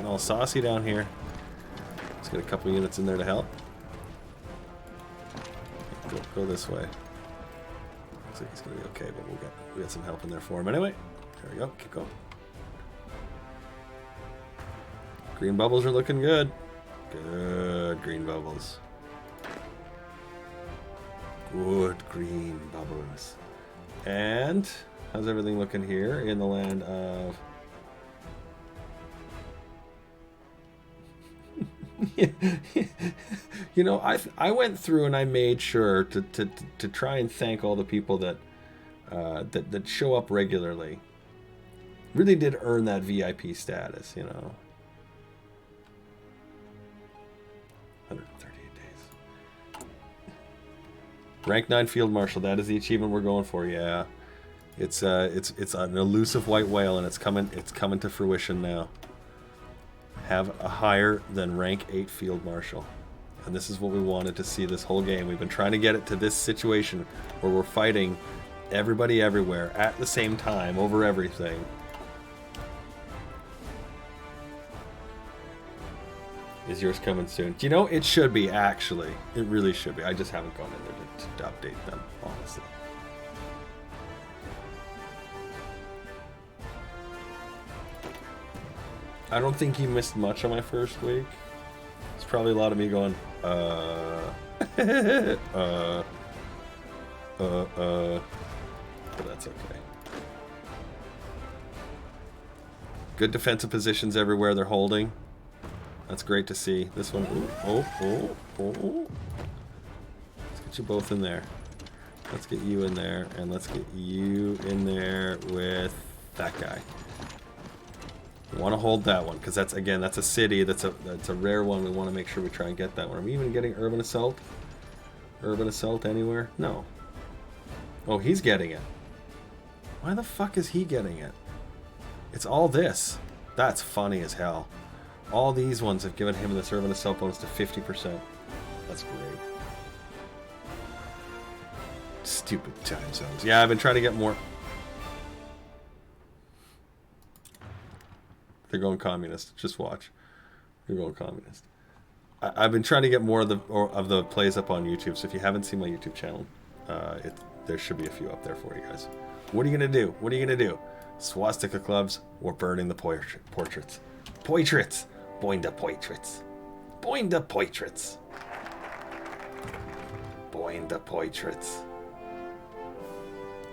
all saucy down here. Let's get a couple units in there to help. Go this way. Looks like he's gonna be okay, but we got some help in there for him anyway. There we go. Keep going. Green bubbles are looking good. Good green bubbles. Good green bubbles. And how's everything looking here in the land of... You know, I went through and I made sure to try and thank all the people that that show up regularly. Really did earn that VIP status, you know. 138 days. Rank 9 Field Marshal, that is the achievement we're going for, yeah. It's an elusive white whale and it's coming to fruition now. Have a higher than rank 8 Field Marshal. And this is what we wanted to see this whole game. We've been trying to get it to this situation where we're fighting everybody everywhere at the same time over everything. Is yours coming soon? Do you know, it should be, actually. It really should be. I just haven't gone in there to update them, honestly. I don't think you missed much on my first week. It's probably a lot of me going, but that's okay. Good defensive positions everywhere they're holding. That's great to see. This one, ooh, oh. Let's get you both in there. Let's get you in there, and let's get you in there with that guy. We want to hold that one, because that's, again, that's a city, that's a rare one. We want to make sure we try and get that one. Are we even getting Urban Assault? Urban Assault anywhere? No. Oh, he's getting it. Why the fuck is he getting it? It's all this. That's funny as hell. All these ones have given him this Urban Assault bonus to 50%. That's great. Stupid time zones. Yeah, I've been trying to get more. They're going communist. Just watch. They're going communist. I've been trying to get more of the plays up on YouTube. So if you haven't seen my YouTube channel, there should be a few up there for you guys. What are you gonna do? What are you gonna do? Swastika clubs or burning the portraits? Portraits. Boing the portraits. Boing the portraits. Boing the portraits.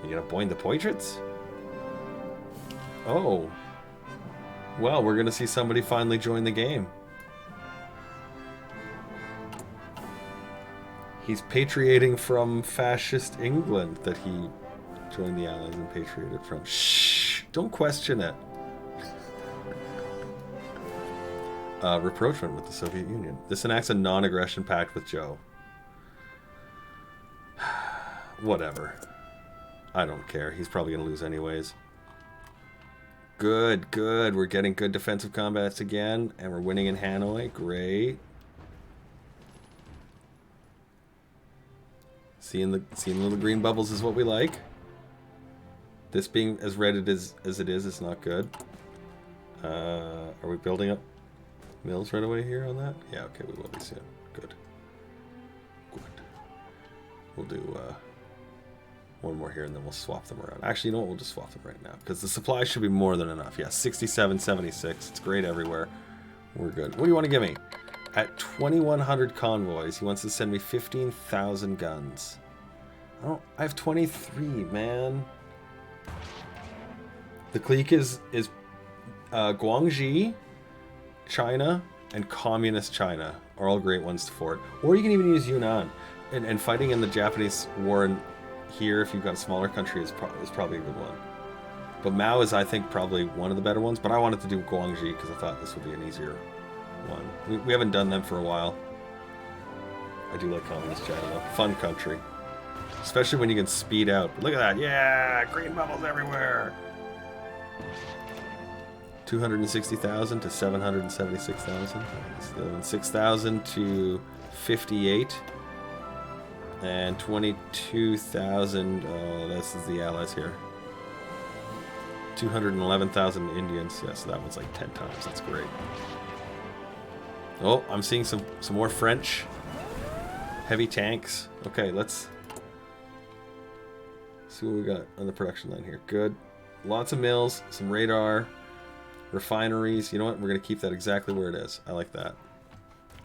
You gonna boing the portraits? Oh. Well, we're gonna see somebody finally join the game. He's patriating from fascist England that he joined the Allies and patriated from. Shh! Don't question it. Rapprochement with the Soviet Union. This enacts a non-aggression pact with Joe. Whatever. I don't care. He's probably going to lose anyways. Good, good. We're getting good defensive combats again, and we're winning in Hanoi. Great. Seeing the little green bubbles is what we like. This being as red as it is, it's not good. Are we building up mills right away here on that? Yeah, okay, we will be soon. Good. Good. We'll do one more here and then we'll swap them around. Actually, you know what? We'll just swap them right now because the supply should be more than enough. Yeah, 67, 76. It's great everywhere. We're good. What do you want to give me? At 2,100 convoys, he wants to send me 15,000 guns. I have 23, man. The clique is Guangxi, China, and Communist China are all great ones for it. Or you can even use Yunnan. And fighting in the Japanese war here, if you've got a smaller country, is probably a good one. But Mao is, I think, probably one of the better ones. But I wanted to do Guangxi because I thought this would be an easier one. We haven't done them for a while. I do like Communist China, though. Fun country. Especially when you can speed out. Look at that. Yeah! Green bubbles everywhere! 260,000 to 776,000. 6,000 to 58. And 22,000. Oh, this is the Allies here. 211,000 Indians. Yeah, so that one's like 10 times. That's great. Oh, I'm seeing some more French heavy tanks. Okay, let's see what we got on the production line here. Good. Lots of mills, some radar, refineries. You know what? We're going to keep that exactly where it is. I like that.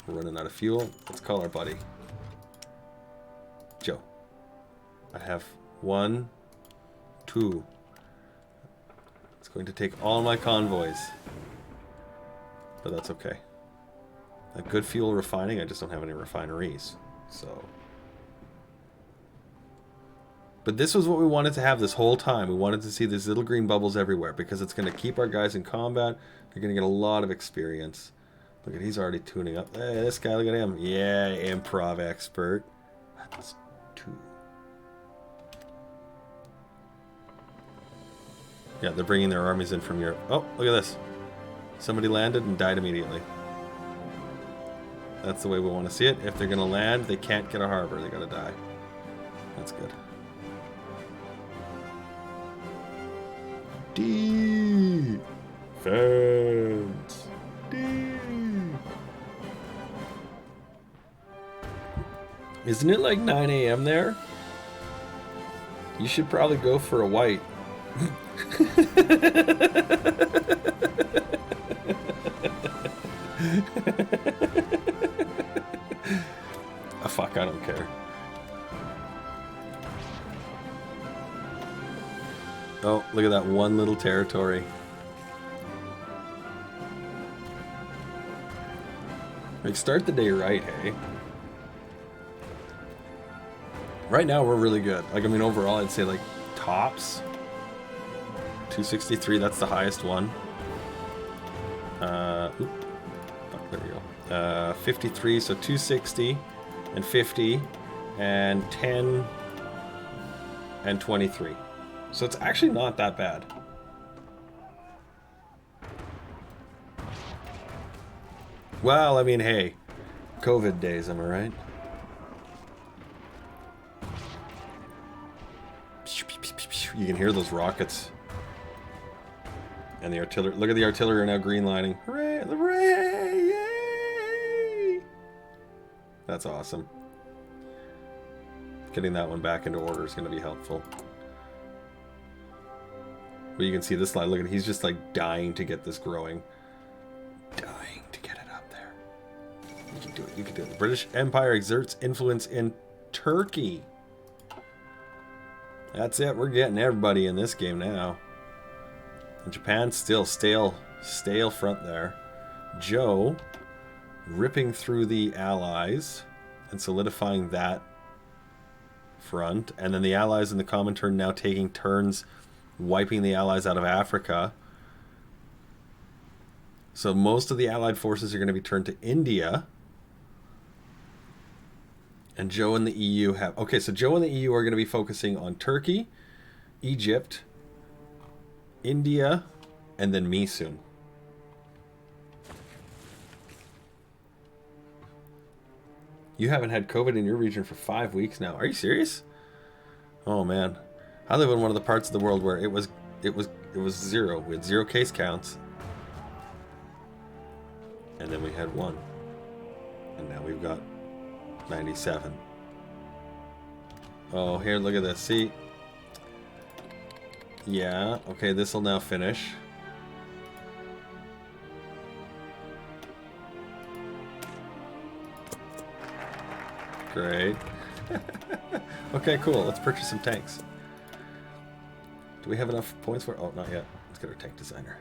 We're running out of fuel. Let's call our buddy. Joe. I have 1, 2. It's going to take all my convoys. But that's okay. A good fuel refining, I just don't have any refineries. So. But this was what we wanted to have this whole time. We wanted to see these little green bubbles everywhere because it's going to keep our guys in combat. They're going to get a lot of experience. Look at, he's already tuning up. Hey, this guy, look at him. Yeah, improv expert. That's 2. Yeah, they're bringing their armies in from Europe. Oh, look at this. Somebody landed and died immediately. That's the way we want to see it. If they're going to land, they can't get a harbor. They got to die. That's good. Defense. Isn't it like 9 a.m. there? You should probably go for a white. Oh, fuck, I don't care. Oh, look at that one little territory. Like, start the day right, hey? Right now, we're really good. Like, I mean, overall, I'd say, like, tops. 263, that's the highest one. Fuck, there we go. 53, so 260, and 50, and 10, and 23. So it's actually not that bad. Well, I mean, hey, COVID days, am I right? You can hear those rockets. And the artillery, look at the artillery now green lining. Hooray, hooray, yay! That's awesome. Getting that one back into order is going to be helpful. But you can see this line, look at, he's just like dying to get this growing. Dying to get it up there. You can do it, you can do it. The British Empire exerts influence in Turkey. That's it, we're getting everybody in this game now. And Japan's still stale front there. Joe ripping through the Allies and solidifying that front. And then the Allies in the Comintern now taking turns wiping the Allies out of Africa. So most of the Allied forces are going to be turned to India. And Joe and the EU have... Okay, so Joe and the EU are going to be focusing on Turkey, Egypt, India, and then me soon. You haven't had COVID in your region for 5 weeks now. Are you serious? Oh, man. I live in one of the parts of the world where it was zero. We had 0 case counts. And then we had 1. And now we've got 97. Oh, here, look at this. See? Yeah, okay, this will now finish. Great. Okay, cool. Let's purchase some tanks. Do we have enough points for... Oh, not yet. Let's get our tank designer.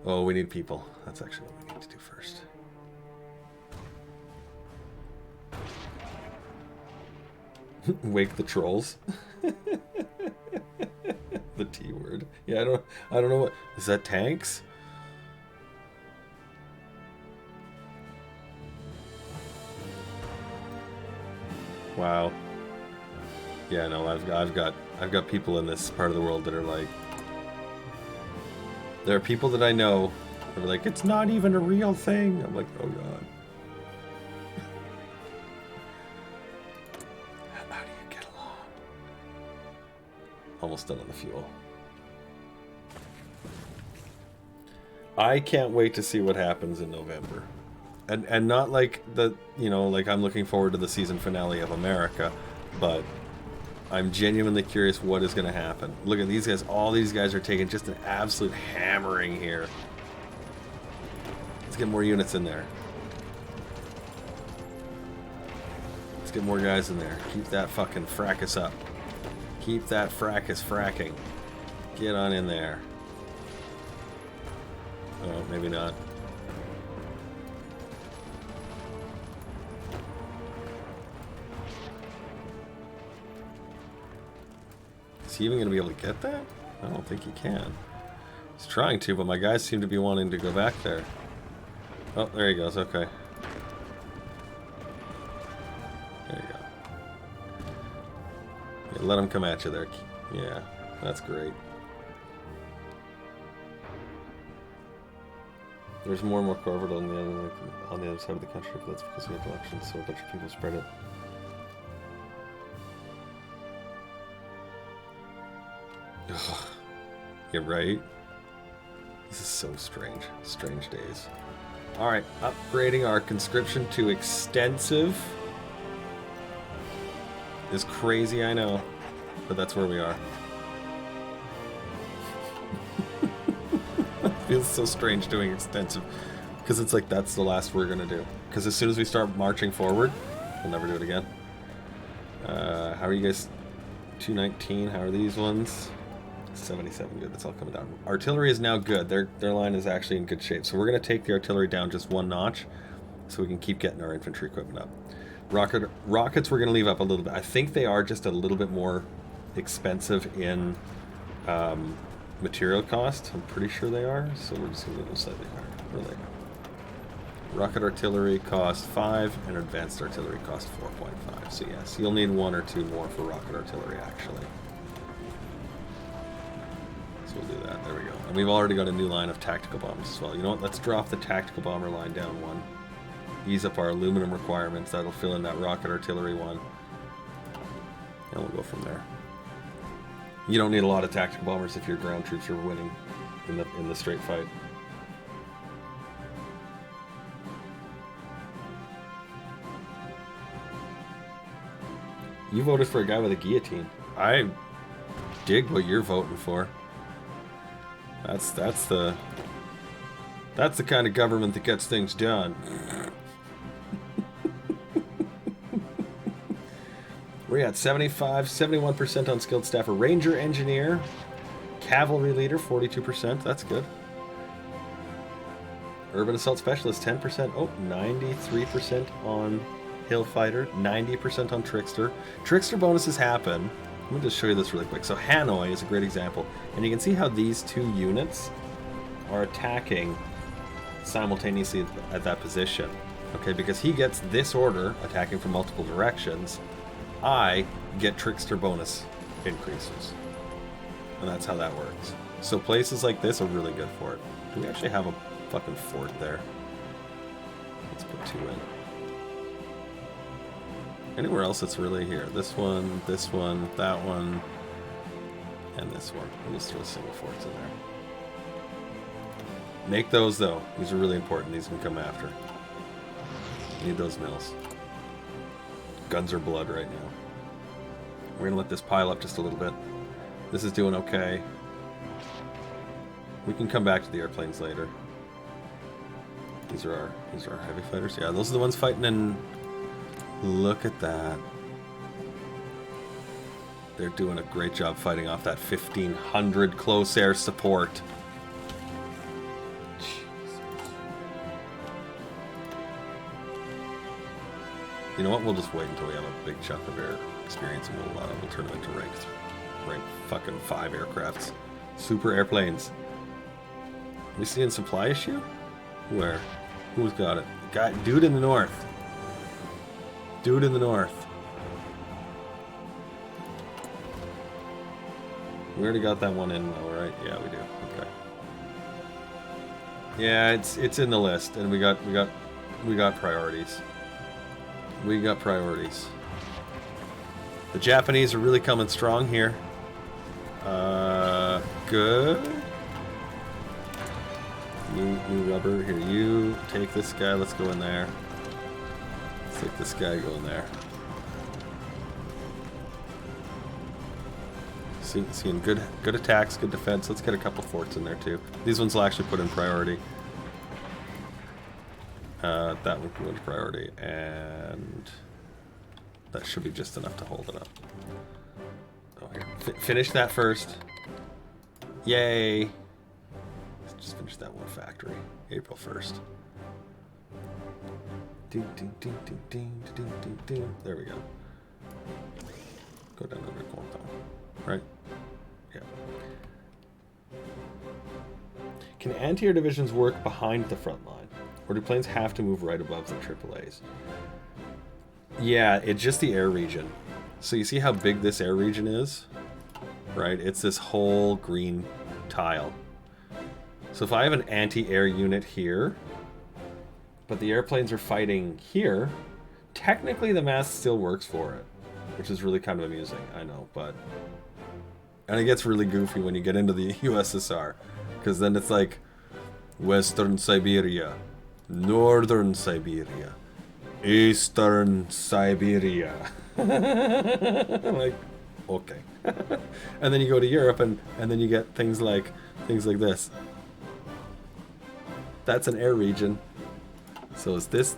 Oh, we need people. That's actually what we need to do first. Wake the trolls. The T word. Yeah, I don't know what... Is that tanks? Wow. Yeah, no, I've got people in this part of the world that are like... There are people that I know that are like, it's not even a real thing. I'm like, oh god. How do you get along? Almost done on the fuel. I can't wait to see what happens in November. And not like the, you know, like I'm looking forward to the season finale of America, but I'm genuinely curious what is going to happen. Look at these guys. All these guys are taking just an absolute hammering here. Let's get more units in there. Let's get more guys in there. Keep that fucking fracas up. Keep that fracas fracking. Get on in there. Oh, maybe not. Is he even going to be able to get that? I don't think he can. He's trying to, but my guys seem to be wanting to go back there. Oh, there he goes. Okay. There you go. Yeah, let him come at you there. Yeah, that's great. There's more and more Corvid on the other side of the country, but that's because we have elections, so a bunch of people spread it. Ugh. You're right. This is so strange. Strange days. Alright, upgrading our conscription to extensive is crazy, I know, but that's where we are. It feels so strange doing extensive, because it's like that's the last we're going to do. Because as soon as we start marching forward, we'll never do it again. How are you guys? 219, how are these ones? 77, good, that's all coming down. Artillery is now good. Their line is actually in good shape. So we're going to take the artillery down just one notch so we can keep getting our infantry equipment up. Rockets we're going to leave up a little bit. I think they are just a little bit more expensive in material cost. I'm pretty sure they are, so we're just going to go slightly higher. Really. Rocket artillery cost 5, and advanced artillery cost 4.5. So yes, you'll need 1 or 2 more for rocket artillery, actually. So we'll do that. There we go. And we've already got a new line of tactical bombs as well. You know what? Let's drop the tactical bomber line down 1. Ease up our aluminum requirements. That'll fill in that rocket artillery one. And we'll go from there. You don't need a lot of tactical bombers if your ground troops are winning in the straight fight. You voted for a guy with a guillotine. I dig what you're voting for. That's the kind of government that gets things done. We're at 71% on skilled staff. A ranger engineer, cavalry leader, 42%. That's good. Urban assault specialist, 10%. Oh, 93% on hill fighter, 90% on trickster. Trickster bonuses happen. Let me just show you this really quick. So Hanoi is a great example, and you can see how these 2 units are attacking simultaneously at that position. Okay, because he gets this order attacking from multiple directions. I get trickster bonus increases. And that's how that works. So places like this are really good for it. Do we actually have a fucking fort there? Let's put 2 in. Anywhere else that's really here? This one, that one, and this one. We'll just throw single forts in there. Make those though. These are really important. These can come after. Need those mills. Guns are blood right now. We're gonna let this pile up just a little bit. This is doing okay. We can come back to the airplanes later. These are our heavy fighters. Yeah, those are the ones fighting in. Look at that. They're doing a great job fighting off that 1,500 close air support. You know what? We'll just wait until we have a big chunk of air experience, and we'll turn them into rank fucking 5 aircrafts. Super airplanes. We seeing supply issue? Where? Who's got it? Dude in the north. Dude in the north. We already got that one in though, right? Yeah, we do. Okay. Yeah, it's in the list, and we got priorities. We got priorities. The Japanese are really coming strong here. Good. New rubber. Here, you take this guy. Let's go in there. Let's take this guy, go in there. Seeing good attacks, good defense. Let's get a couple forts in there too. These ones will actually put in priority. That would go into priority, and that should be just enough to hold it up. Oh, here. Finish that first. Yay! Let's just finish that one factory. April 1st. There we go. Go down under Quantum. Right? Yeah. Can anti-air divisions work behind the front line? Or do planes have to move right above the AAAs? Yeah, it's just the air region. So you see how big this air region is? Right? It's this whole green tile. So if I have an anti-air unit here, but the airplanes are fighting here, technically the mass still works for it. Which is really kind of amusing, I know, but... And it gets really goofy when you get into the USSR. Because then it's like, Western Siberia, Northern Siberia, Eastern Siberia. Like, okay. And then you go to Europe and then you get things like this. That's an air region. So it's this,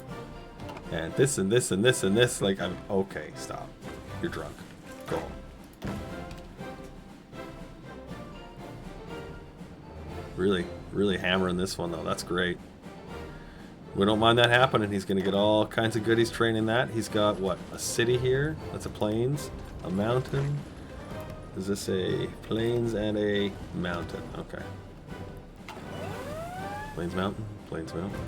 and this, and this, and this, and this. Like, I'm okay, stop. You're drunk. Go home. Really hammering this one though. That's great. We don't mind that happening. He's going to get all kinds of goodies training that. He's got, what, a city here? That's a plains, a mountain. Is this a plains and a mountain? Okay. Plains mountain, plains mountain.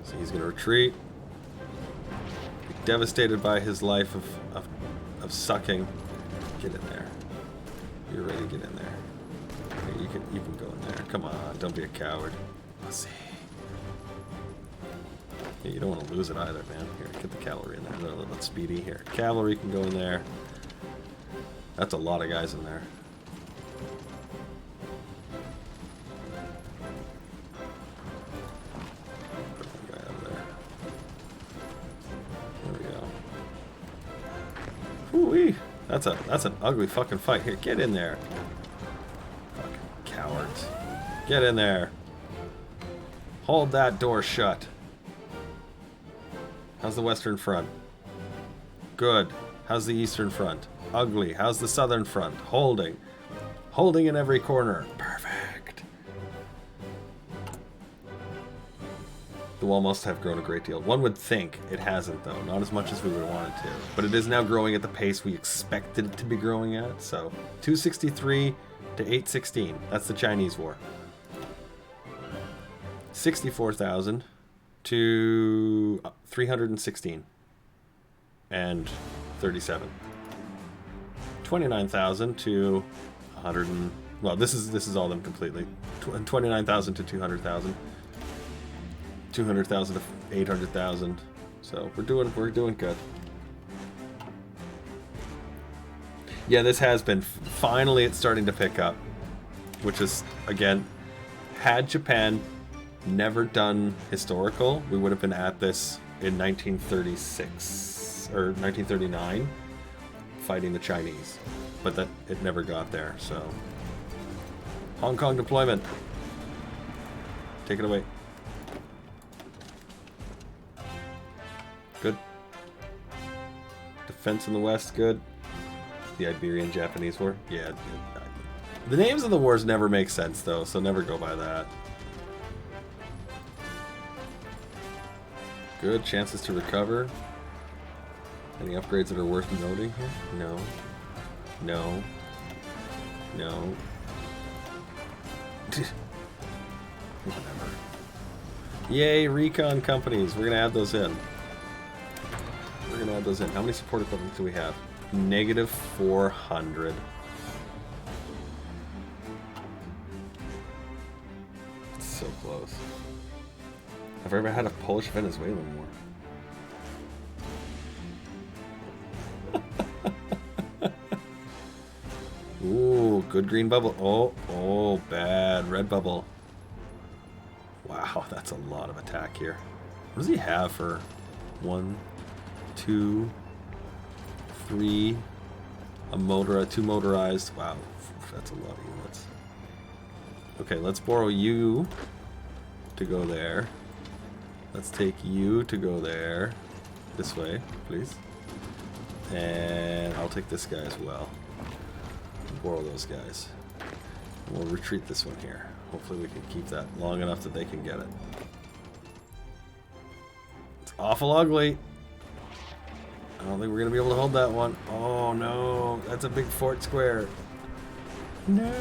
So he's going to retreat. Be devastated by his life of sucking. Get in there. You're ready to get in there. You can go in there. Come on, don't be a coward. Let's see. Yeah, you don't want to lose it either, man. Here, get the cavalry in there. They're a little bit speedy. Here, cavalry can go in there. That's a lot of guys in there. Put one guy over there. There we go. Ooh-wee. That's an ugly fucking fight. Here, get in there. Cowards. Get in there. Hold that door shut. How's the Western Front? Good. How's the Eastern Front? Ugly. How's the Southern Front? Holding. Holding in every corner. Perfect. The wall must have grown a great deal. One would think it hasn't, though. Not as much as we would want it to. But it is now growing at the pace we expected it to be growing at. So, 263 to 816. That's the Chinese War. 64,000 to 316 and 37. 29,000 to 100 and, well, this is all them completely. 29,000 to 200,000. 200,000 to 800,000. So we're doing good. Yeah, this has been, finally it's starting to pick up, which is, again, had Japan never done historical, we would have been at this in 1936 or 1939 fighting the Chinese, but that it never got there. So Hong Kong deployment, take it away. Good. Defense in the west, good. The Iberian-Japanese War, yeah. The names of the wars never make sense though, so never go by that. Good. Chances to recover. Any upgrades that are worth noting here? No. No. No. Whatever. Yay, recon companies. We're going to add those in. We're going to add those in. How many support equipment do we have? Negative 400. It's so close. Have I ever had a Polish Venezuelan war? Ooh, good green bubble. Oh, bad red bubble. Wow, that's a lot of attack here. What does he have for 1, 2, 3, a motor, 2 motorized? Wow, that's a lot of units. Okay, let's borrow you to go there. Let's take you to go there. This way, please. And I'll take this guy as well. Borrow those guys. And we'll retreat this one here. Hopefully we can keep that long enough that they can get it. It's awful ugly. I don't think we're going to be able to hold that one. Oh no, that's a big fort square. No.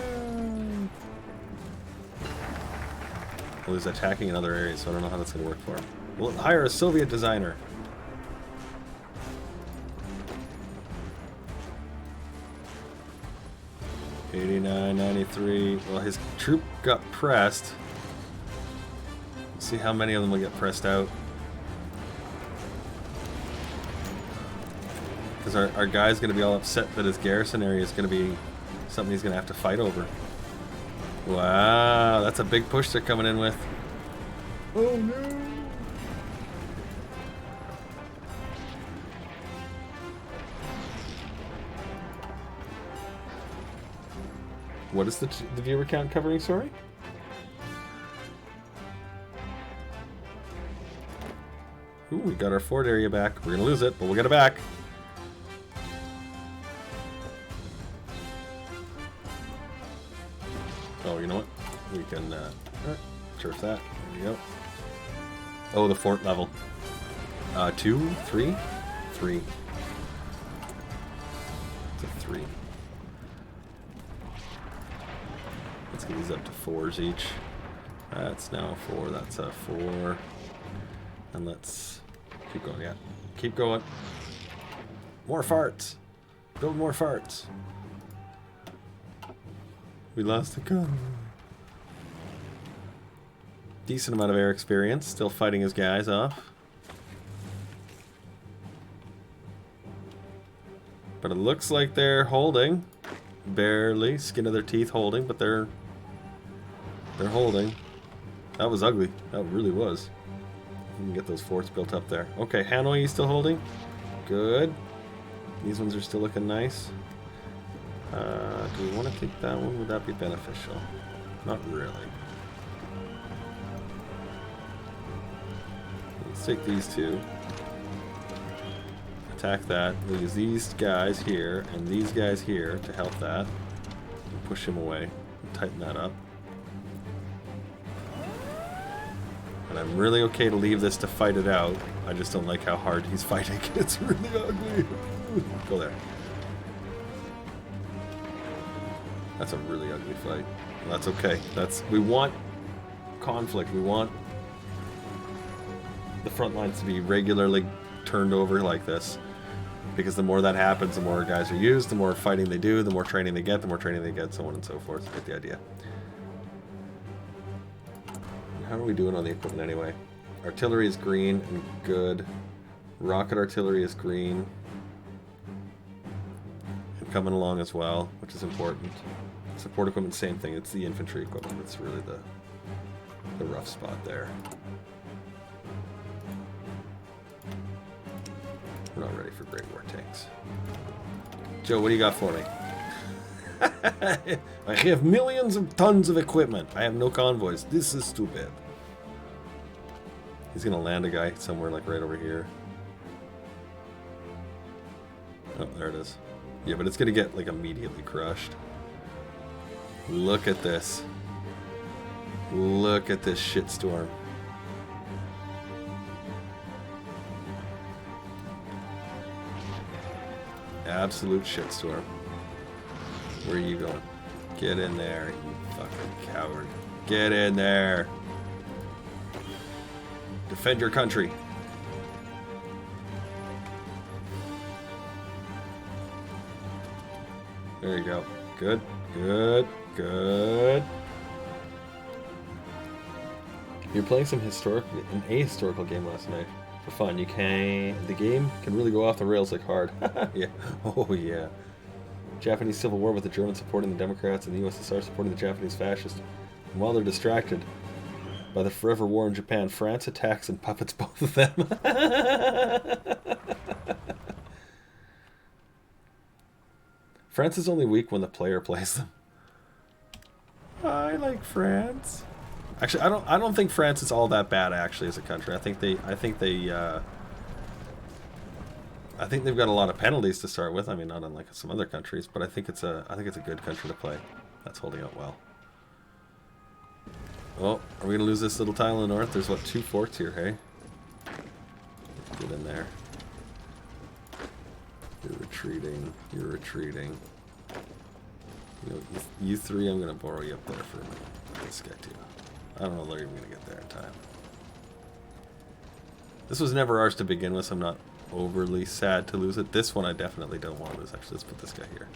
Well, he's attacking in other areas, so I don't know how that's going to work for him. We'll hire a Soviet designer. $89.93. Well, his troop got pressed. Let's see how many of them will get pressed out. Because our guy's going to be all upset that his garrison area is going to be something he's going to have to fight over. Wow, that's a big push they're coming in with. Oh no! What is the viewer count covering, sorry? Ooh, we got our fort area back. We're gonna lose it, but we'll get it back. Oh, you know what? We can turf that. There we go. Oh, the fort level. 2, 3? 3. It's a 3. Let's get these up to 4s each. That's now a 4. That's a 4. And let's keep going. Yeah. Keep going. More farts. Build more farts. We lost the gun. Decent amount of air experience. Still fighting his guys off. But it looks like they're holding. Barely. Skin of their teeth holding, but they're holding. That was ugly. That really was. We can get those forts built up there. Okay, Hanoi, you still holding? Good. These ones are still looking nice. Do we want to take that one? Would that be beneficial? Not really. Let's take these two. Attack that. We'll use these guys here and these guys here to help that. And push him away. And tighten that up. And I'm really okay to leave this to fight it out. I just don't like how hard he's fighting. It's really ugly. Go there. That's a really ugly fight. Well, that's okay. We want conflict. We want the front lines to be regularly turned over like this. Because the more that happens, the more guys are used, the more fighting they do, the more training they get, so on and so forth. You get the idea. How are we doing on the equipment anyway? Artillery is green and good. Rocket artillery is green. And coming along as well, which is important. Support equipment, same thing. It's the infantry equipment that's really the rough spot there. We're not ready for Great War tanks. Joe, what do you got for me? I have millions of tons of equipment. I have no convoys. This is stupid. He's gonna land a guy somewhere like right over here. Oh, there it is. Yeah, but it's gonna get like immediately crushed. Look at this. Look at this shitstorm. Absolute shitstorm. Where are you going? Get in there, you fucking coward. Get in there. Defend your country. There you go. Good, good, good. You're playing an ahistorical game last night. For fun, the game can really go off the rails like hard. Yeah, oh yeah. Japanese Civil War with the Germans supporting the Democrats and the USSR supporting the Japanese fascists. And while they're distracted by the forever war in Japan, France attacks and puppets both of them. France is only weak when the player plays them. I like France. Actually, I don't think France is all that bad actually as a country. I think they've got a lot of penalties to start with. I mean, not unlike some other countries, but I think it's a good country to play. That's holding out well. Oh, are we gonna lose this little tile in the north? There's what, 2 forts here, hey? Get in there. You're retreating. You're retreating. You know, you three, I'm gonna borrow you up there for this guy too. I don't know if they're even gonna get there in time. This was never ours to begin with, so I'm not overly sad to lose it. This one I definitely don't want to lose. Actually, let's put this guy here.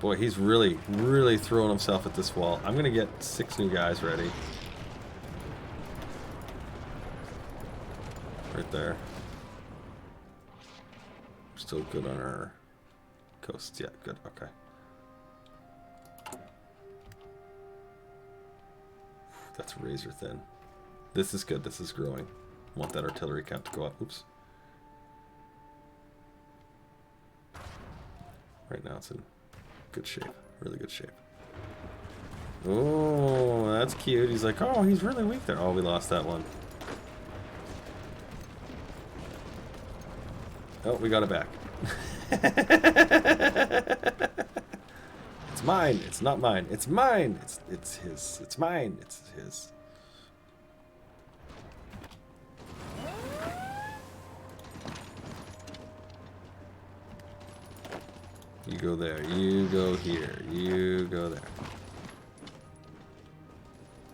Boy, he's really, really throwing himself at this wall. I'm gonna get 6 new guys ready. Right there. We're still good on our coasts. Yeah, good. Okay. That's razor thin. This is good. This is growing. Want that artillery count to go up. Oops. Right now it's in good shape. Really good shape. Oh, that's cute. He's like, oh, he's really weak there. Oh, we lost that one. Oh, we got it back. It's Mine. It's not mine. It's mine. It's his. It's mine. It's his. You go there. You go here. You go there.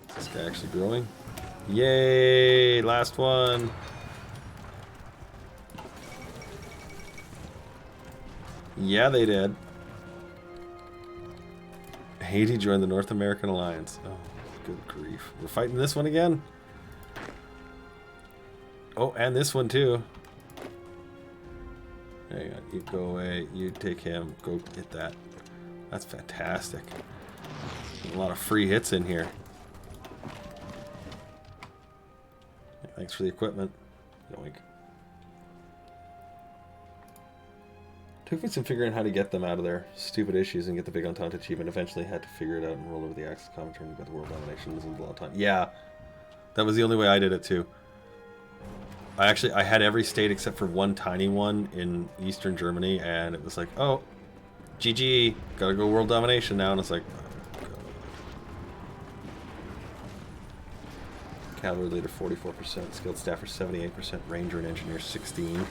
Is this guy actually growing? Yay! Last one. Yeah, they did. Haiti joined the North American Alliance. Oh, good grief. We're fighting this one again? Oh, and this one too. Hang on, you go away. You take him. Go get that. That's fantastic. A lot of free hits in here. Thanks for the equipment. Yoink. Took me some figuring out how to get them out of their stupid issues and get the big Entente achievement. Eventually had to figure it out and roll over the Axis commentary and got the world domination. This was a lot of time. Yeah, that was the only way I did it too. I had every state except for one tiny one in Eastern Germany, and it was like, oh, GG, gotta go world domination now, and it's like, oh, God. Cavalry leader 44%, skilled staffer 78%, ranger and engineer 16.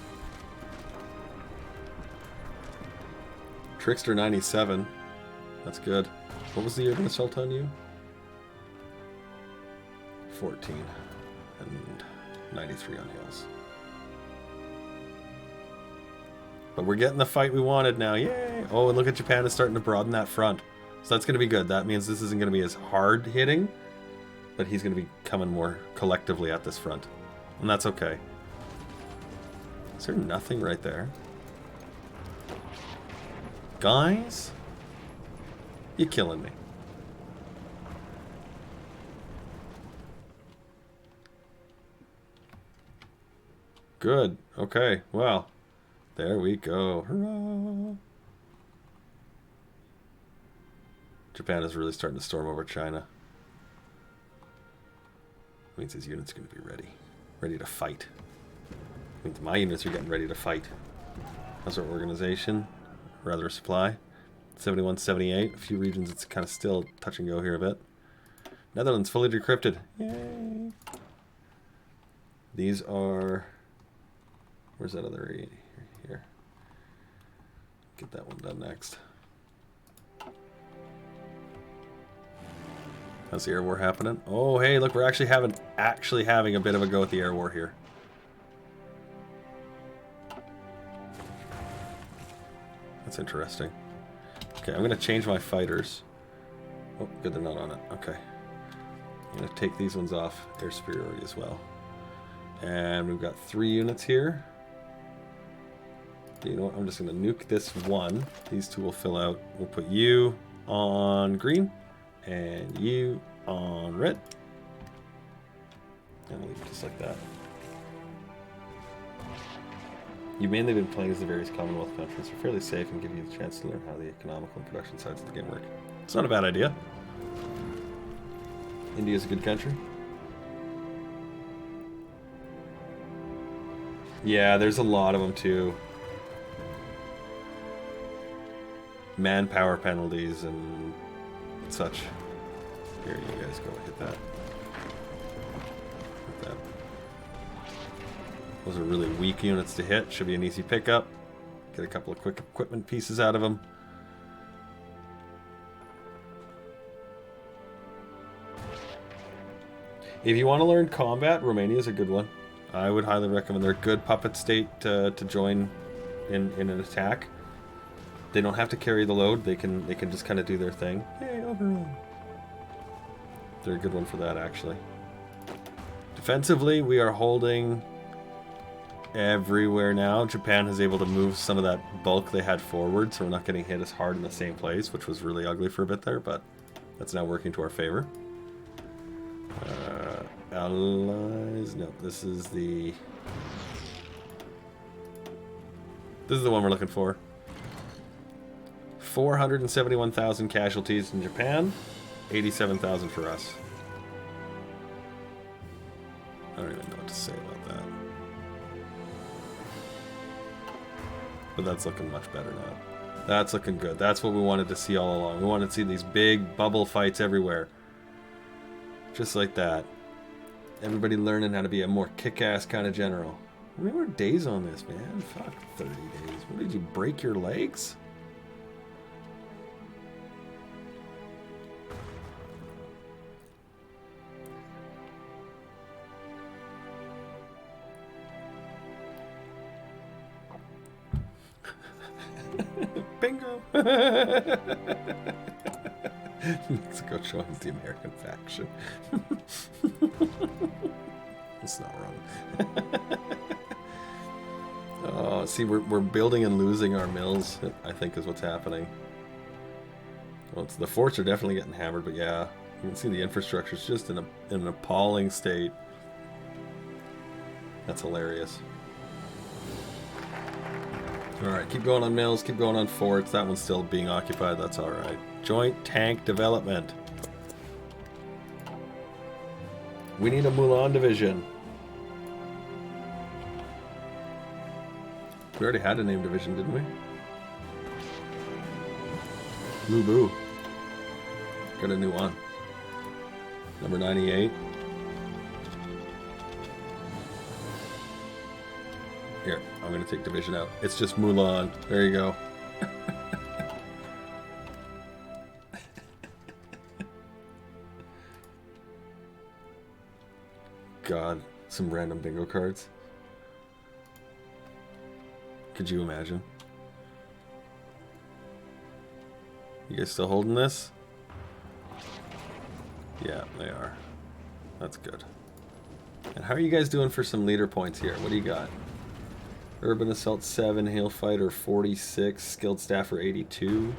Trickster 97. That's good. What was the year of an assault on you? 14. And 93 on Hills. But we're getting the fight we wanted now. Yay! Oh, and look at Japan is starting to broaden that front. So that's going to be good. That means this isn't going to be as hard hitting, but he's going to be coming more collectively at this front. And that's okay. Is there nothing right there? Guys? You're killing me. Good. Okay. Well, there we go. Hurrah! Japan is really starting to storm over China. Means his units are going to be ready to fight. Means my units are getting ready to fight. How's our organization? Rather a supply. 71, 78. A few regions it's kind of still touch and go here a bit. Netherlands fully decrypted. Yay! These are... Where's that other area? Here. Get that one done next. How's the air war happening? Oh, hey, look, we're actually having a bit of a go at the air war here. That's interesting. Okay, I'm going to change my fighters. Oh, good, they're not on it. Okay. I'm going to take these ones off air superiority as well. And we've got 3 units here. You know what? I'm just going to nuke this one. These 2 will fill out. We'll put you on green and you on red. And leave it just like that. You've mainly been playing as the various Commonwealth countries. They're fairly safe and give you the chance to learn how the economical and production sides of the game work. It's not a bad idea. India's a good country. Yeah, there's a lot of them too. Manpower penalties and such. Here, you guys go hit that. Hit that. Those are really weak units to hit. Should be an easy pickup. Get a couple of quick equipment pieces out of them. If you want to learn combat, Romania is a good one. I would highly recommend. They're a good puppet state to join in an attack. They don't have to carry the load. They can just kind of do their thing. Yay, overrun. They're a good one for that, actually. Defensively, we are holding everywhere now. Japan is able to move some of that bulk they had forward, so we're not getting hit as hard in the same place, which was really ugly for a bit there, but that's now working to our favor. Allies, no, this is the one we're looking for. 471,000 casualties in Japan, 87,000 for us. I don't even know what to say about that. But that's looking much better now. That's looking good. That's what we wanted to see all along. We wanted to see these big bubble fights everywhere. Just like that. Everybody learning how to be a more kick-ass kind of general. How many more days on this, man? Fuck 30 days. What, did you break your legs? Bingo! Mexico joins the American faction. It's not wrong. Oh, see, we're building and losing our mills, I think is what's happening. Well, the forts are definitely getting hammered, but yeah, you can see the infrastructure's just in an appalling state. That's hilarious. Alright, keep going on mills, keep going on forts. That one's still being occupied, that's alright. Joint tank development. We need a Mulan division. We already had a name division, didn't we? Lubu. Got a new one. Number 98. Here, I'm going to take division out. It's just Mulan. There you go. God, some random bingo cards. Could you imagine? You guys still holding this? Yeah, they are. That's good. And how are you guys doing for some leader points here? What do you got? Urban Assault 7, Hail Fighter 46, Skilled Staffer 82,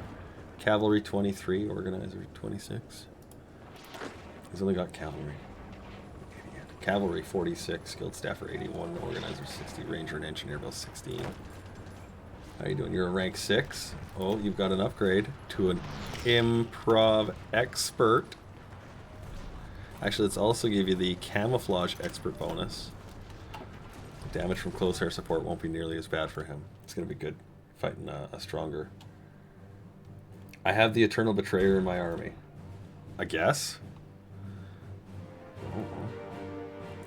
Cavalry 23, Organizer 26. He's only got Cavalry. Idiot. Cavalry 46, Skilled Staffer 81, Organizer 60, Ranger and Engineer Bill 16. How are you doing? You're a rank 6. Oh, you've got an upgrade to an Improv Expert. Actually, let's also give you the Camouflage Expert bonus. Damage from close air support won't be nearly as bad for him. It's going to be good fighting a stronger. I have the Eternal Betrayer in my army. I guess?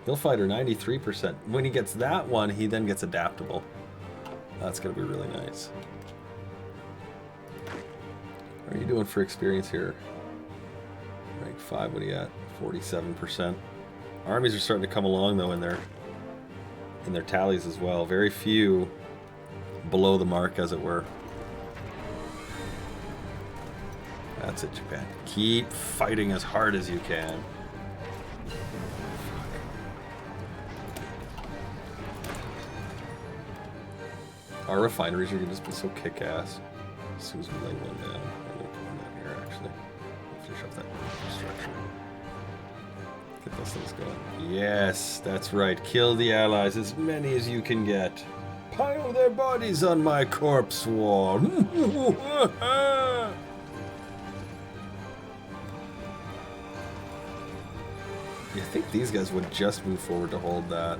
Hill Fighter 93%. When he gets that one, he then gets adaptable. That's going to be really nice. What are you doing for experience here? Rank 5, what are you at? 47%. Armies are starting to come along, though, in their tallies as well. Very few below the mark, as it were. That's it, Japan. Keep fighting as hard as you can. Our refineries are going to just be so kick-ass. As soon as we lay one down. I'm going to put one down here, actually. Finish up that structure. Get those things going. Yes, that's right. Kill the allies, as many as you can get. Pile their bodies on my corpse wall. You think these guys would just move forward to hold that?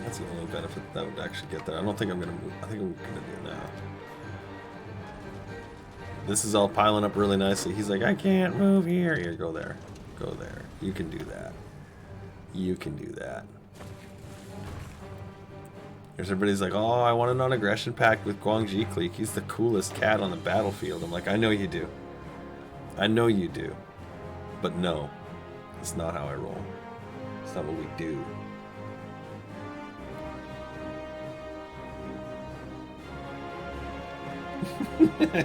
That's the only benefit that would actually get there. I don't think I'm going to move. I think I'm going to do now. This is all piling up really nicely. He's like, I can't move here. Here, go there. Go there. You can do that. You can do that. There's everybody's like, oh, I want a non-aggression pact with Guangxi Clique. He's the coolest cat on the battlefield. I'm like, I know you do. I know you do. But no, it's not how I roll. It's not what we do.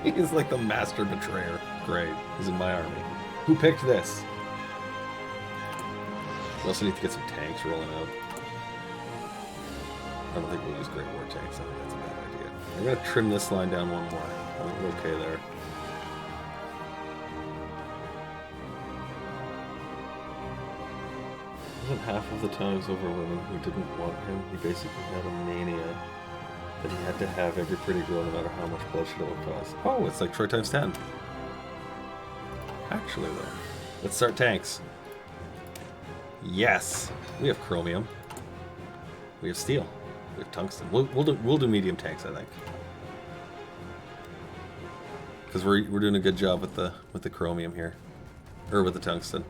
He's like the master betrayer. Great. He's in my army. Who picked this? We also need to get some tanks rolling out. I don't think we'll use Great War tanks. I think that's a bad idea. I'm going to trim this line down one more. I think we're okay there. Wasn't half of the times over women who didn't want him. He basically had a mania that he had to have every pretty girl no matter how much bloodshed it would cause. Oh, it's like Troy times 10. Actually, though. Let's start tanks. Yes! We have chromium. We have steel. We have tungsten. We'll do medium tanks, I think. because we're doing a good job with the chromium here, or with the tungsten.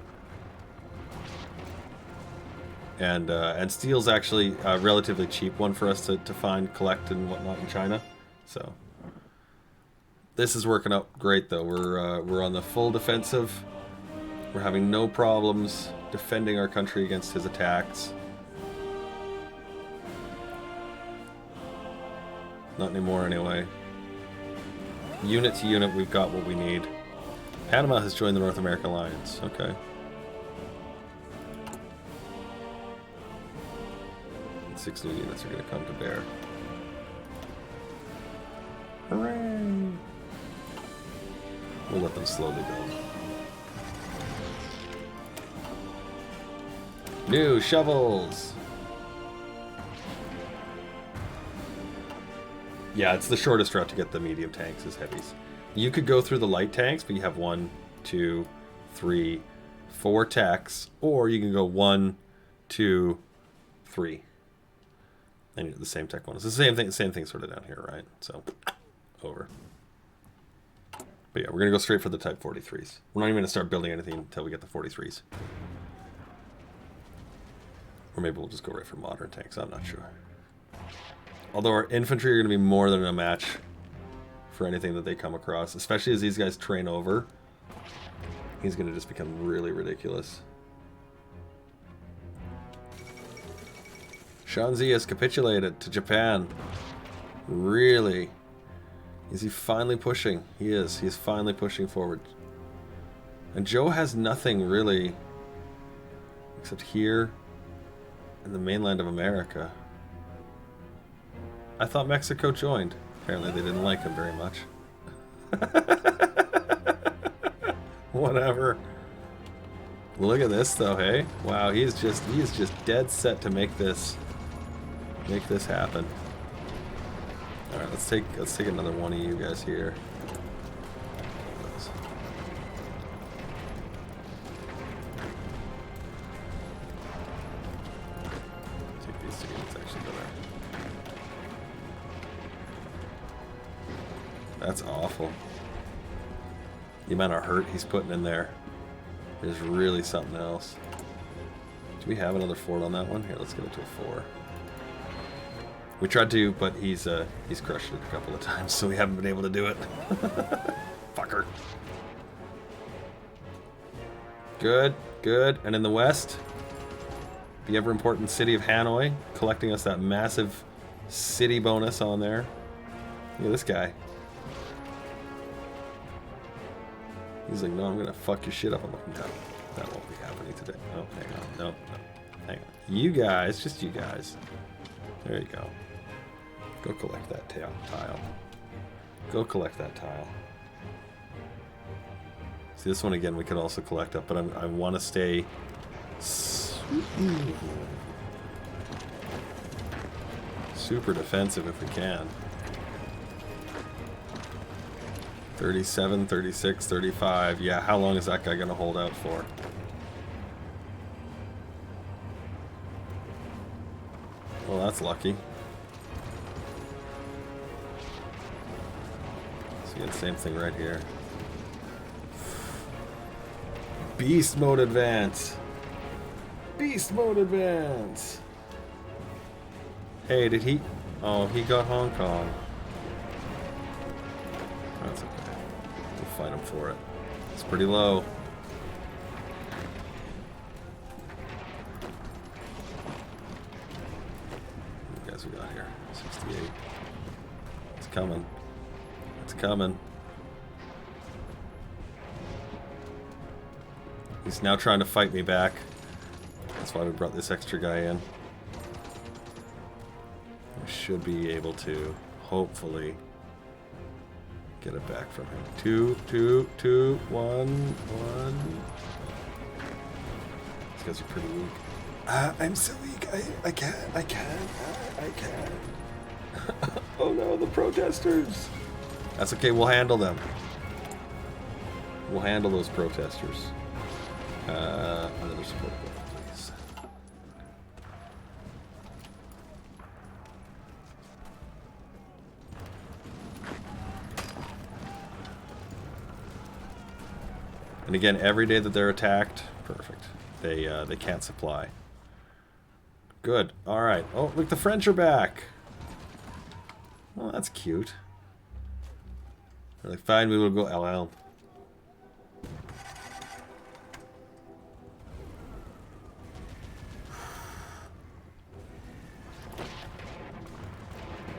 And steel's actually a relatively cheap one for us to find, collect, and whatnot in China. So this is working out great, though. We're on the full defensive. We're having no problems defending our country against his attacks. Not anymore, anyway. Unit to unit, we've got what we need. Panama has joined the North American Alliance. Okay. And 6 new units are going to come to bear. Hooray! We'll let them slowly build. New shovels! Yeah, it's the shortest route to get the medium tanks as heavies. You could go through the light tanks, but you have 1, 2, 3, 4 techs, or you can go 1, 2, 3. And you get the same tech one. It's the same thing sort of down here, right? So, over. But yeah, we're going to go straight for the Type 43s. We're not even going to start building anything until we get the 43s. Or maybe we'll just go right for modern tanks, I'm not sure. Although our infantry are going to be more than a match for anything that they come across. Especially as these guys train over. He's going to just become really ridiculous. Shanxi has capitulated to Japan. Really? Is he finally pushing? He is. He's finally pushing forward. And Joe has nothing really except here in the mainland of America. I thought Mexico joined. Apparently they didn't like him very much. Whatever. Look at this though, hey? Wow, he is just dead set to make this happen. Alright, let's take another one of you guys here. Take these two units actually go there. That's awful. The amount of hurt he's putting in there is really something else. Do we have another fort on that one? Here, let's get it to a 4. We tried to, but he's crushed it a couple of times, so we haven't been able to do it. Fucker. Good, good. And in the west, the ever-important city of Hanoi, collecting us that massive city bonus on there. Look at this guy. He's like, no, I'm gonna fuck your shit up. I'm like, no, that won't be happening today. Oh, hang on, no, hang on. You guys, just you guys. There you go. Go collect that tile. Go collect that tile. See, this one again we could also collect up, but I want to stay super defensive if we can. 37, 36, 35. Yeah, how long is that guy going to hold out for? Well, that's lucky. So you get the same thing right here. Beast mode advance. Beast mode advance. Hey, did he? Oh, he got Hong Kong. That's okay. We'll fight him for it. It's pretty low. What guys we got here? 68. It's coming. It's coming. He's now trying to fight me back. That's why we brought this extra guy in. We should be able to, hopefully, get it back from him. 2, 2, 2, 1, 1. These guys are pretty weak. I'm so weak. I can't. Oh no, the protesters. That's okay, we'll handle them. We'll handle those protesters. Another support equipment, please. And again, every day that they're attacked, perfect. They can't supply. Good. All right. Oh, look, the French are back. Well, that's cute. They're like, fine, we will go LL.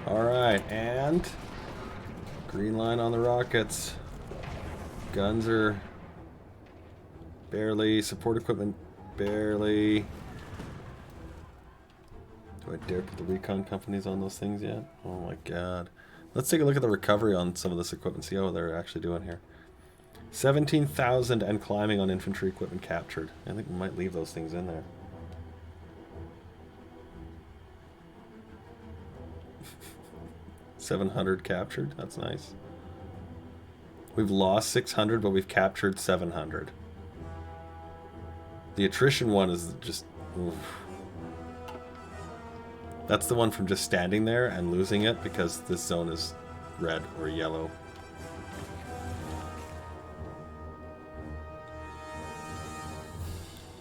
Alright, and green line on the rockets. Guns are barely. Support equipment barely. Do I dare put the recon companies on those things yet? Oh my god. Let's take a look at the recovery on some of this equipment. See how they're actually doing here. 17,000 and climbing on infantry equipment captured. I think we might leave those things in there. $700 captured. That's nice. We've lost 600, but we've captured 700. The attrition one is just... Oof. That's the one from just standing there and losing it because this zone is red or yellow.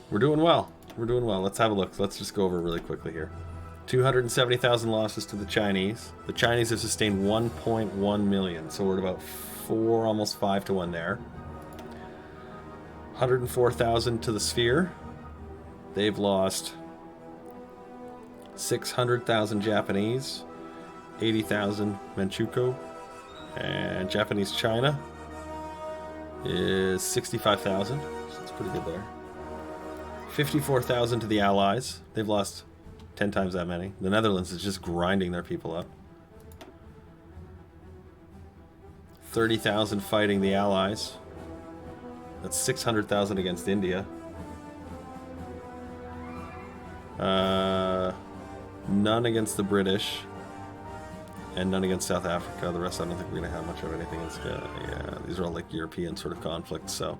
We're doing well. We're doing well. Let's have a look. Let's just go over really quickly here. 270,000 losses to the Chinese. The Chinese have sustained 1.1 million, so we're at about 4, almost 5 to 1 there. 104,000 to the Sphere. They've lost 600,000 Japanese, 80,000 Manchukuo, and Japanese China is 65,000, so it's pretty good there. 54,000 to the Allies. They've lost 10 times that many. The Netherlands is just grinding their people up. 30,000 fighting the Allies. That's 600,000 against India. None against the British. And none against South Africa. The rest I don't think we're going to have much of anything. Yeah, these are all like European sort of conflicts, so...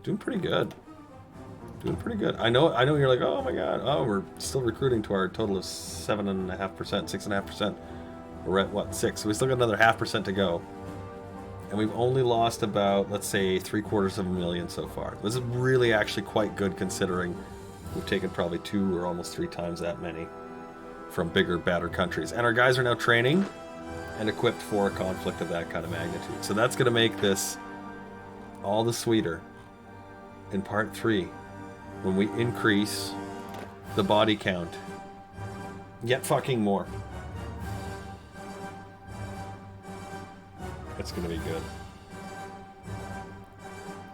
Doing pretty good. Doing pretty good. I know you're like, oh my god, oh, we're still recruiting to our total of 7.5%, 6.5%. We're at, what, 6? So we still got another 0.5% to go. And we've only lost about, let's say, 750,000 so far. This is really actually quite good considering we've taken probably 2 or almost 3 times that many from bigger, badder countries. And our guys are now training and equipped for a conflict of that kind of magnitude. So that's going to make this all the sweeter in part 3 when we increase the body count yet fucking more. It's gonna be good.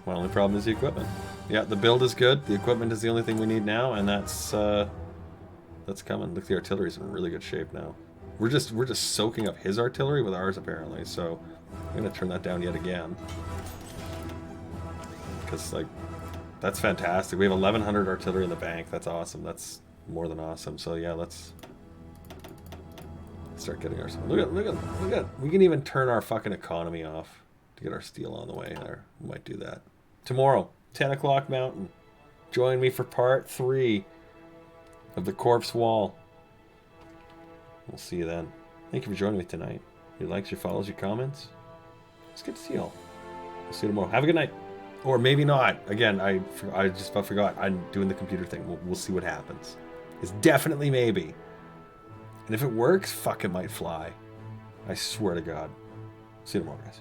My only problem is the equipment. Yeah, the build is good. The equipment is the only thing we need now, and that's coming. Look, the artillery's in really good shape now. We're just soaking up his artillery with ours apparently. So I'm gonna turn that down yet again because like that's fantastic. We have 1,100 artillery in the bank. That's awesome. That's more than awesome. So yeah, let's start getting ourselves. Look at. We can even turn our fucking economy off to get our steel on the way there. We might do that tomorrow, 10 o'clock Mountain. Join me for part 3 of the Corpse Wall. We'll see you then. Thank you for joining me tonight. Your likes, your follows, your comments. It's good to see you all. We'll see you tomorrow. Have a good night. Or maybe not. Again, I just about forgot. I'm doing the computer thing. We'll see what happens. It's definitely maybe. And if it works, fuck, it might fly. I swear to God. See you tomorrow, guys.